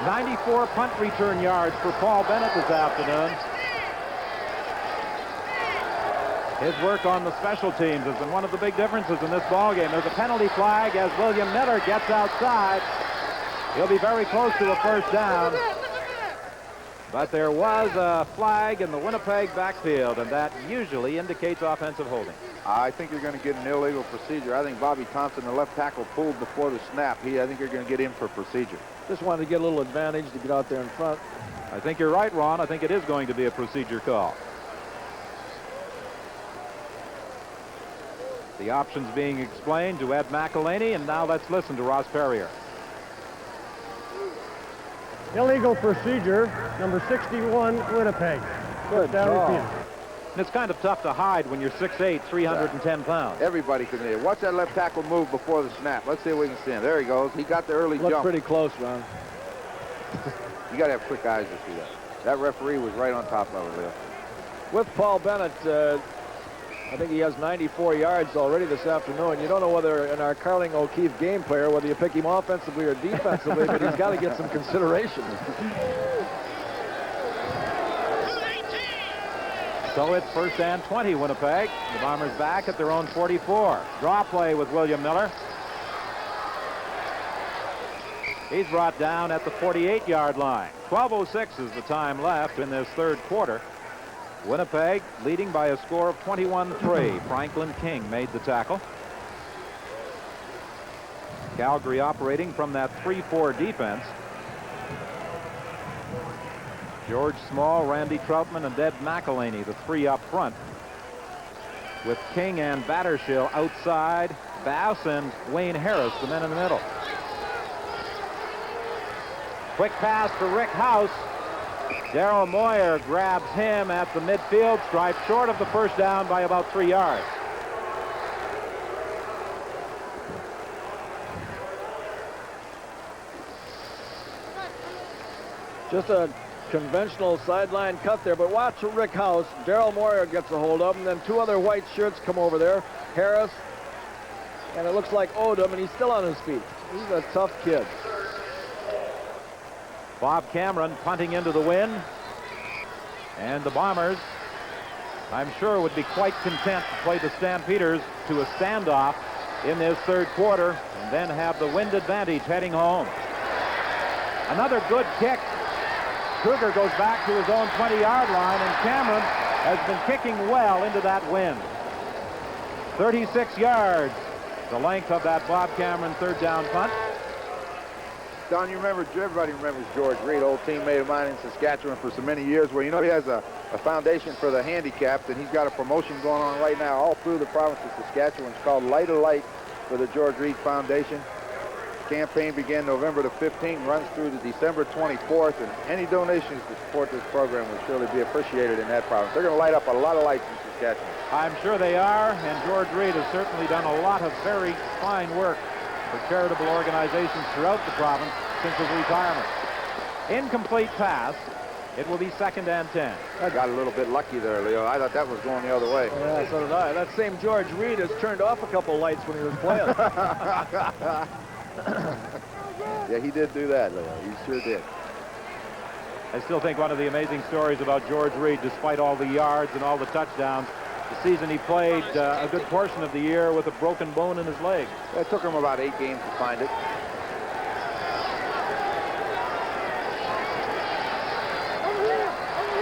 94 punt return yards for Paul Bennett this afternoon. His work on the special teams has been one of the big differences in this ballgame. There's a penalty flag as William Miller gets outside. He'll be very close to a first down. But there was a flag in the Winnipeg backfield, and that usually indicates offensive holding. I think you're going to get an illegal procedure. I think Bobby Thompson, the left tackle, pulled before the snap. I think you're going to get in for procedure. Just wanted to get a little advantage to get out there in front. I think you're right, Ron. I think it is going to be a procedure call. The options being explained to Ed McElhaney, and now let's listen to Ross Perrier. Illegal procedure, number 61, Winnipeg. Good down call. repeated. And it's kind of tough to hide when you're 6'8", 310 pounds. Everybody can hit it. Watch that left tackle move before the snap. Let's see if we can see him. There he goes. He got the early Looked jump. pretty close, Ron. You got to have quick eyes to see that. That referee was right on top of it, Leo. With Paul Bennett, I think he has 94 yards already this afternoon. You don't know whether in our Carling O'Keefe game player, whether you pick him offensively or defensively, but he's got to get some consideration. So it's first and 20, Winnipeg. The Bombers back at their own 44. Draw play with William Miller. He's brought down at the 48-yard line. 12:06 is the time left in this third quarter. Winnipeg leading by a score of 21-3. Franklin King made the tackle. Calgary operating from that 3-4 defense. George Small, Randy Troutman, and Ed McElhaney, the three up front, with King and Battershill outside. Bass and Wayne Harris, the men in the middle. Quick pass to Rick House. Darryl Moyer grabs him at the midfield stripe, short of the first down by about 3 yards. Just a conventional sideline cut there, but watch Rick House. Darryl Moyer gets a hold of him, then two other white shirts come over there. Harris, and it looks like Odom, and he's still on his feet. He's a tough kid. Bob Cameron punting into the wind. And the Bombers, I'm sure, would be quite content to play the Stampeders to a standoff in this third quarter and then have the wind advantage heading home. Another good kick. Kruger goes back to his own 20-yard line, and Cameron has been kicking well into that wind. 36 yards, the length of that Bob Cameron third down punt. Don, you remember, everybody remembers George Reed, old teammate of mine in Saskatchewan for so many years. Well, you know, he has a foundation for the handicapped, and he's got a promotion going on right now all through the province of Saskatchewan. It's called Light a Light for the George Reed Foundation. The campaign began November the 15th, runs through to December 24th, and any donations to support this program will surely be appreciated in that province. They're going to light up a lot of lights in Saskatchewan. I'm sure they are, and George Reed has certainly done a lot of very fine work for charitable organizations throughout the province since his retirement. Incomplete pass. It will be 2nd and 10. I got a little bit lucky there, Leo. I thought that was going the other way. Yeah, so did I. That same George Reed has turned off a couple lights when he was playing. Yeah, he did do that, Leo. He sure did. I still think one of the amazing stories about George Reed, despite all the yards and all the touchdowns, the season he played a good portion of the year with a broken bone in his leg. It took him about 8 games to find it.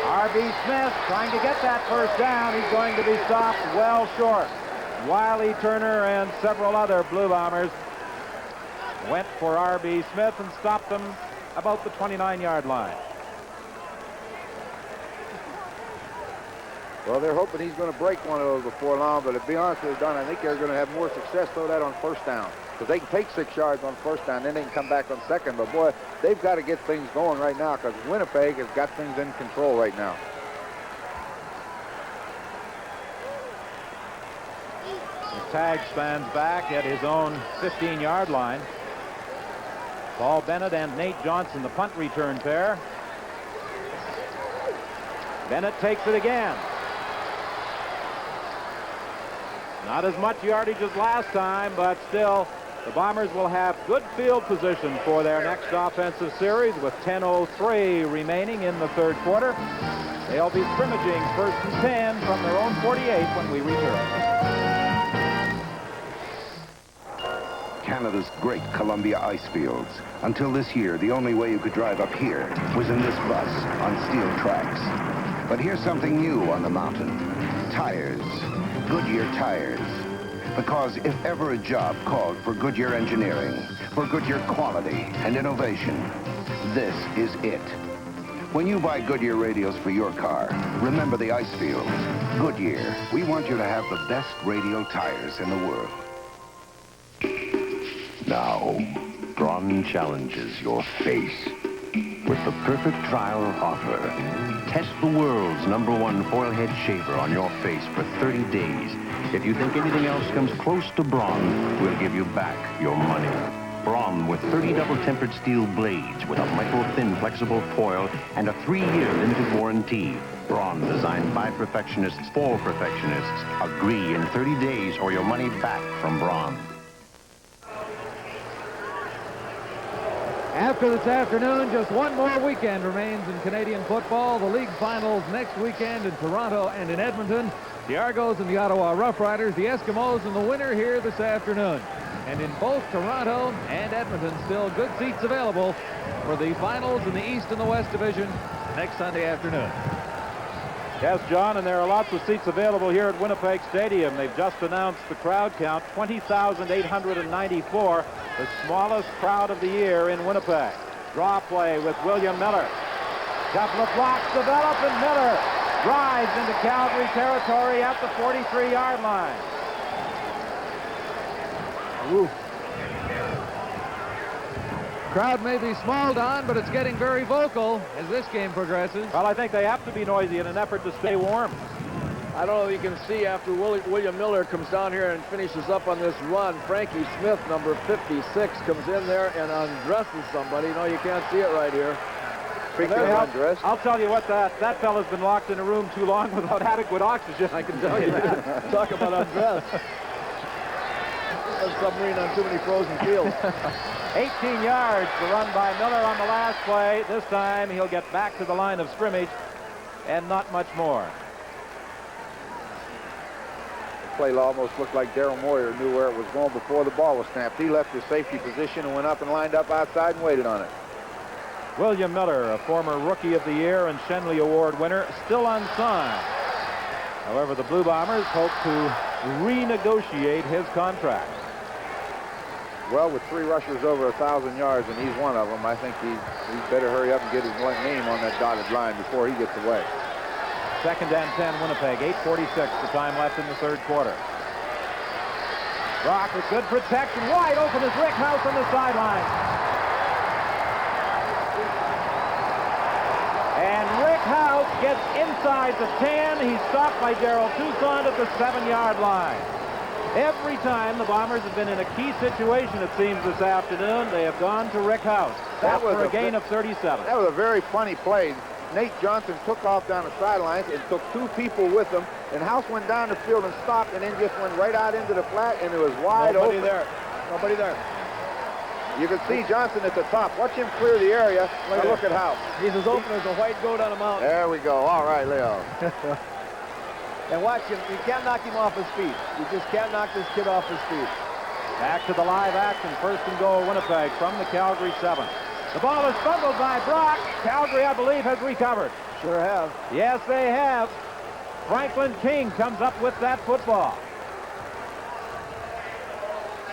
R.B. Smith trying to get that first down. He's going to be stopped well short. Wiley Turner and several other Blue Bombers went for R.B. Smith and stopped them about the 29-yard line. Well, they're hoping he's going to break one of those before long, but to be honest with you, Don, I think they're going to have more success throw that on first down. Because they can take 6 yards on first down, then they can come back on second. But, boy, they've got to get things going right now because Winnipeg has got things in control right now. The tag stands back at his own 15-yard line. Paul Bennett and Nate Johnson, the punt return pair. Bennett takes it again. Not as much yardage as last time, but still, the Bombers will have good field position for their next offensive series with 10:03 remaining in the third quarter. They'll be scrimmaging 1st and 10 from their own 48 when we return. Canada's great Columbia ice fields. Until this year, the only way you could drive up here was in this bus on steel tracks. But here's something new on the mountain. Tires. Goodyear tires. Because if ever a job called for Goodyear engineering, for Goodyear quality and innovation, this is it. When you buy Goodyear radios for your car, remember the ice fields. Goodyear, we want you to have the best radial tires in the world. Now, Braun challenges your face with the perfect trial offer. Test the world's #1 foil-head shaver on your face for 30 days. If you think anything else comes close to Braun, we'll give you back your money. Braun with 30 double-tempered steel blades with a micro-thin flexible foil and a 3-year limited warranty. Braun, designed by perfectionists for perfectionists. Agree in 30 days or your money back from Braun. After this afternoon, just one more weekend remains in Canadian football. The league finals next weekend in Toronto and in Edmonton. The Argos and the Ottawa Rough Riders, the Eskimos, and the winner here this afternoon. And in both Toronto and Edmonton, still good seats available for the finals in the East and the West Division next Sunday afternoon. Yes, John, and there are lots of seats available here at Winnipeg Stadium. They've just announced the crowd count, 20,894, the smallest crowd of the year in Winnipeg. Draw play with William Miller. Couple of blocks develop, and Miller drives into Calgary territory at the 43-yard line. Ooh. Crowd may be small, Don, but it's getting very vocal as this game progresses. Well, I think they have to be noisy in an effort to stay warm. I don't know if you can see after William Miller comes down here and finishes up on this run, Frankie Smith, number 56, comes in there and undresses somebody. No, you can't see it right here. I'll tell you what, that fella's been locked in a room too long without adequate oxygen, I can tell you that. Talk about undressed. A submarine on too many frozen fields. 18 yards to run by Miller on the last play. This time he'll get back to the line of scrimmage and not much more. The play almost looked like Daryl Moyer knew where it was going before the ball was snapped. He left his safety position and went up and lined up outside and waited on it. William Miller, a former Rookie of the Year and Shenley Award winner, still unsigned. However, the Blue Bombers hope to renegotiate his contract. Well, with 3 rushers over 1,000 yards, and he's one of them, I think he's better hurry up and get his name on that dotted line before he gets away. 2nd and 10, Winnipeg, 8:46, the time left in the third quarter. Brock with good protection, wide open is Rick House on the sideline. And Rick House gets inside the 10. He's stopped by Gerald Toussaint at the 7-yard line. Every time the Bombers have been in a key situation, it seems, this afternoon, they have gone to Rick House. That was a gain of 37. That was a very funny play. Nate Johnson took off down the sidelines and took 2 people with him, and House went down the field and stopped and then just went right out into the flat, and it was wide open. Nobody there. You can see Johnson at the top. Watch him clear the area. Now look at House. He's as open as a white goat on a mountain. There we go. All right, Leo. And watch him. You can't knock him off his feet. You just can't knock this kid off his feet. Back to the live action. 1st and goal, Winnipeg from the Calgary 7. The ball is fumbled by Brock. Calgary, I believe, has recovered. Sure have. Yes, they have. Franklin King comes up with that football.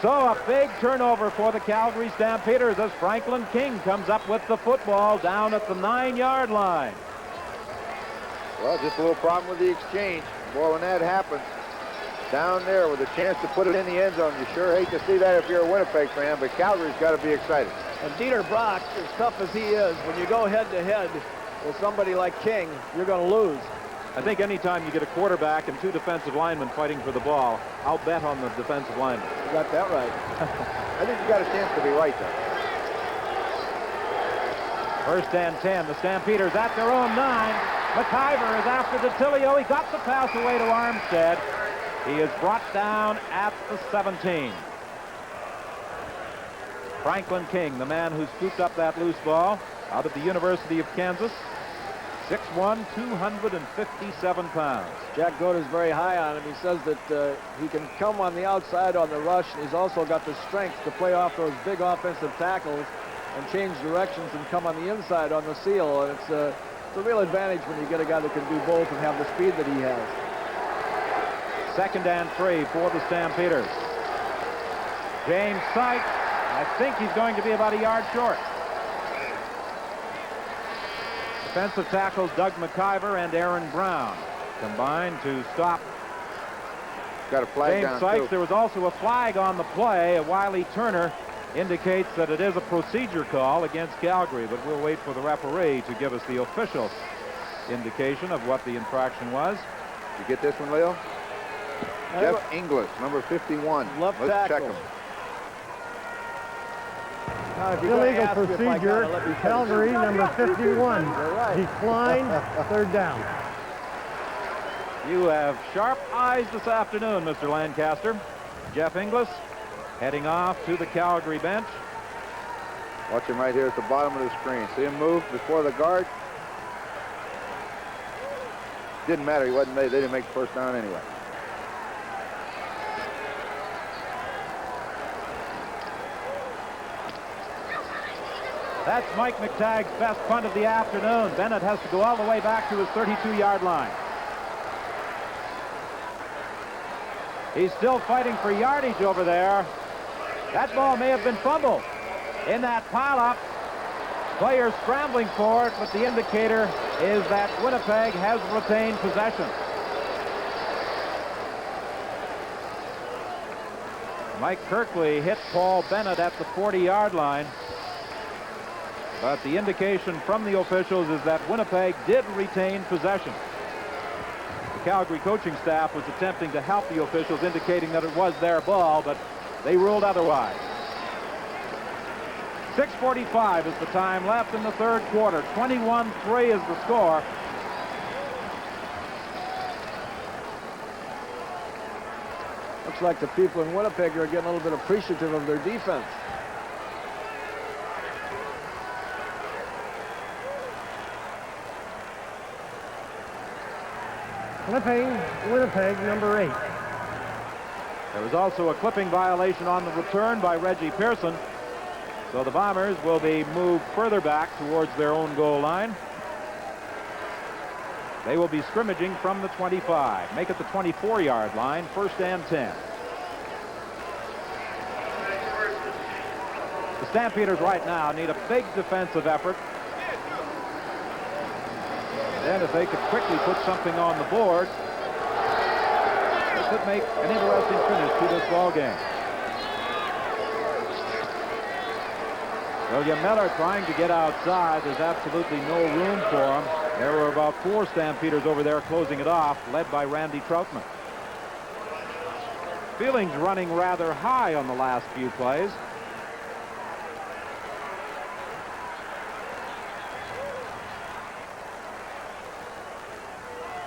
So a big turnover for the Calgary Stampeders as Franklin King comes up with the football down at the 9-yard line. Well, just a little problem with the exchange. Boy, when that happens, down there with a chance to put it in the end zone, you sure hate to see that if you're a Winnipeg fan, but Calgary's got to be excited. And Dieter Brock, as tough as he is, when you go head-to-head with somebody like King, you're going to lose. I think anytime you get a quarterback and two defensive linemen fighting for the ball, I'll bet on the defensive linemen. You got that right. I think you got a chance to be right there. First and 10, the Stampeders at their own 9. McIver is after DeTilio. He got the pass away to Armstead. He is brought down at the 17. Franklin King, the man who scooped up that loose ball out of the University of Kansas. 6'1", 257 pounds. Jack Goda's very high on him. He says that he can come on the outside on the rush, and he's also got the strength to play off those big offensive tackles and change directions and come on the inside on the seal. And it's a real advantage when you get a guy that can do both and have the speed that he has. 2nd and 3 for the Stampeders. James Sykes, I think he's going to be about a yard short. Defensive tackles Doug McIver and Aaron Brown combined to stop Got a flag James down, Sykes. too. There was also a flag on the play. Wiley Turner indicates that it is a procedure call against Calgary, but we'll wait for the referee to give us the official indication of what the infraction was. You get this one, Leo? Jeff Inglis, number 51. Left Let's tackle. check him. Illegal procedure. Calgary, number 51. Declined. 3rd down. You have sharp eyes this afternoon, Mr. Lancaster. Jeff Inglis heading off to the Calgary bench. Watch him right here at the bottom of the screen. See him move before the guard? Didn't matter. They didn't make the first down anyway. That's Mike McTagg's best punt of the afternoon. Bennett has to go all the way back to his 32-yard line. He's still fighting for yardage over there. That ball may have been fumbled in that pile-up. Players scrambling for it, but the indicator is that Winnipeg has retained possession. Mike Kirkley hit Paul Bennett at the 40-yard line. But the indication from the officials is that Winnipeg did retain possession. The Calgary coaching staff was attempting to help the officials, indicating that it was their ball, but they ruled otherwise. 6:45 is the time left in the 3rd quarter. 21-3 is the score. Looks like the people in Winnipeg are getting a little bit appreciative of their defense. Winnipeg, number 8. There was also a clipping violation on the return by Reggie Pearson. So the Bombers will be moved further back towards their own goal line. They will be scrimmaging from the 25. Make it the 24-yard line, 1st and 10. The Stampeders right now need a big defensive effort. Then if they could quickly put something on the board, it could make an interesting finish to this ball game. William Miller trying to get outside. There's absolutely no room for him. There were about 4 Stampeders over there closing it off, led by Randy Troutman. Feelings running rather high on the last few plays.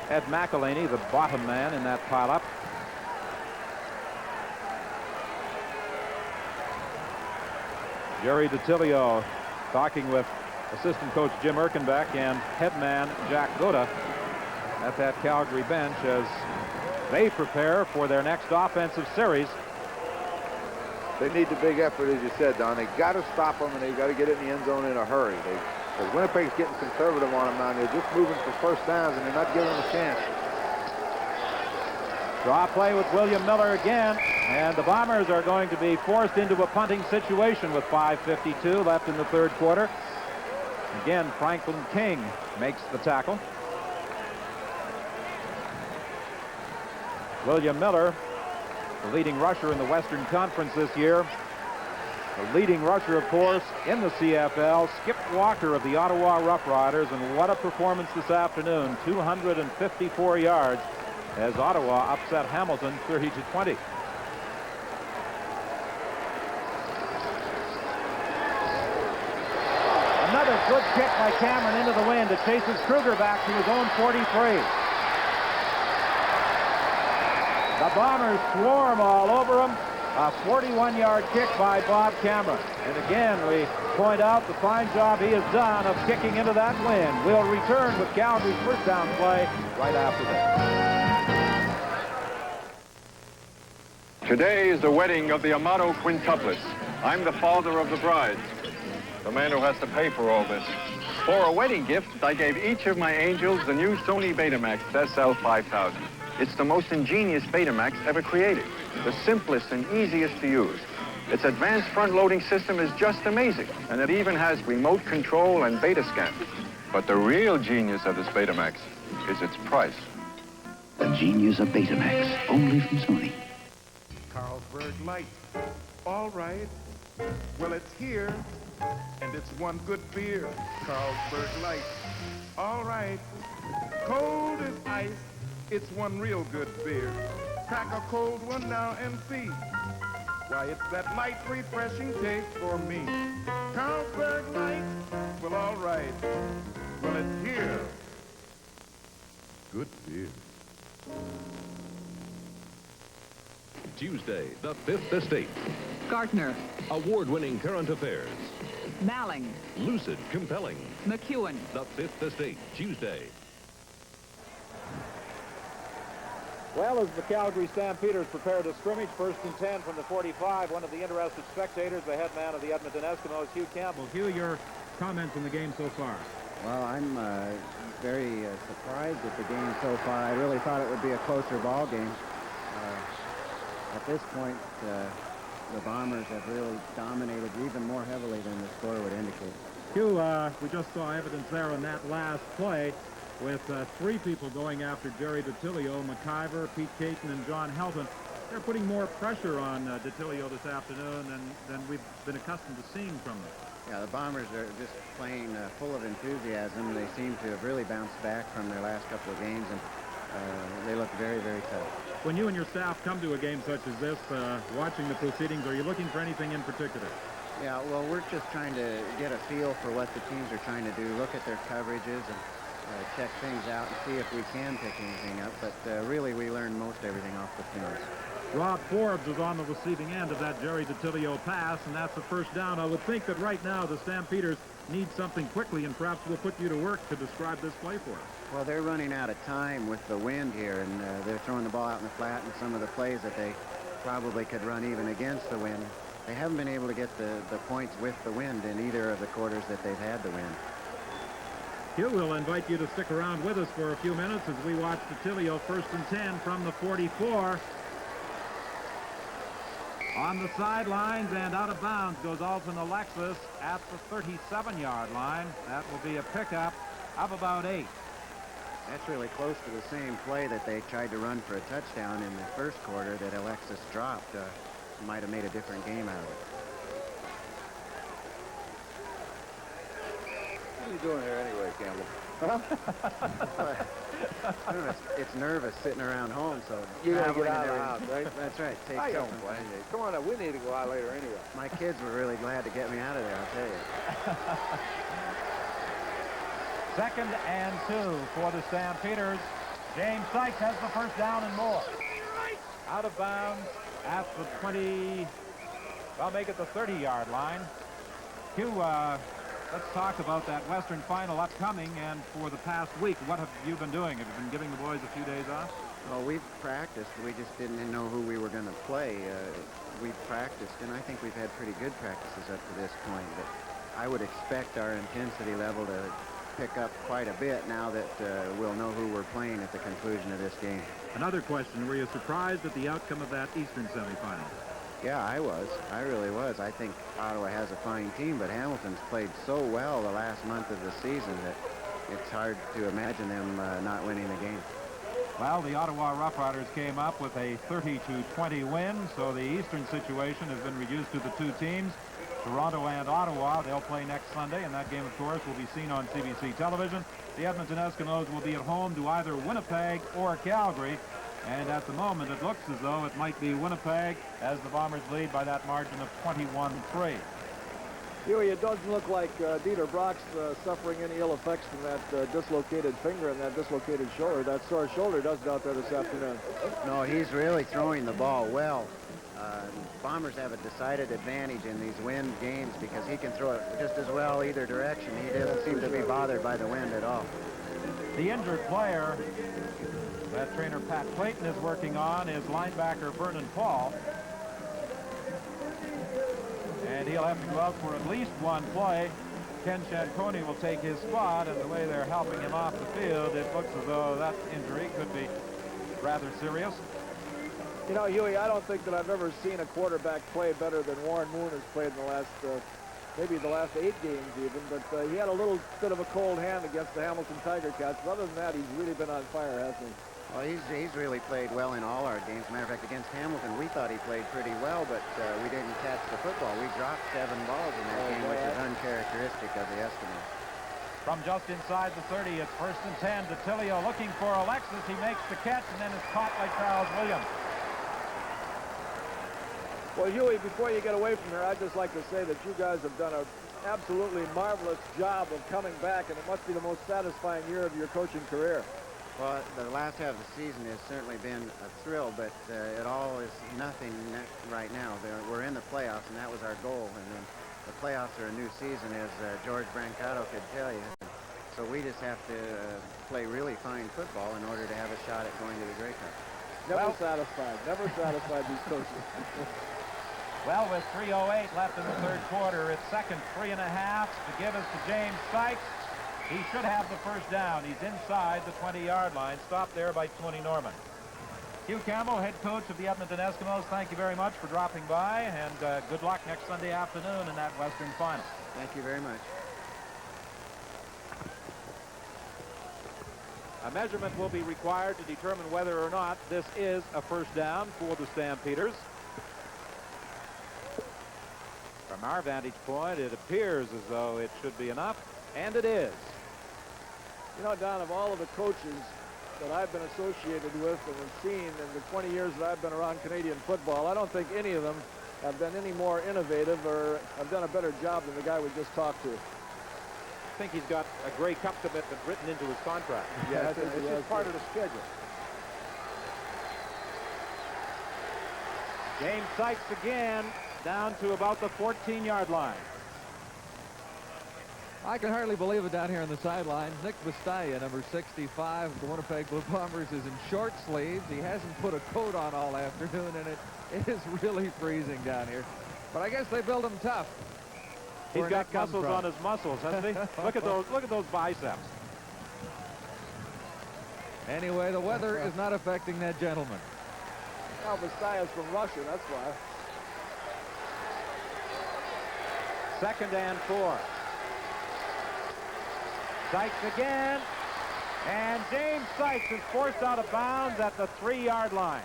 Ed McElhaney, the bottom man in that pile-up. Jerry DeTilio talking with assistant coach Jim Erkenbeck and head man Jack Goda at that Calgary bench as they prepare for their next offensive series. They need the big effort, as you said, Don. They got to stop them, and they got to get it in the end zone in a hurry. Because Winnipeg's getting conservative on them now. They're just moving for first downs, and they're not giving them a chance. Draw play with William Miller again, and the Bombers are going to be forced into a punting situation with 5:52 left in the 3rd quarter. Again, Franklin King makes the tackle. William Miller, the leading rusher in the Western Conference this year. The leading rusher, of course, in the CFL, Skip Walker of the Ottawa Rough Riders, and what a performance this afternoon, 254 yards as Ottawa upset Hamilton 30-20. Another good kick by Cameron into the wind. It chases Kruger back to his own 43. The Bombers swarm all over him. A 41-yard kick by Bob Cameron. And again, we point out the fine job he has done of kicking into that wind. We'll return with Calgary's first down play right after this. Today is the wedding of the Amato quintuplets. I'm the father of the bride, the man who has to pay for all this. For a wedding gift, I gave each of my angels the new Sony Betamax SL5000. It's the most ingenious Betamax ever created, the simplest and easiest to use. Its advanced front-loading system is just amazing, and it even has remote control and beta scan. But the real genius of this Betamax is its price. The genius of Betamax, only from Sony. Carlsberg Light. All right. Well, it's here, and it's one good beer. Carlsberg Light. All right. Cold as ice. It's one real good beer. Crack a cold one now and see. Why, it's that light, refreshing taste for me. Carlsberg Light. Well, all right. Well, it's here. Good beer. Tuesday, the Fifth Estate. Gartner. Award-winning current affairs. Malling. Lucid, compelling. McEwen. The Fifth Estate, Tuesday. Well, as the Calgary Stampeders prepare to scrimmage, 1st and 10 from the 45, one of the interested spectators, the head man of the Edmonton Eskimos, Hugh Campbell. Hugh, your comments on the game so far? Well, I'm very surprised at the game so far. I really thought it would be a closer ball game. At this point, the Bombers have really dominated even more heavily than the score would indicate. Hugh, we just saw evidence there on that last play with 3 people going after Jerry DiTilio, McIver, Pete Caton, and John Helton. They're putting more pressure on DiTilio this afternoon than we've been accustomed to seeing from them. Yeah, the Bombers are just playing full of enthusiasm. They seem to have really bounced back from their last couple of games, and they look very, very tough. When you and your staff come to a game such as this, watching the proceedings, are you looking for anything in particular? Yeah, well, we're just trying to get a feel for what the teams are trying to do, look at their coverages, and check things out and see if we can pick anything up. But really, we learn most everything off the films. Rob Forbes was on the receiving end of that Jerry DiTilio pass, and that's the first down. I would think that right now the Stampeders need something quickly, and perhaps we'll put you to work to describe this play for us. Well, they're running out of time with the wind here, and they're throwing the ball out in the flat, and some of the plays that they probably could run even against the wind. They haven't been able to get the points with the wind in either of the quarters that they've had the wind. Hugh, we'll invite you to stick around with us for a few minutes as we watch DiTilio 1st and 10 from the 44. On the sidelines and out of bounds goes Alton Alexis at the 37-yard line. That will be a pickup of about 8. That's really close to the same play that they tried to run for a touchdown in the first quarter that Alexis dropped. Might have made a different game out of it. What are you doing here anyway, Campbell? It's nervous sitting around home, so You gotta get out of the house, right? That's right. Take I don't something. blame you. Come on, we need to go out later anyway. My kids were really glad to get me out of there, I'll tell you. 2nd and 2 for the Stampeders. James Sykes has the first down and more. Out of bounds at the 20, well, make it the 30-yard line. Hugh, let's talk about that Western final upcoming, and for the past week, what have you been doing? Have you been giving the boys a few days off? Well, we've practiced. We just didn't know who we were going to play. We've practiced, and I think we've had pretty good practices up to this point, but I would expect our intensity level to pick up quite a bit now that we'll know who we're playing at the conclusion of this game. Another question, were you surprised at the outcome of that Eastern semifinal? Yeah, I was. I really was. I think Ottawa has a fine team, but Hamilton's played so well the last month of the season that it's hard to imagine them not winning the game. Well, the Ottawa Roughriders came up with a 30-20 win, so the Eastern situation has been reduced to the two teams, Toronto and Ottawa. They'll play next Sunday, and that game, of course, will be seen on CBC television. The Edmonton Eskimos will be at home to either Winnipeg or Calgary, and at the moment, it looks as though it might be Winnipeg as the Bombers lead by that margin of 21-3. Huey, it doesn't look like Dieter Brock's suffering any ill effects from that dislocated finger and that dislocated shoulder. That sore shoulder doesn't out there this afternoon. No, he's really throwing the ball well. Bombers have a decided advantage in these wind games because he can throw it just as well either direction. He doesn't seem to be bothered by the wind at all. The injured player that trainer Pat Clayton is working on is linebacker Vernon Paul. And he'll have to go out for at least one play. Ken Shanconi will take his spot, and the way they're helping him off the field, it looks as though that injury could be rather serious. You know, Huey, I don't think that I've ever seen a quarterback play better than Warren Moon has played in the last, maybe the last 8 games even, but he had a little bit of a cold hand against the Hamilton Tiger Cats. But other than that, he's really been on fire, hasn't he? Well, he's really played well in all our games. Matter of fact, against Hamilton, we thought he played pretty well, but we didn't catch the football. We dropped 7 balls in that game, which is uncharacteristic of the Eskimos. From just inside the 30, it's 1st and 10. DeTilio looking for Alexis. He makes the catch and then is caught by Charles Williams. Well, Huey, before you get away from here, I'd just like to say that you guys have done an absolutely marvelous job of coming back, and it must be the most satisfying year of your coaching career. Well, the last half of the season has certainly been a thrill, but it all is nothing right now. We're in the playoffs, and that was our goal. And then the playoffs are a new season, as George Brancato could tell you. So we just have to play really fine football in order to have a shot at going to the Grey Cup. Never satisfied these coaches. Well, with 3:08 left in the third quarter, it's second 3.5 to give us to James Sykes. He should have the first down. He's inside the 20-yard line, stopped there by Tony Norman. Hugh Campbell, head coach of the Edmonton Eskimos, thank you very much for dropping by, and good luck next Sunday afternoon in that Western Final. Thank you very much. A measurement will be required to determine whether or not this is a first down for the Stampeders. From our vantage point, it appears as though it should be enough, and it is. You know, Don, of all of the coaches that I've been associated with and have seen in the 20 years that I've been around Canadian football, I don't think any of them have been any more innovative or have done a better job than the guy we just talked to. I think he's got a Grey Cup commitment written into his contract. Yeah, it's just part of the schedule. James Sykes again, down to about the 14-yard line. I can hardly believe it down here on the sidelines. Nick Vastaya, number 65 of the Winnipeg Blue Bombers, is in short sleeves. He hasn't put a coat on all afternoon, and it is really freezing down here. But I guess they build him tough. He's got muscles on his muscles, hasn't he? Look at those biceps. Anyway, the weather is not affecting that gentleman. Now Vastaya's from Russia, that's why. 2nd and 4. Sykes again, and James Sykes is forced out of bounds at the 3-yard line.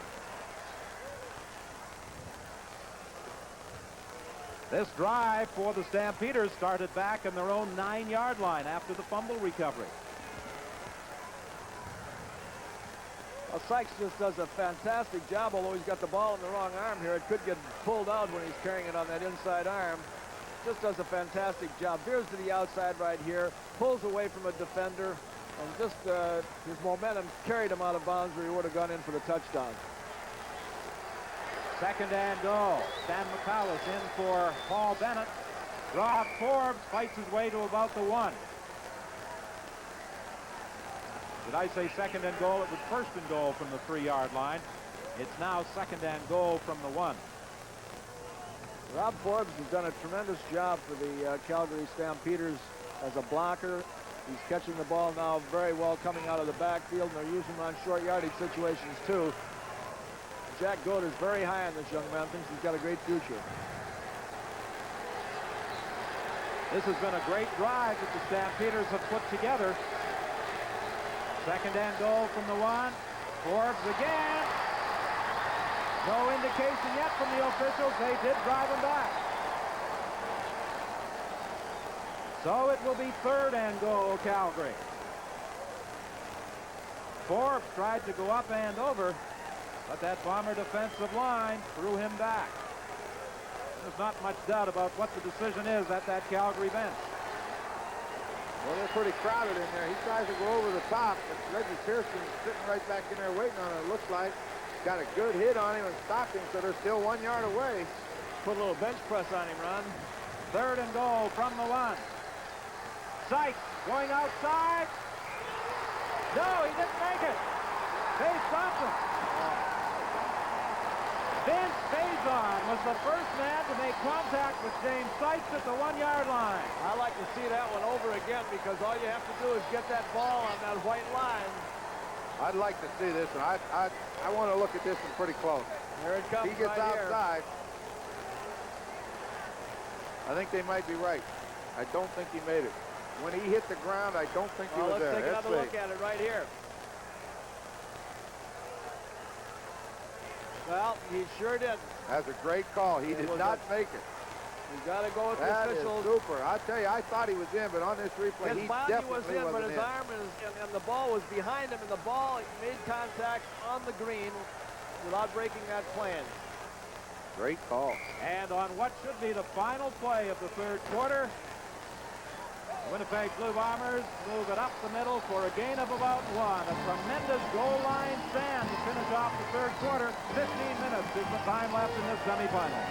This drive for the Stampeders started back in their own 9-yard line after the fumble recovery. Well, Sykes just does a fantastic job, although he's got the ball in the wrong arm here. It could get pulled out when he's carrying it on that inside arm. Just does a fantastic job. Veers to the outside right here, pulls away from a defender, and just his momentum carried him out of bounds where he would have gone in for the touchdown. 2nd and goal. Stan McCallus in for Paul Bennett. Rob Forbes fights his way to about the 1. Did I say 2nd and goal? It was 1st and goal from the 3-yard line. It's now 2nd and goal from the 1. Rob Forbes has done a tremendous job for the Calgary Stampeders as a blocker. He's catching the ball now very well coming out of the backfield, and they're using him on short yardage situations too. Jack Goat is very high on this young man, thinks he's got a great future. This has been a great drive that the Stampeders have put together. 2nd and goal from the 1. Forbes again. No indication yet from the officials. They did drive him back. So it will be 3rd and goal, Calgary. Forbes tried to go up and over, but that Bomber defensive line threw him back. There's not much doubt about what the decision is at that Calgary bench. Well, they're pretty crowded in there. He tries to go over the top, but Reggie Pearson's sitting right back in there waiting on it, it looks like. Got a good hit on him and stopped him, so they're still 1 yard away. Put a little bench press on him, Ron. 3rd and goal from the 1. Sykes going outside. No, he didn't make it. They stopped him. Vince Faison was the first man to make contact with James Sykes at the 1 yard line. I like to see that one over again because all you have to do is get that ball on that white line. I'd like to see this, and I want to look at this one pretty close. Here it comes. He gets right outside. Here. I think they might be right. I don't think he made it. When he hit the ground, I don't think he was there. Let's take another look at it right here. Well, he sure did. That's a great call. He did not make it. You got to go with the That officials. is super. I'll tell you, I thought he was in, but on this replay, His he body definitely was in, but wasn't his arm and the ball was behind him, and the ball made contact on the green without breaking that plan. Great call. And on what should be the final play of the 3rd quarter, Winnipeg Blue Bombers move it up the middle for a gain of about 1. A tremendous goal line stand to finish off the 3rd quarter. 15 minutes is the time left in this semifinal.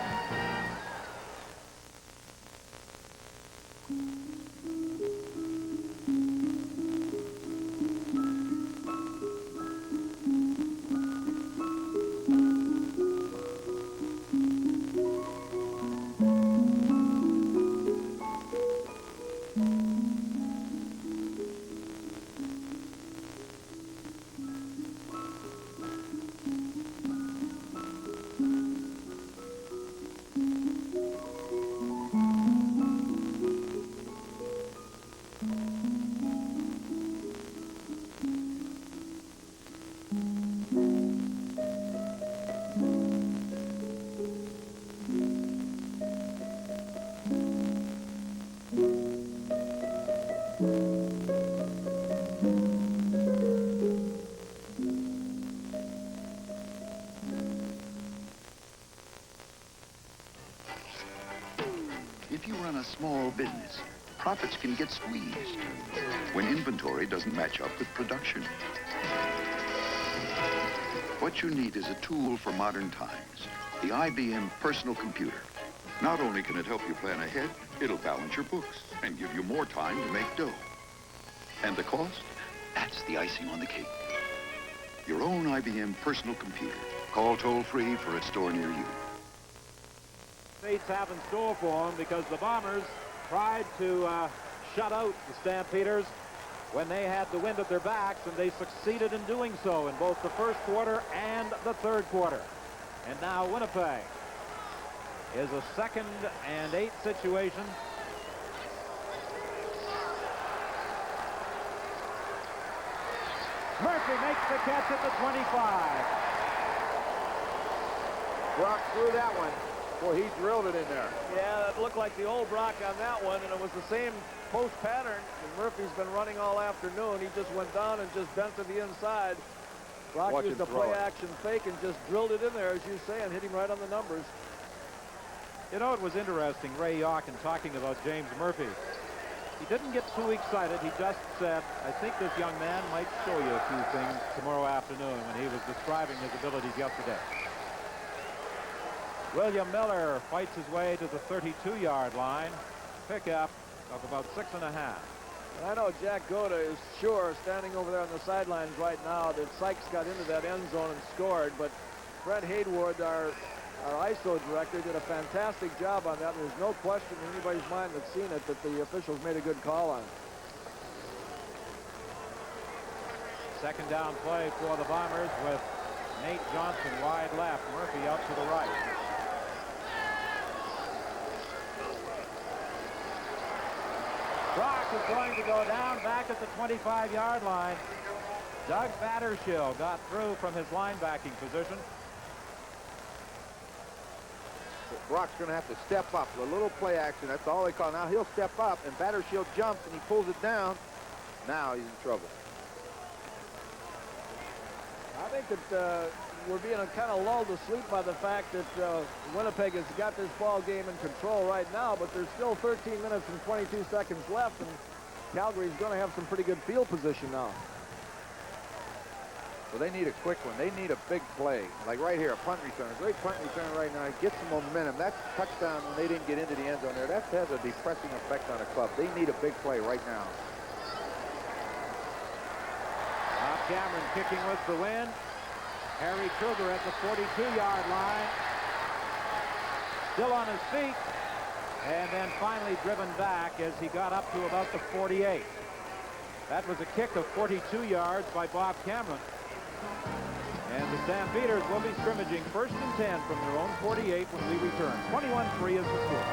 If you run a small business, profits can get squeezed when inventory doesn't match up with production. What you need is a tool for modern times, the IBM personal computer. Not only can it help you plan ahead, it'll balance your books and give you more time to make dough. And the cost? That's the icing on the cake. Your own IBM personal computer. Call toll-free for a store near you. States have in store for them because the Bombers tried to shut out the Stampeders when they had the wind at their backs, and they succeeded in doing so in both the 1st quarter and the 3rd quarter. And now Winnipeg is a 2nd and 8 situation. Murphy makes the catch at the 25. Brock threw that one. Boy, he drilled it in there. Yeah, it looked like the old Brock on that one, and it was the same post pattern that Murphy's been running all afternoon. He just went down and just bent to the inside. Brock used a play-action fake and just drilled it in there, as you say, and hit him right on the numbers. You know, it was interesting, Ray Yawkin talking about James Murphy. He didn't get too excited. He just said, I think this young man might show you a few things tomorrow afternoon, when he was describing his abilities yesterday. William Miller fights his way to the 32-yard line. Pickup of about 6.5. I know Jack Goda is sure, standing over there on the sidelines right now, that Sykes got into that end zone and scored, but Fred Haywood, our ISO director, did a fantastic job on that, and there's no question in anybody's mind that's seen it that the officials made a good call on it. Second down play for the Bombers with Nate Johnson wide left, Murphy out to the right. Brock is going to go down back at the 25-yard line. Doug Battershill got through from his linebacking position. Brock's going to have to step up. A little play action, that's all they call. Now he'll step up, and Battershill jumps, and he pulls it down. Now he's in trouble. I think that we're being kind of lulled to sleep by the fact that Winnipeg has got this ball game in control right now, but there's still 13 minutes and 22 seconds left, and Calgary's going to have some pretty good field position now. Well, they need a quick one. They need a big play. Like right here, a punt return. A great punt return right now. It gets some momentum. That's a touchdown when they didn't get into the end zone there. That has a depressing effect on a club. They need a big play right now. Bob Cameron kicking with the win. Harry Kruger at the 42-yard line. Still on his feet. And then finally driven back as he got up to about the 48. That was a kick of 42 yards by Bob Cameron. And the Stampeders will be scrimmaging 1st and 10 from their own 48 when we return. 21-3 is the score.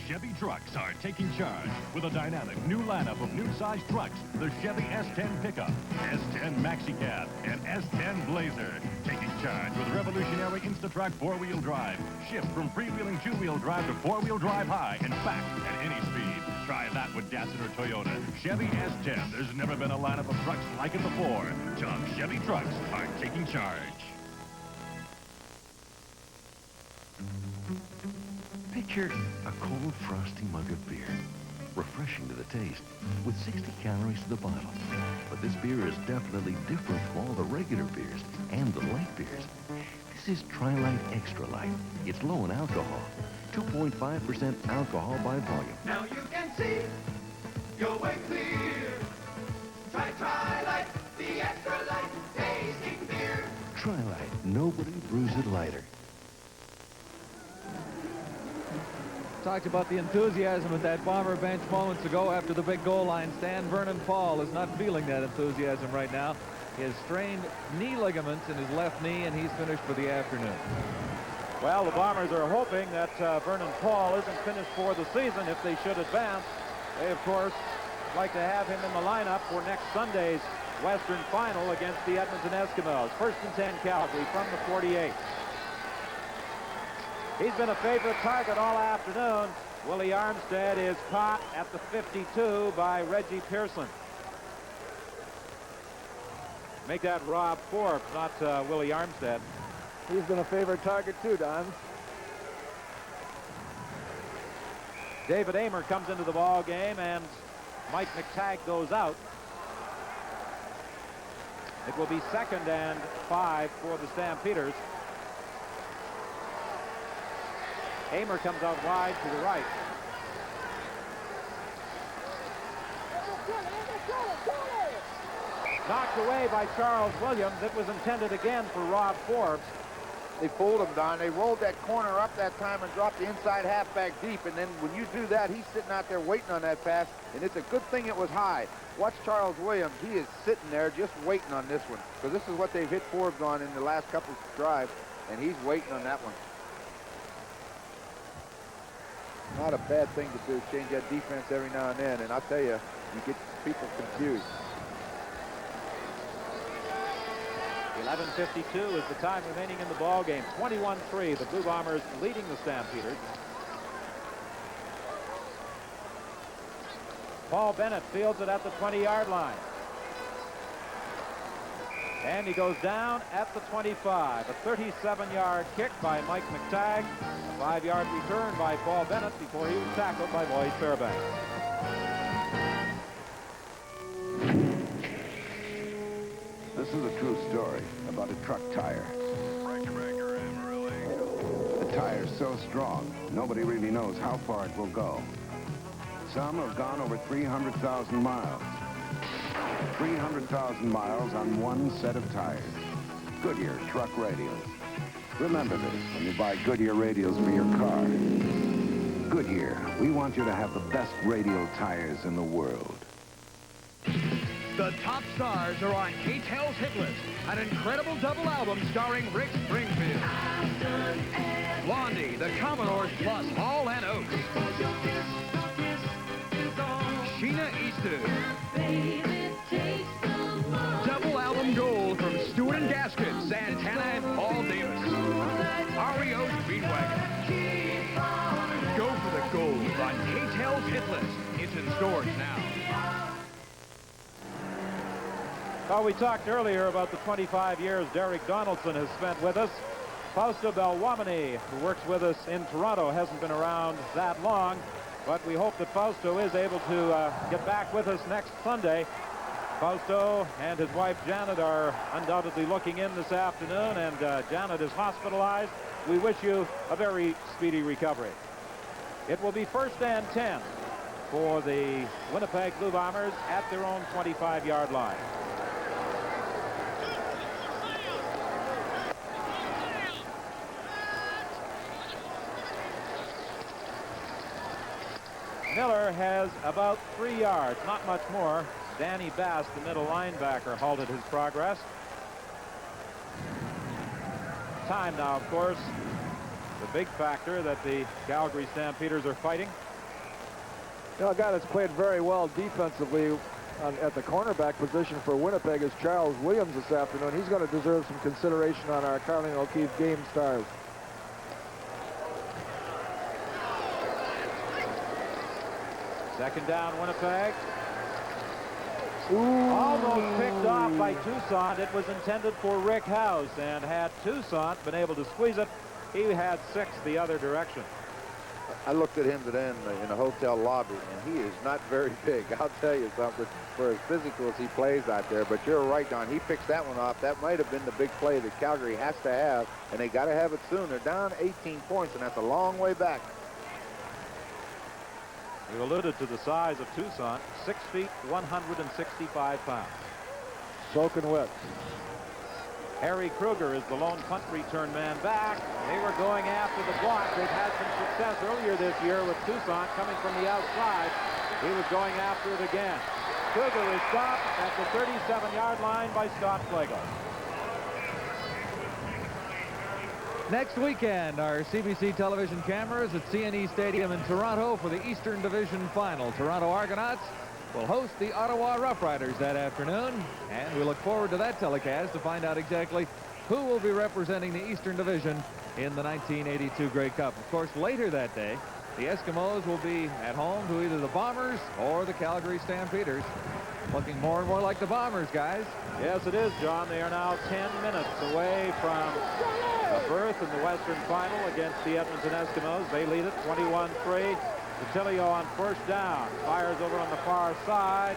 Chevy trucks are taking charge with a dynamic new lineup of new-sized trucks. The Chevy S10 Pickup, S10 Maxi Cab, and S10 Blazer. Taking charge with revolutionary Instatrack 4-wheel drive. Shift from freewheeling 2-wheel drive to 4-wheel drive high and back at any speed. Try that with Datsun or Toyota. Chevy S10. There's never been a lineup of trucks like it before. Tom Chevy trucks are taking charge. Picture a cold, frosty mug of beer. Refreshing to the taste, with 60 calories to the bottle. But this beer is definitely different from all the regular beers and the light beers. This is Tri-Light Extra Light. It's low in alcohol, 2.5% alcohol by volume. Now you can see your way clear. Try Tri-Light, the extra light tasting beer. Tri-Light, nobody brews it lighter. Talked about the enthusiasm at that Bomber bench moments ago after the big goal line stand. Vernon Paul is not feeling that enthusiasm right now. He has strained knee ligaments in his left knee, and he's finished for the afternoon. Well, the Bombers are hoping that Vernon Paul isn't finished for the season if they should advance. They, of course, like to have him in the lineup for next Sunday's Western Final against the Edmonton Eskimos. 1st and 10 Calgary from the 48. He's been a favorite target all afternoon. Willie Armstead is caught at the 52 by Reggie Pearson. Make that Rob Forbes, not Willie Armstead. He's been a favorite target too, Don. David Amer comes into the ball game, and Mike McTagg goes out. It will be 2nd and 5 for the Stampeders. Amer comes out wide to the right. Knocked away by Charles Williams. It was intended again for Rob Forbes. They fooled him, Don. They rolled that corner up that time and dropped the inside halfback deep. And then when you do that, he's sitting out there waiting on that pass. And it's a good thing it was high. Watch Charles Williams. He is sitting there just waiting on this one. Because this is what they've hit Forbes on in the last couple of drives. And he's waiting on that one. Not a bad thing to do, change that defense every now and then, and I'll tell you, you get people confused. 11:52 is the time remaining in the ball game. 21-3, the Blue Bombers leading the Stampeders. Paul Bennett fields it at the 20-yard line. And he goes down at the 25. A 37-yard kick by Mike McTagg. A 5-yard return by Paul Bennett before he was tackled by Lloyd Fairbanks. This is a true story about a truck tire. The tire's so strong, nobody really knows how far it will go. Some have gone over 300,000 miles. 300,000 miles on one set of tires. Goodyear truck radials. Remember this when you buy Goodyear radials for your car. Goodyear, we want you to have the best radial tires in the world. The top stars are on K-Tel's hit list. An incredible double album starring Rick Springfield, Blondie, the Commodores Plus, Hall and Oates, on K-Tel's Hit List. It's in stores now. Well, we talked earlier about the 25 years Derek Donaldson has spent with us. Fausto Belwamini, who works with us in Toronto, hasn't been around that long, but we hope that Fausto is able to get back with us next Sunday. Fausto and his wife Janet are undoubtedly looking in this afternoon, and Janet is hospitalized. We wish you a very speedy recovery. It will be 1st and 10 for the Winnipeg Blue Bombers at their own 25-yard line. Miller has about 3 yards, not much more. Danny Bass, the middle linebacker, halted his progress. Time now, of course, the big factor that the Calgary Stampeders are fighting. You know, a guy that's played very well defensively at the cornerback position for Winnipeg is Charles Williams this afternoon. He's going to deserve some consideration on our Carling O'Keefe game stars. Second down, Winnipeg. Almost picked off by Toussaint. It was intended for Rick House, and had Toussaint been able to squeeze it, he had 6 the other direction. I looked at him today in a hotel lobby, and he is not very big. I'll tell you something, for as physical as he plays out there. But you're right, Don. He picks that one off. That might have been the big play that Calgary has to have, and they got to have it soon. They're down 18 points, and that's a long way back. We alluded to the size of Toussaint, 6 feet, 165 pounds. Soaking wet. Harry Kruger is the lone punt return man back. They were going after the block. They've had some success earlier this year with Toussaint coming from the outside. He was going after it again. Kruger is stopped at the 37-yard line by Scott Flagel. Next weekend, our CBC television cameras at CNE Stadium in Toronto for the Eastern Division Final. Toronto Argonauts will host the Ottawa Rough Riders that afternoon, and we look forward to that telecast to find out exactly who will be representing the Eastern Division in the 1982 Grey Cup. Of course, later that day, the Eskimos will be at home to either the Bombers or the Calgary Stampeders. Looking more and more like the Bombers, guys. Yes, it is, John. They are now 10 minutes away from a berth in the Western Final against the Edmonton Eskimos. They lead it 21-3. Detilio on first down. Fires over on the far side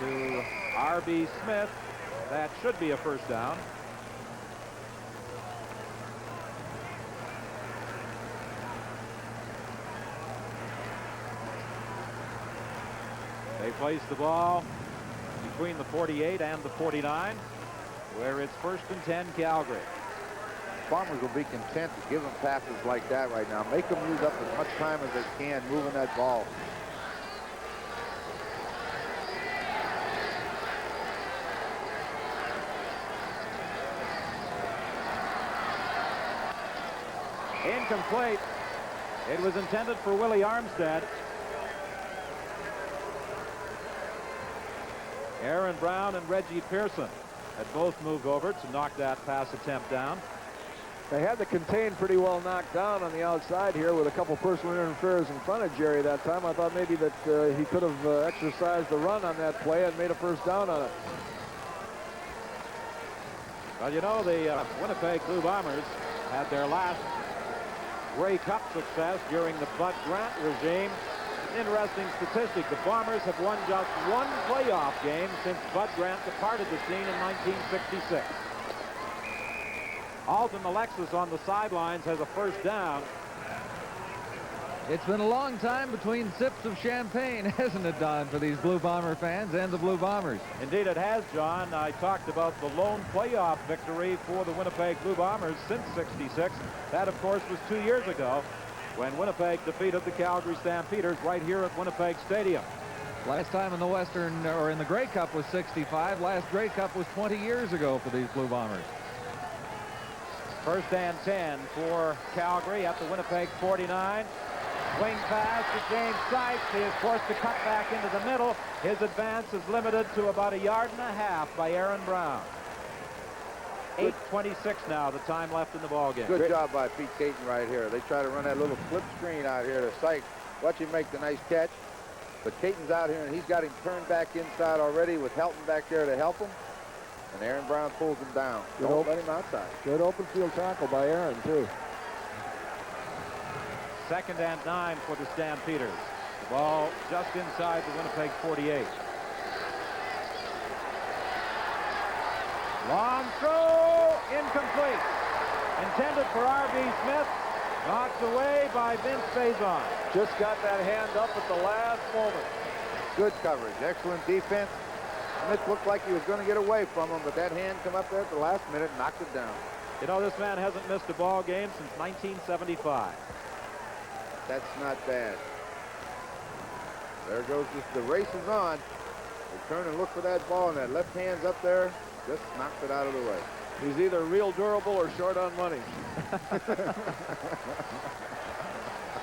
to R.B. Smith. That should be a first down. They place the ball between the 48 and the 49, where it's 1st and 10 Calgary. Bombers will be content to give them passes like that right now. Make them use up as much time as they can moving that ball. Incomplete. It was intended for Willie Armstead. Aaron Brown and Reggie Pearson had both moved over to knock that pass attempt down. They had the contain pretty well knocked down on the outside here with a couple personal interference in front of Jerry that time. I thought maybe that he could have exercised the run on that play and made a first down on it. Well, you know, the Winnipeg Blue Bombers had their last Grey Cup success during the Bud Grant regime. Interesting statistic. The Bombers have won just one playoff game since Bud Grant departed the scene in 1966. Alton Alexis on the sidelines has a first down. It's been a long time between sips of champagne, hasn't it, Don, for these Blue Bomber fans and the Blue Bombers? Indeed it has, John. I talked about the lone playoff victory for the Winnipeg Blue Bombers since '66. That, of course, was 2 years ago when Winnipeg defeated the Calgary Stampeders right here at Winnipeg Stadium. Last time in the Western, or in the Grey Cup, was '65. Last Grey Cup was 20 years ago for these Blue Bombers. 1st and 10 for Calgary at the Winnipeg 49. Swing pass to James Sykes. He is forced to cut back into the middle. His advance is limited to about 1.5 yards by Aaron Brown. 8:26 now, the time left in the ballgame. Good job by Pete Caton right here. They try to run that little flip screen out here to Sykes. Watch him make the nice catch. But Caton's out here, and he's got him turned back inside already with Helton back there to help him. And Aaron Brown pulls him down. Don't let him outside. Good open field tackle by Aaron, too. 2nd and 9 for the Stampeders. The ball just inside the Winnipeg 48. Long throw, incomplete. Intended for R.B. Smith. Knocked away by Vince Faison. Just got that hand up at the last moment. Good coverage. Excellent defense. Smith looked like he was going to get away from him, but that hand come up there at the last minute and knocked it down. You know, this man hasn't missed a ball game since 1975. That's not bad. There goes the race is on. They turn and look for that ball, and that left hand's up there. Just knocked it out of the way. He's either real durable or short on money.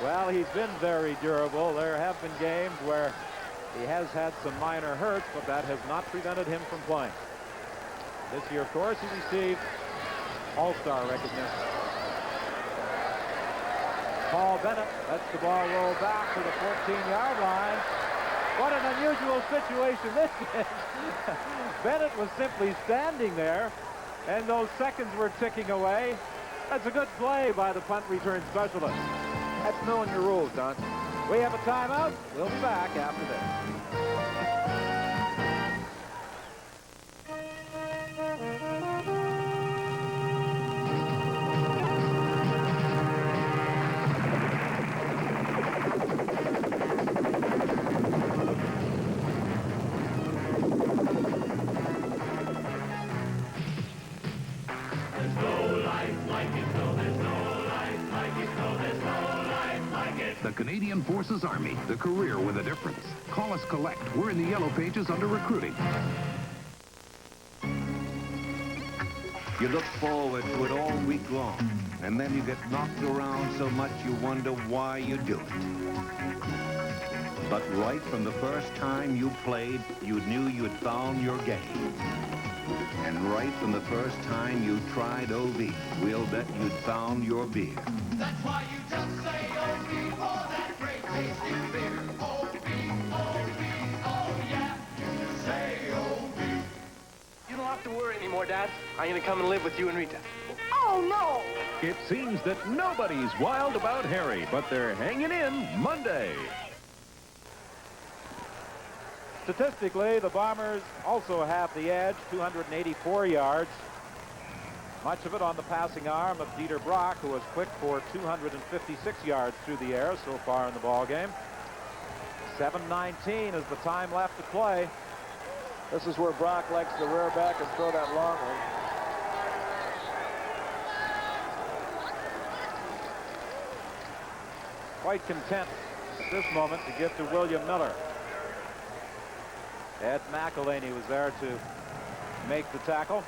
Well, he's been very durable. There have been games where he has had some minor hurts, but that has not prevented him from playing. This year, of course, he received All-Star recognition. Paul Bennett lets the ball roll back to the 14-yard line. What an unusual situation this is. Bennett was simply standing there, and those seconds were ticking away. That's a good play by the punt return specialist. That's knowing your rules, Don. We have a timeout. We'll be back after this. The Canadian Forces Army, the career with a difference. Call us collect. We're in the yellow pages under recruiting. You look forward to it all week long, and then you get knocked around so much you wonder why you do it. But right from the first time you played, you knew you'd found your game. And right from the first time you tried OV, we'll bet you'd found your beer. That's why you just say OV for that great tasting beer. OV, OV, oh yeah. Say OV. You don't have to worry anymore, Dad. I'm going to come and live with you and Rita. Oh, no! It seems that nobody's wild about Harry, but they're hanging in Monday. Statistically, the Bombers also have the edge, 284 yards. Much of it on the passing arm of Dieter Brock, who was quick for 256 yards through the air so far in the ball game. 7:19 is the time left to play. This is where Brock likes to rear back and throw that long one. Quite content at this moment to give to William Miller. Ed McElhaney was there to make the tackle.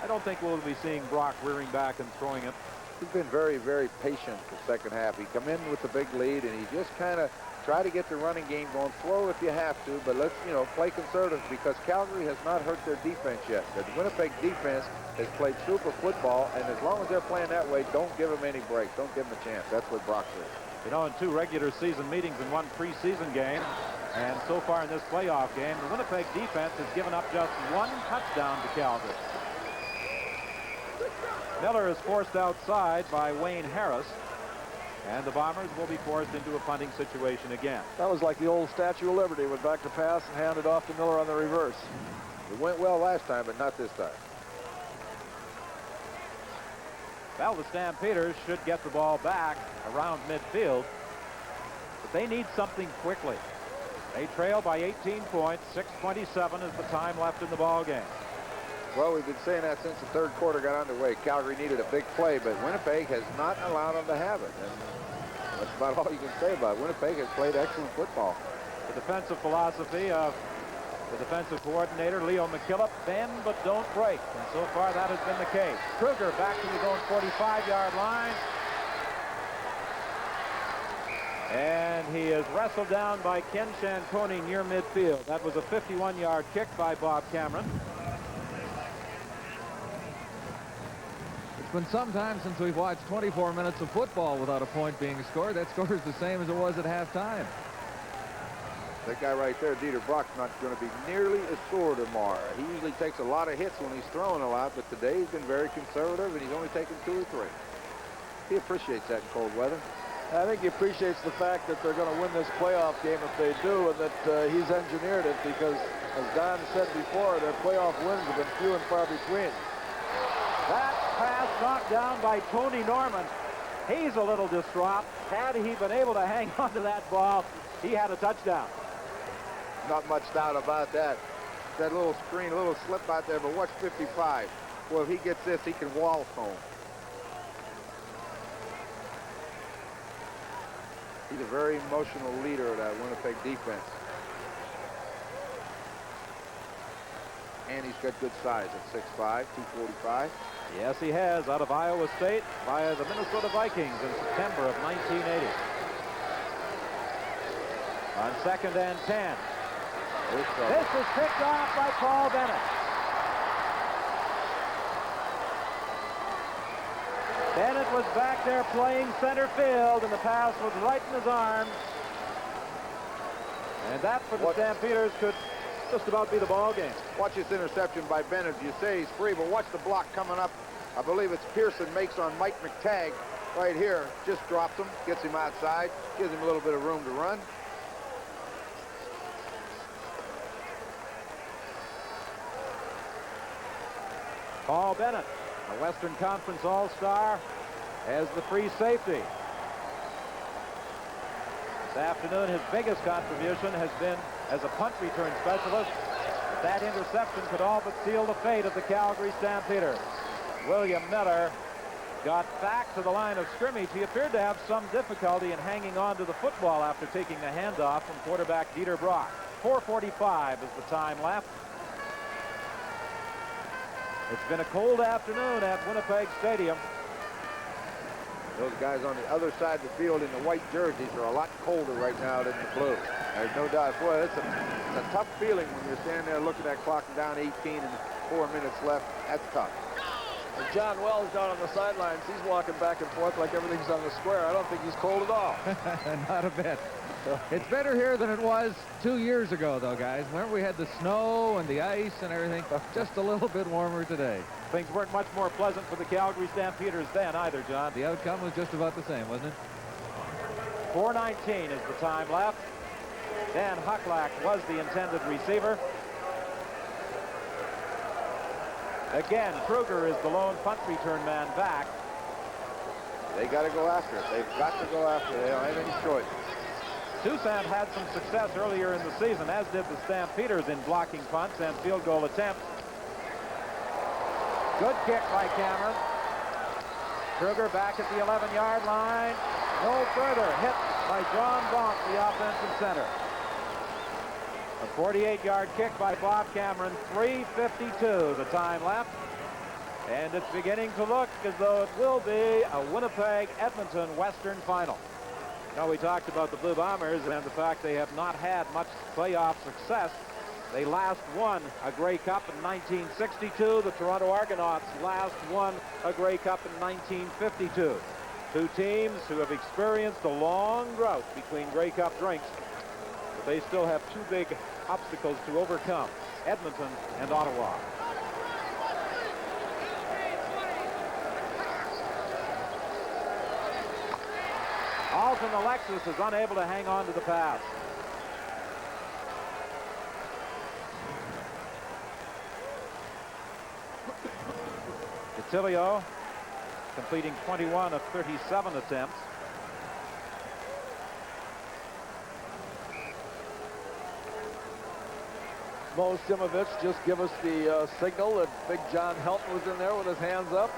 I don't think we'll be seeing Brock rearing back and throwing it. He's been very, very patient the second half. He come in with the big lead, and he just kind of try to get the running game going slow if you have to, but let's, play conservative, because Calgary has not hurt their defense yet. The Winnipeg defense has played super football, and as long as they're playing that way, don't give them any breaks. Don't give them a chance. That's what Brock said. You know, in 2 regular season meetings and 1 preseason game, and so far in this playoff game, the Winnipeg defense has given up just 1 touchdown to Calgary. Miller is forced outside by Wayne Harris, and the Bombers will be forced into a punting situation again. That was like the old Statue of Liberty, went back to pass and handed off to Miller on the reverse. It went well last time, but not this time. Well, the Stampeders should get the ball back around midfield, but they need something quickly. They trail by 18 points. 6:27 is the time left in the ball game. Well, we've been saying that since the third quarter got underway. Calgary needed a big play, but Winnipeg has not allowed them to have it. And that's about all you can say about it. Winnipeg has played excellent football. The defensive philosophy of the defensive coordinator, Leo McKillop, bend but don't break. And so far, that has been the case. Kruger back to his own 45-yard line. And he is wrestled down by Ken Shanconi near midfield. That was a 51-yard kick by Bob Cameron. been some time since we've watched 24 minutes of football without a point being scored. That score is the same as it was at halftime. That guy right there, Dieter Brock's not going to be nearly as sore tomorrow. He usually takes a lot of hits when he's throwing a lot, but today he's been very conservative, and he's only taken 2 or 3. He appreciates that in cold weather. I think he appreciates the fact that they're going to win this playoff game if they do, and that he's engineered it because, as Don said before, their playoff wins have been few and far between. That pass knocked down by Tony Norman. He's a little distraught. Had he been able to hang on to that ball, he had a touchdown. Not much doubt about that. That little screen, a little slip out there, but watch 55. Well, if he gets this, he can waltz home. He's a very emotional leader of that Winnipeg defense. And he's got good size at 6'5", 245. Yes, he has, out of Iowa State via the Minnesota Vikings in September of 1980. On 2nd and 10. This is picked off by Paul Bennett. Bennett was back there playing center field, and the pass was right in his arms. And that, for the Stampeders, could just about be the ball game. Watch this interception by Bennett. You say he's free, but watch the block coming up. I believe it's Pearson makes on Mike McTagg right here. Just drops him, gets him outside, gives him a little bit of room to run. Paul Bennett, a Western Conference All-Star, as the free safety. This afternoon, his biggest contribution has been as a punt return specialist. But that interception could all but seal the fate of the Calgary Stampeders. William Miller got back to the line of scrimmage. He appeared to have some difficulty in hanging on to the football after taking the handoff from quarterback Dieter Brock. 4:45 is the time left. It's been a cold afternoon at Winnipeg Stadium. Those guys on the other side of the field in the white jerseys are a lot colder right now than the blue. There's no doubt. Boy, it's a tough feeling when you're standing there looking at clock down 18 and 4 minutes left. That's tough. And John Wells down on the sidelines, he's walking back and forth like everything's on the square. I don't think he's cold at all. Not a bit. It's better here than it was 2 years ago, though, guys. Remember, we had the snow and the ice and everything. Just a little bit warmer today. Things weren't much more pleasant for the Calgary Stampeders then either, John. The outcome was just about the same, wasn't it? 4:19 is the time left. Dan Hucklack was the intended receiver. Again, Kruger is the lone punt return man back. They got to go after it. They've got to go after it. They don't have any choice. Toussaint had some success earlier in the season, as did the Stampeders in blocking punts and field goal attempts. Good kick by Cameron. Kruger back at the 11-yard line. No further. Hit by John Bonk, the offensive center. A 48-yard kick by Bob Cameron. 3:52 the time left. And it's beginning to look as though it will be a Winnipeg-Edmonton Western final. Now, we talked about the Blue Bombers and the fact they have not had much playoff success. They last won a Grey Cup in 1962. The Toronto Argonauts last won a Grey Cup in 1952. Two teams who have experienced a long drought between Grey Cup drinks, but they still have two big obstacles to overcome: Edmonton and Ottawa. Alton Alexis is unable to hang on to the pass. Detilio completing 21 of 37 attempts. Mo Simovich just give us the signal that Big John Helton was in there with his hands up.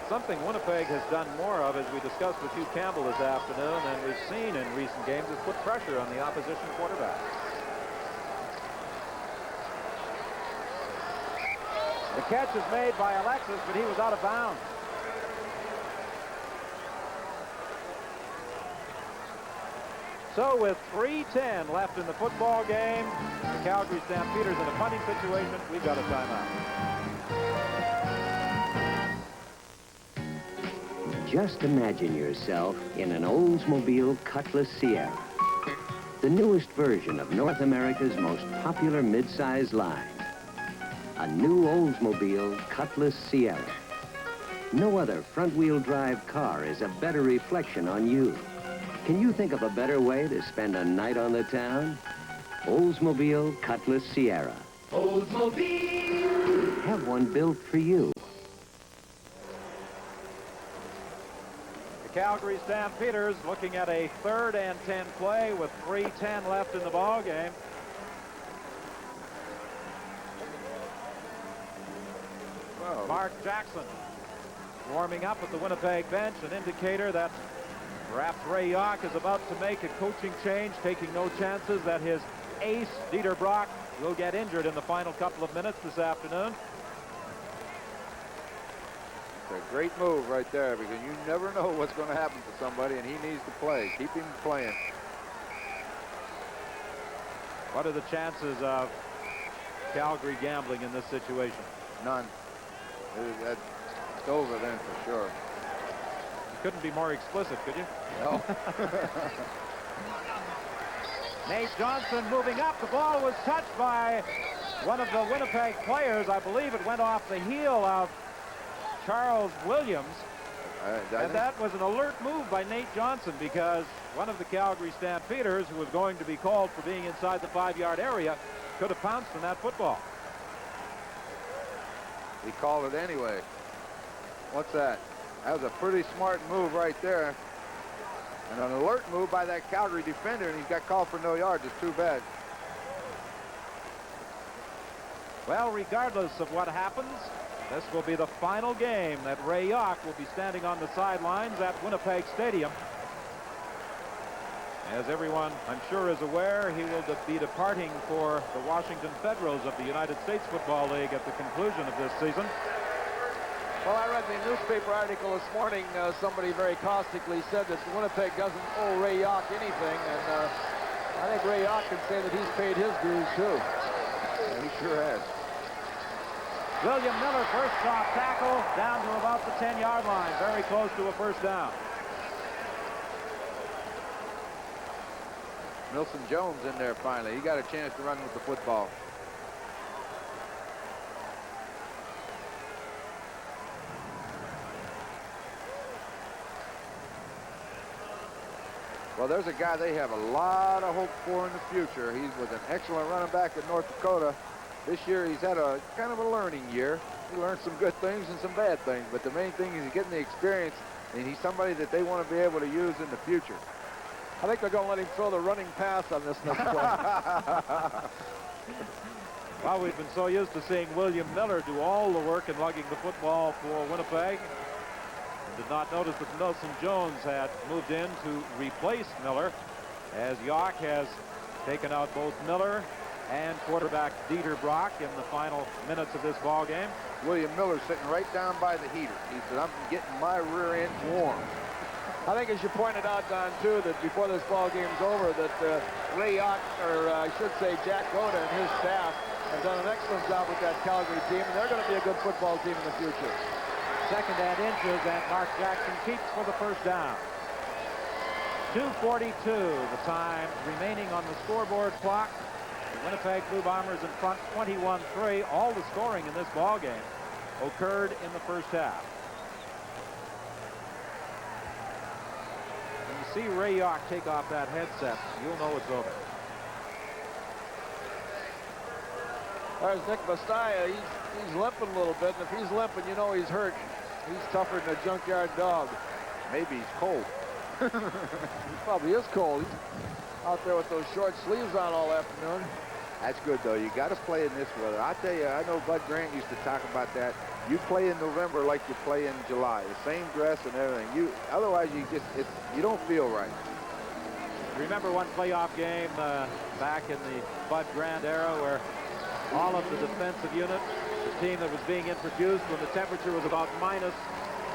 Something Winnipeg has done more of, as we discussed with Hugh Campbell this afternoon, and we've seen in recent games, is put pressure on the opposition quarterback. The catch is made by Alexis, but he was out of bounds. So with 3:10 left in the football game, the Calgary Stampeders in a punting situation. We've got a timeout. Just imagine yourself in an Oldsmobile Cutlass Sierra, the newest version of North America's most popular midsize line. A new Oldsmobile Cutlass Sierra. No other front-wheel drive car is a better reflection on you. Can you think of a better way to spend a night on the town? Oldsmobile Cutlass Sierra. Oldsmobile! Have one built for you. The Calgary Stampeders looking at a 3rd and 10 play with 3:10 left in the ball game. Well, Mark Jackson warming up at the Winnipeg bench, an indicator that perhaps Ray Yawk is about to make a coaching change, taking no chances that his ace, Dieter Brock, will get injured in the final couple of minutes this afternoon. It's a great move right there, because you never know what's going to happen to somebody, and he needs to play. Keep him playing. What are the chances of Calgary gambling in this situation? None. It's over then for sure. You couldn't be more explicit, could you? No. Nate Johnson moving up. The ball was touched by one of the Winnipeg players. I believe it went off the heel of Charles Williams. And that was an alert move by Nate Johnson, because one of the Calgary Stampeders, who was going to be called for being inside the 5-yard area, could have pounced on that football. He called it anyway. What's that? That was a pretty smart move right there. And an alert move by that Calgary defender, and he's got called for no yards. It's too bad. Well, regardless of what happens, this will be the final game that Ray Yawk will be standing on the sidelines at Winnipeg Stadium. As everyone, I'm sure, is aware, he will be departing for the Washington Federals of the United States Football League at the conclusion of this season. Well, I read the newspaper article this morning. Somebody very caustically said that Winnipeg doesn't owe Ray Yawk anything, and I think Ray Yawk can say that he's paid his dues, too. Yeah, he sure has. William Miller, first drop tackle, down to about the 10-yard line, very close to a first down. Milson Jones in there finally. He got a chance to run with the football. Well, there's a guy they have a lot of hope for in the future. He was an excellent running back at North Dakota. This year he's had a kind of a learning year. He learned some good things and some bad things, but the main thing is he's getting the experience, and he's somebody that they want to be able to use in the future. I think they're going to let him throw the running pass on this next play. Well, we've been so used to seeing William Miller do all the work in lugging the football for Winnipeg. And did not notice that Nelson Jones had moved in to replace Miller, as Yawk has taken out both Miller and quarterback Dieter Brock in the final minutes of this ball game. William Miller sitting right down by the heater. He said, I'm getting my rear end warm. I think, as you pointed out, Don, too, that before this ball game's over, that Ray Yawk, or I should say Jack Goda and his staff, have done an excellent job with that Calgary team, and they're going to be a good football team in the future. 2nd and inches, and Mark Jackson keeps for the first down. 2:42, the time remaining on the scoreboard clock. The Winnipeg Blue Bombers in front, 21-3. All the scoring in this ball game occurred in the first half. When you see Ray Yawk take off that headset, you'll know it's over. There's Nick Bastaya. He's limping a little bit, and if he's limping, you know he's hurt. He's tougher than a junkyard dog. Maybe he's cold. He probably is cold. He's out there with those short sleeves on all afternoon. That's good, though. You got to play in this weather. I tell you, I know Bud Grant used to talk about that. You play in November like you play in July. The same dress and everything. Otherwise, you don't feel right. Remember one playoff game back in the Bud Grant era where all of the defensive unit, the team that was being introduced when the temperature was about minus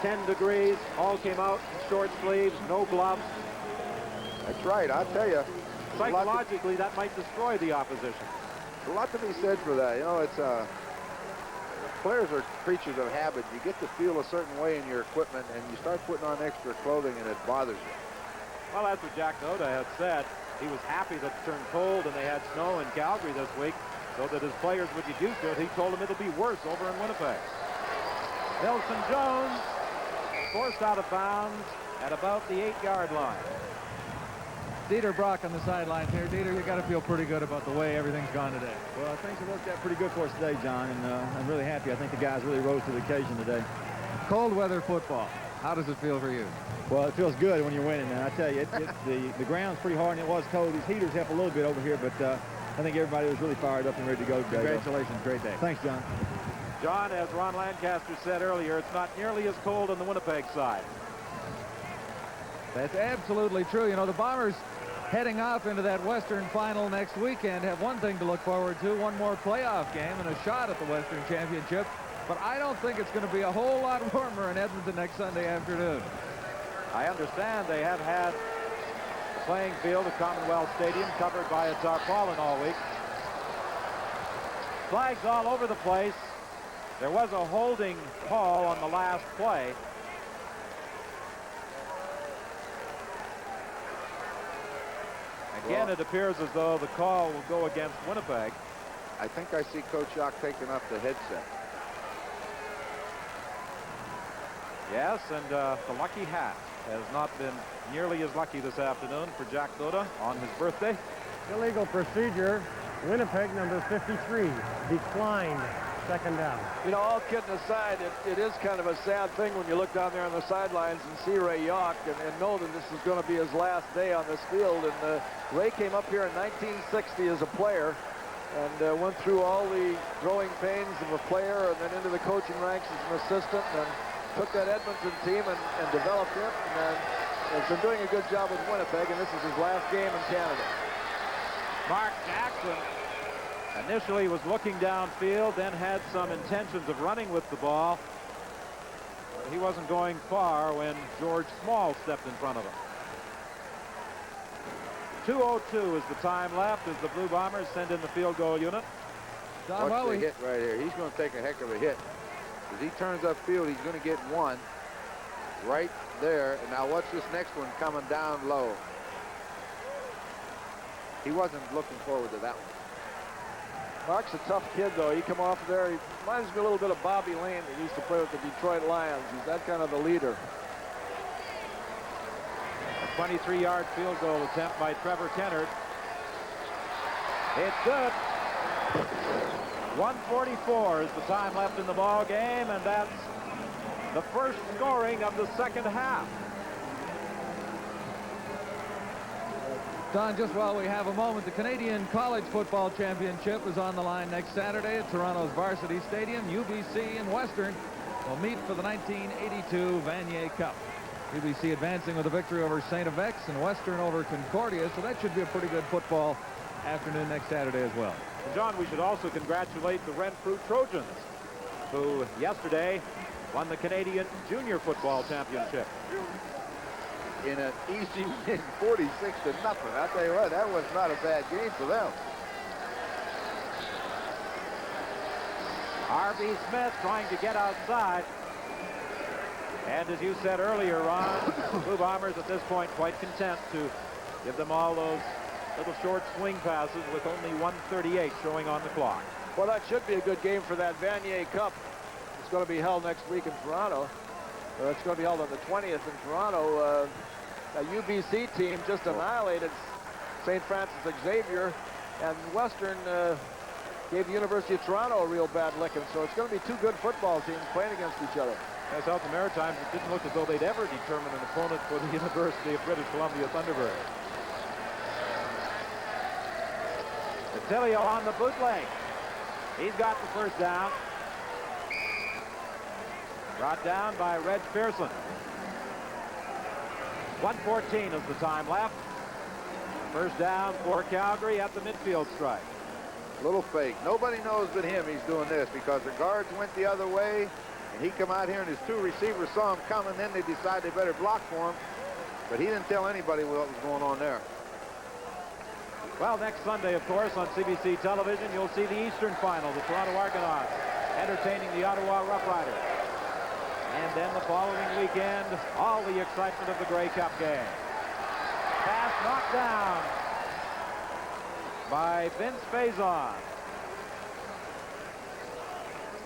10 degrees, all came out in short sleeves, no gloves. That's right, I'll tell you. Psychologically, that might destroy the opposition. There's a lot to be said for that. You know, it's players are creatures of habit. You get to feel a certain way in your equipment, and you start putting on extra clothing, and it bothers you. Well, that's what Jack Noda had said. He was happy that it turned cold and they had snow in Calgary this week so that his players would get used to it. He told them it'll be worse over in Winnipeg. Nelson Jones forced out of bounds at about the 8-yard line. Dieter Brock on the sidelines here. Dieter, you got to feel pretty good about the way everything's gone today. Well, things have worked out pretty good for us today, John, and I'm really happy. I think the guys really rose to the occasion today. Cold weather football. How does it feel for you? Well, it feels good when you're winning, man. I tell you, the ground's pretty hard and it was cold. These heaters help a little bit over here, but I think everybody was really fired up and ready to go today. Congratulations. Great day. Thanks, John. John, as Ron Lancaster said earlier, it's not nearly as cold on the Winnipeg side. That's absolutely true. You know, the Bombers heading off into that Western final next weekend have one thing to look forward to, one more playoff game and a shot at the Western Championship. But I don't think it's going to be a whole lot warmer in Edmonton next Sunday afternoon. I understand they have had the playing field at Commonwealth Stadium covered by a tarpaulin all week. Flags all over the place. There was a holding call on the last play. Again, it appears as though the call will go against Winnipeg. I think I see Coach Jock taking up the headset. Yes, and the lucky hat has not been nearly as lucky this afternoon for Jack Noda on his birthday. Illegal procedure. Winnipeg, number 53, declined. Second down. You know, all kidding aside, it is kind of a sad thing when you look down there on the sidelines and see Ray Yawk and know that this is going to be his last day on this field. And Ray came up here in 1960 as a player and went through all the growing pains of a player and then into the coaching ranks as an assistant and took that Edmonton team and developed it and has been doing a good job with Winnipeg, and this is his last game in Canada. Mark Jackson initially was looking downfield, then had some intentions of running with the ball. But he wasn't going far when George Small stepped in front of him. 2:02 is the time left as the Blue Bombers send in the field goal unit. Watch the hit right here. He's going to take a heck of a hit. As he turns upfield, he's going to get one right there. And now watch this next one coming down low. He wasn't looking forward to that one. Mark's a tough kid, though. He come off there. He reminds me a little bit of Bobby Lane that used to play with the Detroit Lions. He's that kind of a leader. A 23-yard field goal attempt by Trevor Kennard. It's good. 1:44 is the time left in the ball game, and that's the first scoring of the second half. Don, just while we have a moment, the Canadian College Football Championship is on the line next Saturday at Toronto's Varsity Stadium. UBC and Western will meet for the 1982 Vanier Cup. UBC advancing with a victory over St. Avex and Western over Concordia, so that should be a pretty good football afternoon next Saturday as well. And John, we should also congratulate the Renfrew Trojans, who yesterday won the Canadian Junior Football Championship. In an easy win, 46-0. I'll tell you what, that was not a bad game for them. R.B. Smith trying to get outside. And as you said earlier, Ron, the Blue Bombers at this point quite content to give them all those little short swing passes with only 1:38 showing on the clock. Well, that should be a good game for that Vanier Cup. It's going to be held next week in Toronto. It's going to be held on the 20th in Toronto. A UBC team just annihilated St. Francis Xavier, and Western gave the University of Toronto a real bad licking. So it's going to be two good football teams playing against each other. As South the Maritimes, it didn't look as though they'd ever determine an opponent for the University of British Columbia Thunderbirds. Attilio on the bootleg. He's got the first down. Brought down by Reg Pearson. 1:14 is the time left. First down for Calgary at the midfield stripe. Little fake. Nobody knows but him he's doing this because the guards went the other way and he come out here and his two receivers saw him coming. Then they decided they better block for him. But he didn't tell anybody what was going on there. Well, next Sunday, of course, on CBC television, you'll see the Eastern Final, the Toronto Argonauts entertaining the Ottawa Rough Riders. And then the following weekend, all the excitement of the Grey Cup game. Pass knocked down by Vince Faison.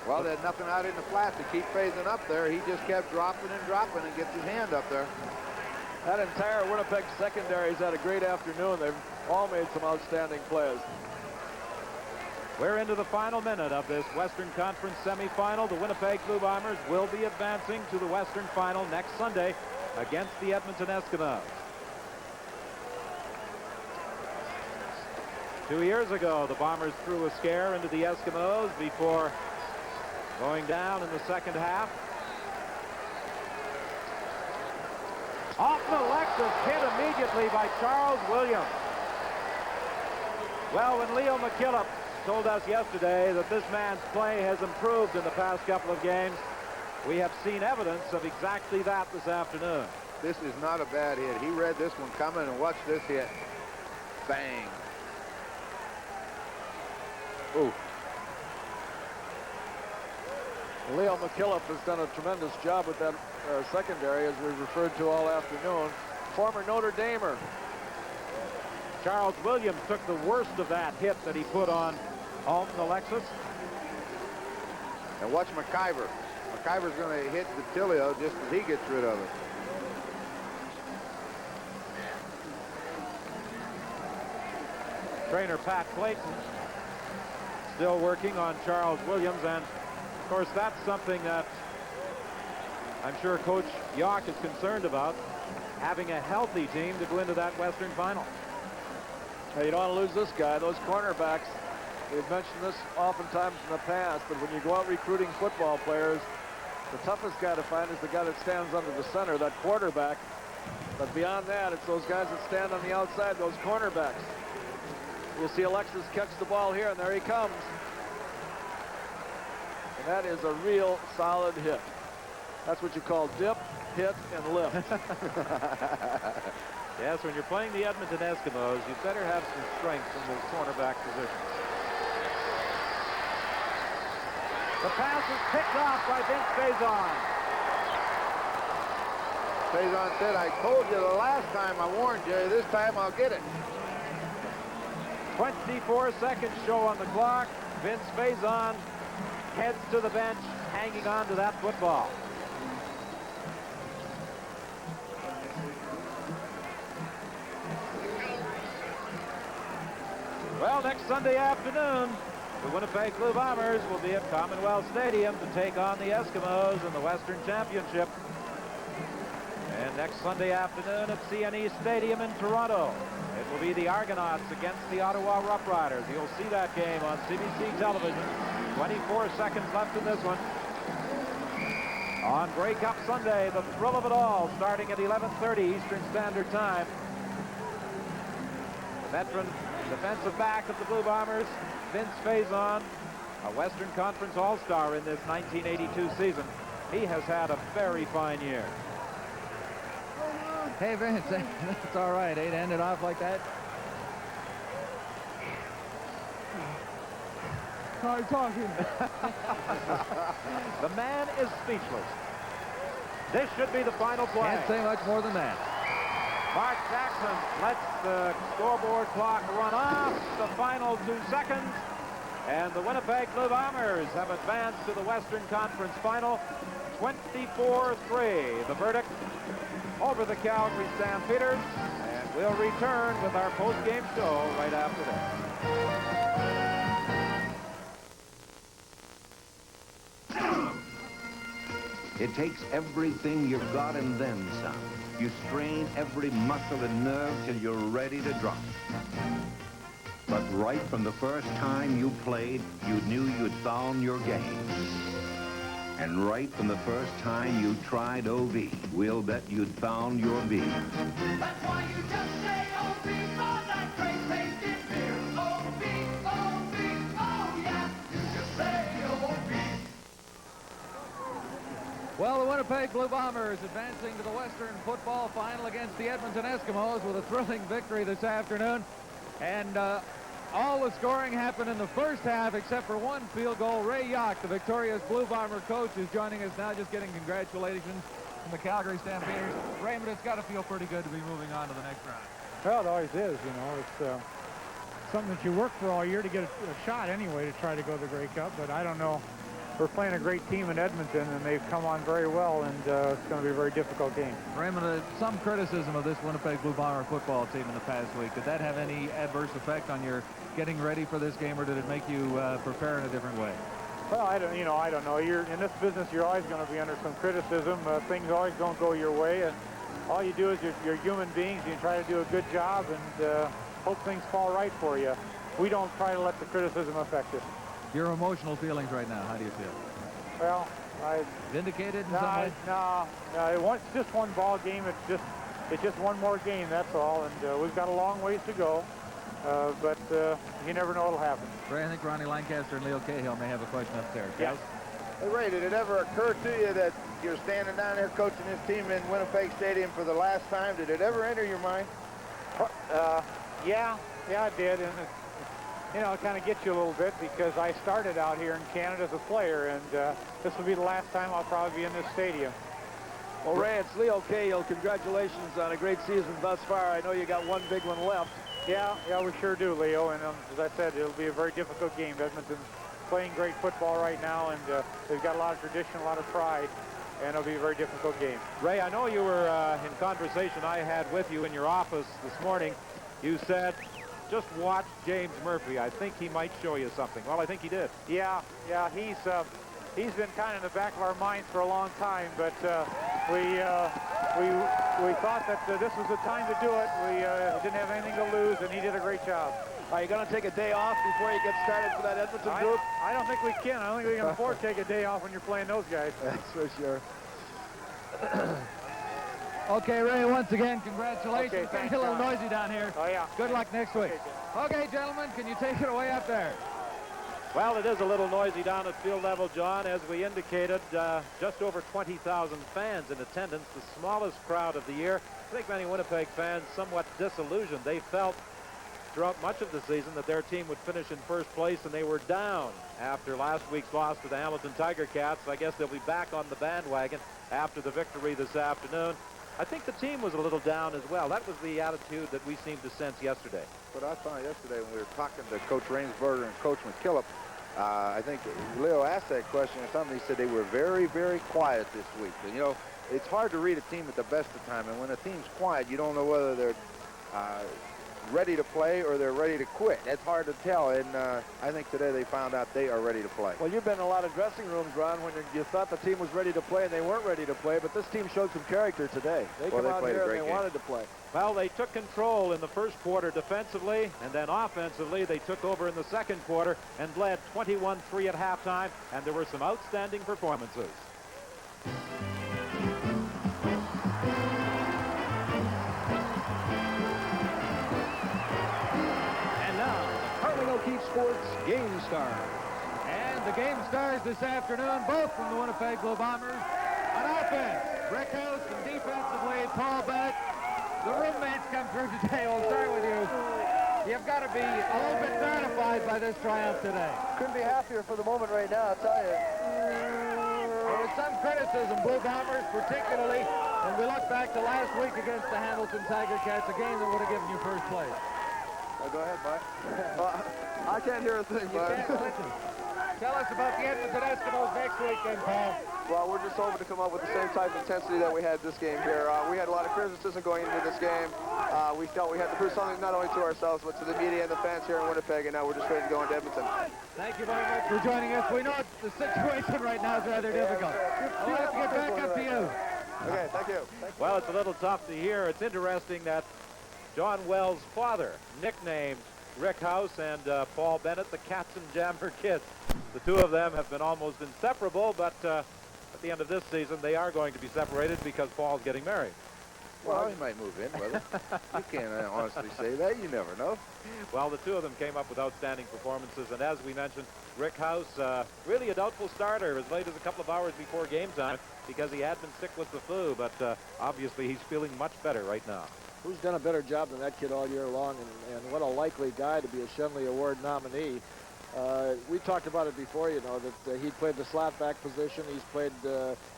Well, they had nothing out in the flat to keep Faison up there. He just kept dropping and gets his hand up there. That entire Winnipeg secondary's had a great afternoon. They've all made some outstanding plays. We're into the final minute of this Western Conference semifinal. The Winnipeg Blue Bombers will be advancing to the Western Final next Sunday against the Edmonton Eskimos. 2 years ago, the Bombers threw a scare into the Eskimos before going down in the second half. Off the Lexus, hit immediately by Charles Williams. Well, when Leo McKillop told us yesterday that this man's play has improved in the past couple of games, we have seen evidence of exactly that this afternoon. This is not a bad hit. He read this one coming, and watch this hit. Bang. Ooh. Leo McKillop has done a tremendous job with that secondary, as we've referred to all afternoon. Former Notre Damer. Charles Williams took the worst of that hit that he put on Alton Alexis. And watch McIver. McIver's going to hit Detilio just as he gets rid of it. Trainer Pat Clayton still working on Charles Williams, and of course that's something that I'm sure Coach Yock is concerned about, having a healthy team to go into that Western Final. Hey, you don't want to lose this guy. Those cornerbacks, we've mentioned this oftentimes in the past, but when you go out recruiting football players, the toughest guy to find is the guy that stands under the center, that quarterback. But beyond that, it's those guys that stand on the outside, those cornerbacks. We'll see Alexis catch the ball here, and there he comes. And that is a real solid hit. That's what you call dip, hit, and lift. Yes, when you're playing the Edmonton Eskimos, you better have some strength from those cornerback positions. The pass is picked off by Vince Faison. Faison said, I told you the last time I warned you, this time I'll get it. 24 seconds show on the clock. Vince Faison heads to the bench, hanging on to that football. Well, next Sunday afternoon, the Winnipeg Blue Bombers will be at Commonwealth Stadium to take on the Eskimos in the Western Championship. And next Sunday afternoon at CNE Stadium in Toronto, it will be the Argonauts against the Ottawa Rough Riders. You'll see that game on CBC television. 24 seconds left in this one. On Grey Cup Sunday, the thrill of it all, starting at 11:30 Eastern Standard Time. The veteran defensive back of the Blue Bombers, Vince Faison, a Western Conference All-Star in this 1982 season. He has had a very fine year. Hey, Vince, that's all right, eh, to end it off like that? Hard talking. The man is speechless. This should be the final play. Can't say much more than that. Mark Jackson lets the scoreboard clock run off the final 2 seconds, and the Winnipeg Blue Bombers have advanced to the Western Conference Final, 24-3. The verdict over the Calgary Stampeders, and we'll return with our post-game show right after this. It takes everything you've got and then some. You strain every muscle and nerve till you're ready to drop. But right from the first time you played, you knew you'd found your game. And right from the first time you tried OV, we'll bet you'd found your V. That's why you just say OV for that great tasting beer. OV, OV, oh yeah, you just say OV. Well, the Winnipeg Blue Bombers advancing to the Western Football Final against the Edmonton Eskimos with a thrilling victory this afternoon. And All the scoring happened in the first half except for one field goal. Ray Yock, the victorious Blue Bomber coach, is joining us now, just getting congratulations from the Calgary Stampeders. Raymond, it's got to feel pretty good to be moving on to the next round. Well, it always is, you know. It's something that you work for all year to get a shot anyway to try to go to the Grey Cup, but I don't know. We're playing a great team in Edmonton, and they've come on very well, and it's going to be a very difficult game. Raymond, some criticism of this Winnipeg Blue Bomber football team in the past week. Did that have any adverse effect on your getting ready for this game, or did it make you prepare in a different way? Well, I don't know. You're in this business. You're always going to be under some criticism. Things always don't go your way, and all you do is you're human beings. You try to do a good job and hope things fall right for you. We don't try to let the criticism affect us. Your emotional feelings right now, how do you feel? Well, vindicated in some way? No, it's just one ball game. It's just one more game, that's all, and we've got a long ways to go, but you never know what'll happen. Ray, I think Ronnie Lancaster and Leo Cahill may have a question upstairs. Yeah. Hey, Ray, did it ever occur to you that you're standing down there coaching this team in Winnipeg Stadium for the last time? Did it ever enter your mind? Yeah, it did, and it kind of gets you a little bit because I started out here in Canada as a player, and this will be the last time I'll probably be in this stadium. Well, Ray, it's Leo Cahill. Congratulations on a great season thus far. I know you got one big one left. Yeah, we sure do, Leo, and as I said, it'll be a very difficult game. Edmonton's playing great football right now, and they've got a lot of tradition, a lot of pride, and it'll be a very difficult game. Ray, I know you were in conversation I had with you in your office this morning. You said, just watch James Murphy. I think he might show you something. Well, I think he did. Yeah, he's been kind of in the back of our minds for a long time, but we thought that this was the time to do it. We didn't have anything to lose, and he did a great job. Are you going to take a day off before you get started for that Edmonton group? I don't think we can. I don't think we can afford to take a day off when you're playing those guys. That's for sure. Okay, Ray, once again, congratulations. Okay, It's thanks, a little John. noisy down here. Oh, yeah. Good luck next week. Okay, gentlemen, can you take it away up there? Well, it is a little noisy down at field level, John. As we indicated, just over 20,000 fans in attendance, the smallest crowd of the year. I think many Winnipeg fans somewhat disillusioned. They felt throughout much of the season that their team would finish in first place, and they were down after last week's loss to the Hamilton Tiger Cats. I guess they'll be back on the bandwagon after the victory this afternoon. I think the team was a little down as well. That was the attitude that we seemed to sense yesterday. But I found yesterday when we were talking to Coach Rainsberger and Coach McKillop, I think Leo asked that question or something. He said they were very, very quiet this week. And, it's hard to read a team at the best of time. And when a team's quiet, you don't know whether they're ready to play or they're ready to quit. That's hard to tell, and I think today they found out they are ready to play. Well, you've been in a lot of dressing rooms, Ron, when you thought the team was ready to play and they weren't ready to play, but this team showed some character today. They come out here and they wanted to play. Well, they took control in the first quarter defensively, and then offensively they took over in the second quarter and led 21-3 at halftime, and there were some outstanding performances. O'Keefe Sports Game Stars. And the Game Stars this afternoon, both from the Winnipeg Blue Bombers. On offense, Rick House, and defensively, Paul Bennett. The roommates come through today. We'll start with you. You've got to be a little bit gratified by this triumph today. Couldn't be happier for the moment right now, I'll tell you. There was some criticism, Blue Bombers, particularly when we look back to last week against the Hamilton Tiger Cats, a game that would have given you first place. Go ahead, Mike. I can't hear a thing, Bud. Tell us about the Edmonton Eskimos next week, then, Paul. Well, we're just hoping to come up with the same type of intensity that we had this game here. We had a lot of criticism going into this game. We felt we had to prove something not only to ourselves, but to the media and the fans here in Winnipeg, and now we're just ready to go into Edmonton. Thank you very much for joining us. We know the situation right now is rather difficult. We'll have to get back up to you. Okay, thank you. Well, it's a little tough to hear. It's interesting that John Wells' father nicknamed Rick House and Paul Bennett the Cats and Jammer Kids. The two of them have been almost inseparable, but at the end of this season, they are going to be separated because Paul's getting married. Well, he might move in, brother. can't honestly say that. You never know. Well, the two of them came up with outstanding performances, and as we mentioned, Rick House, really a doubtful starter as late as a couple of hours before game time because he had been sick with the flu, but obviously he's feeling much better right now. Who's done a better job than that kid all year long, and what a likely guy to be a Shenley Award nominee. We talked about it before, you know, that he played the slot back position. He's played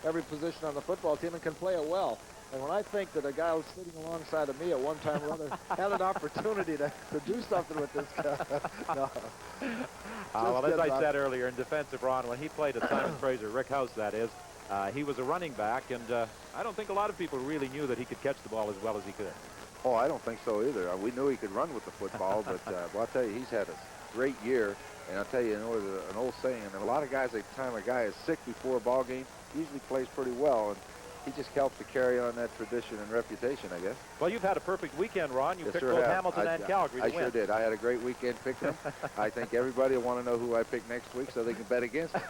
every position on the football team and can play it well. And when I think that a guy was sitting alongside of me at one time or other had an opportunity to do something with this guy. No. Well, as I said earlier, in defense of Ron, when he played at Simon Fraser, Rick House that is, he was a running back, and I don't think a lot of people really knew that he could catch the ball as well as he could. Oh, I don't think so either. We knew he could run with the football, but well, I'll tell you, he's had a great year. And I'll tell you, there's an old saying, and a lot of guys, every time a guy is sick before a ball game, usually plays pretty well. And he just helped to carry on that tradition and reputation, I guess. Well, you've had a perfect weekend, Ron. You Yes, picked sir, both have. Hamilton and Calgary to I win. sure did. I had a great weekend picking them. I think everybody will want to know who I pick next week so they can bet against me.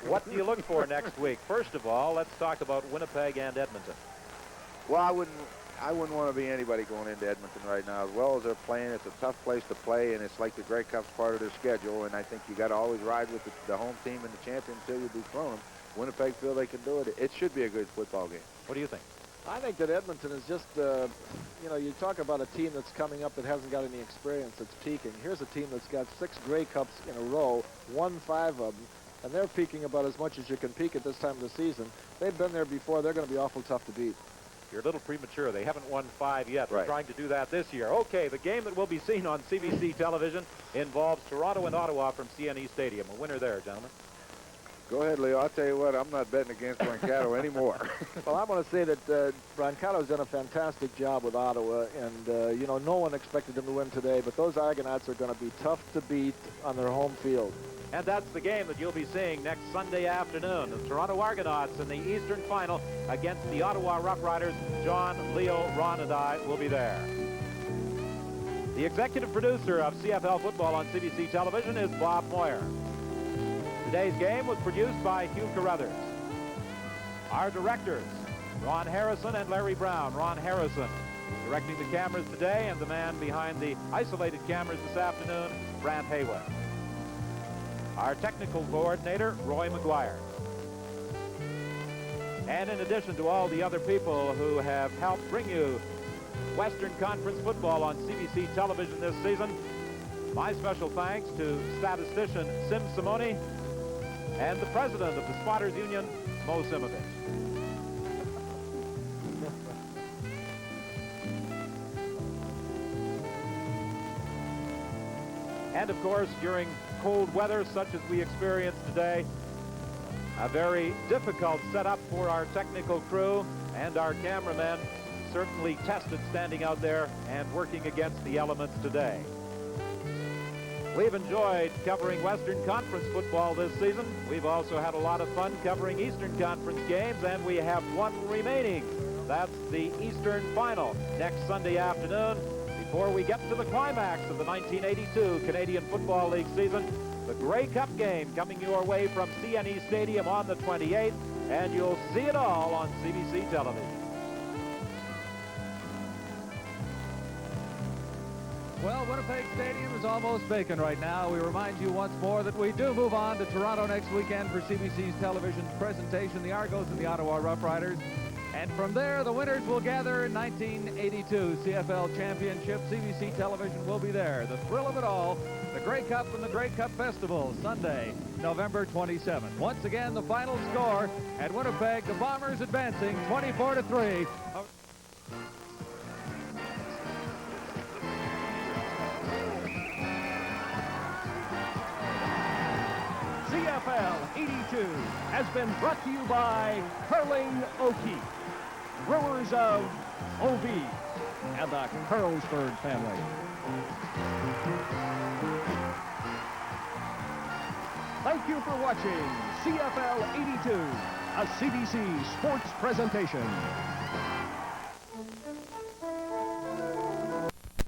What do you look for next week? First of all, let's talk about Winnipeg and Edmonton. Well, I wouldn't want to be anybody going into Edmonton right now. As well as they're playing, it's a tough place to play, and it's like the Grey Cup's part of their schedule, and I think you got to always ride with the home team and the champion until you dethrone them. Winnipeg feel they can do it. It should be a good football game. What do you think? I think that Edmonton is just, you know, you talk about a team that's coming up that hasn't got any experience, that's peaking. Here's a team that's got 6 Grey Cups in a row, won 5 of them, and they're peaking about as much as you can peak at this time of the season. They've been there before. They're going to be awful tough to beat. You're a little premature. They haven't won 5 yet. They're Right. trying to do that this year. Okay, the game that will be seen on CBC television involves Toronto and Ottawa from CNE Stadium. A winner there, gentlemen. Go ahead, Leo. I'll tell you what, I'm not betting against Brancato anymore. Well, I want to say that Brancato's done a fantastic job with Ottawa, and, you know, no one expected him to win today, but those Argonauts are going to be tough to beat on their home field. And that's the game that you'll be seeing next Sunday afternoon. The Toronto Argonauts in the Eastern Final against the Ottawa Rough Riders. John, Leo, Ron, and I will be there. The executive producer of CFL football on CBC television is Bob Moyer. Today's game was produced by Hugh Carruthers. Our directors, Ron Harrison and Larry Brown. Ron Harrison directing the cameras today, and the man behind the isolated cameras this afternoon, Brant Haywood. Our technical coordinator, Roy McGuire. And in addition to all the other people who have helped bring you Western Conference football on CBC television this season, my special thanks to statistician Sim Simone and the president of the Spotters Union, Mo Simovich. And of course, during cold weather such as we experienced today, a very difficult setup for our technical crew, and our cameramen certainly tested standing out there and working against the elements today. We've enjoyed covering Western Conference football this season. We've also had a lot of fun covering Eastern Conference games, and we have one remaining. That's the Eastern Final next Sunday afternoon before we get to the climax of the 1982 Canadian Football League season. The Grey Cup game coming your way from CNE Stadium on the 28th, and you'll see it all on CBC television. Well, Winnipeg Stadium is almost vacant right now. We remind you once more that we do move on to Toronto next weekend for CBC's television presentation, the Argos and the Ottawa Rough Riders. And from there, the winners will gather in 1982 CFL Championship. CBC television will be there. The thrill of it all, the Grey Cup and the Grey Cup Festival, Sunday, November 27th. Once again, the final score at Winnipeg, the Bombers advancing 24-3. CFL 82 has been brought to you by Curling O'Keefe, brewers of OB and the Carlsberg family. Thank you for watching CFL 82, a CBC sports presentation.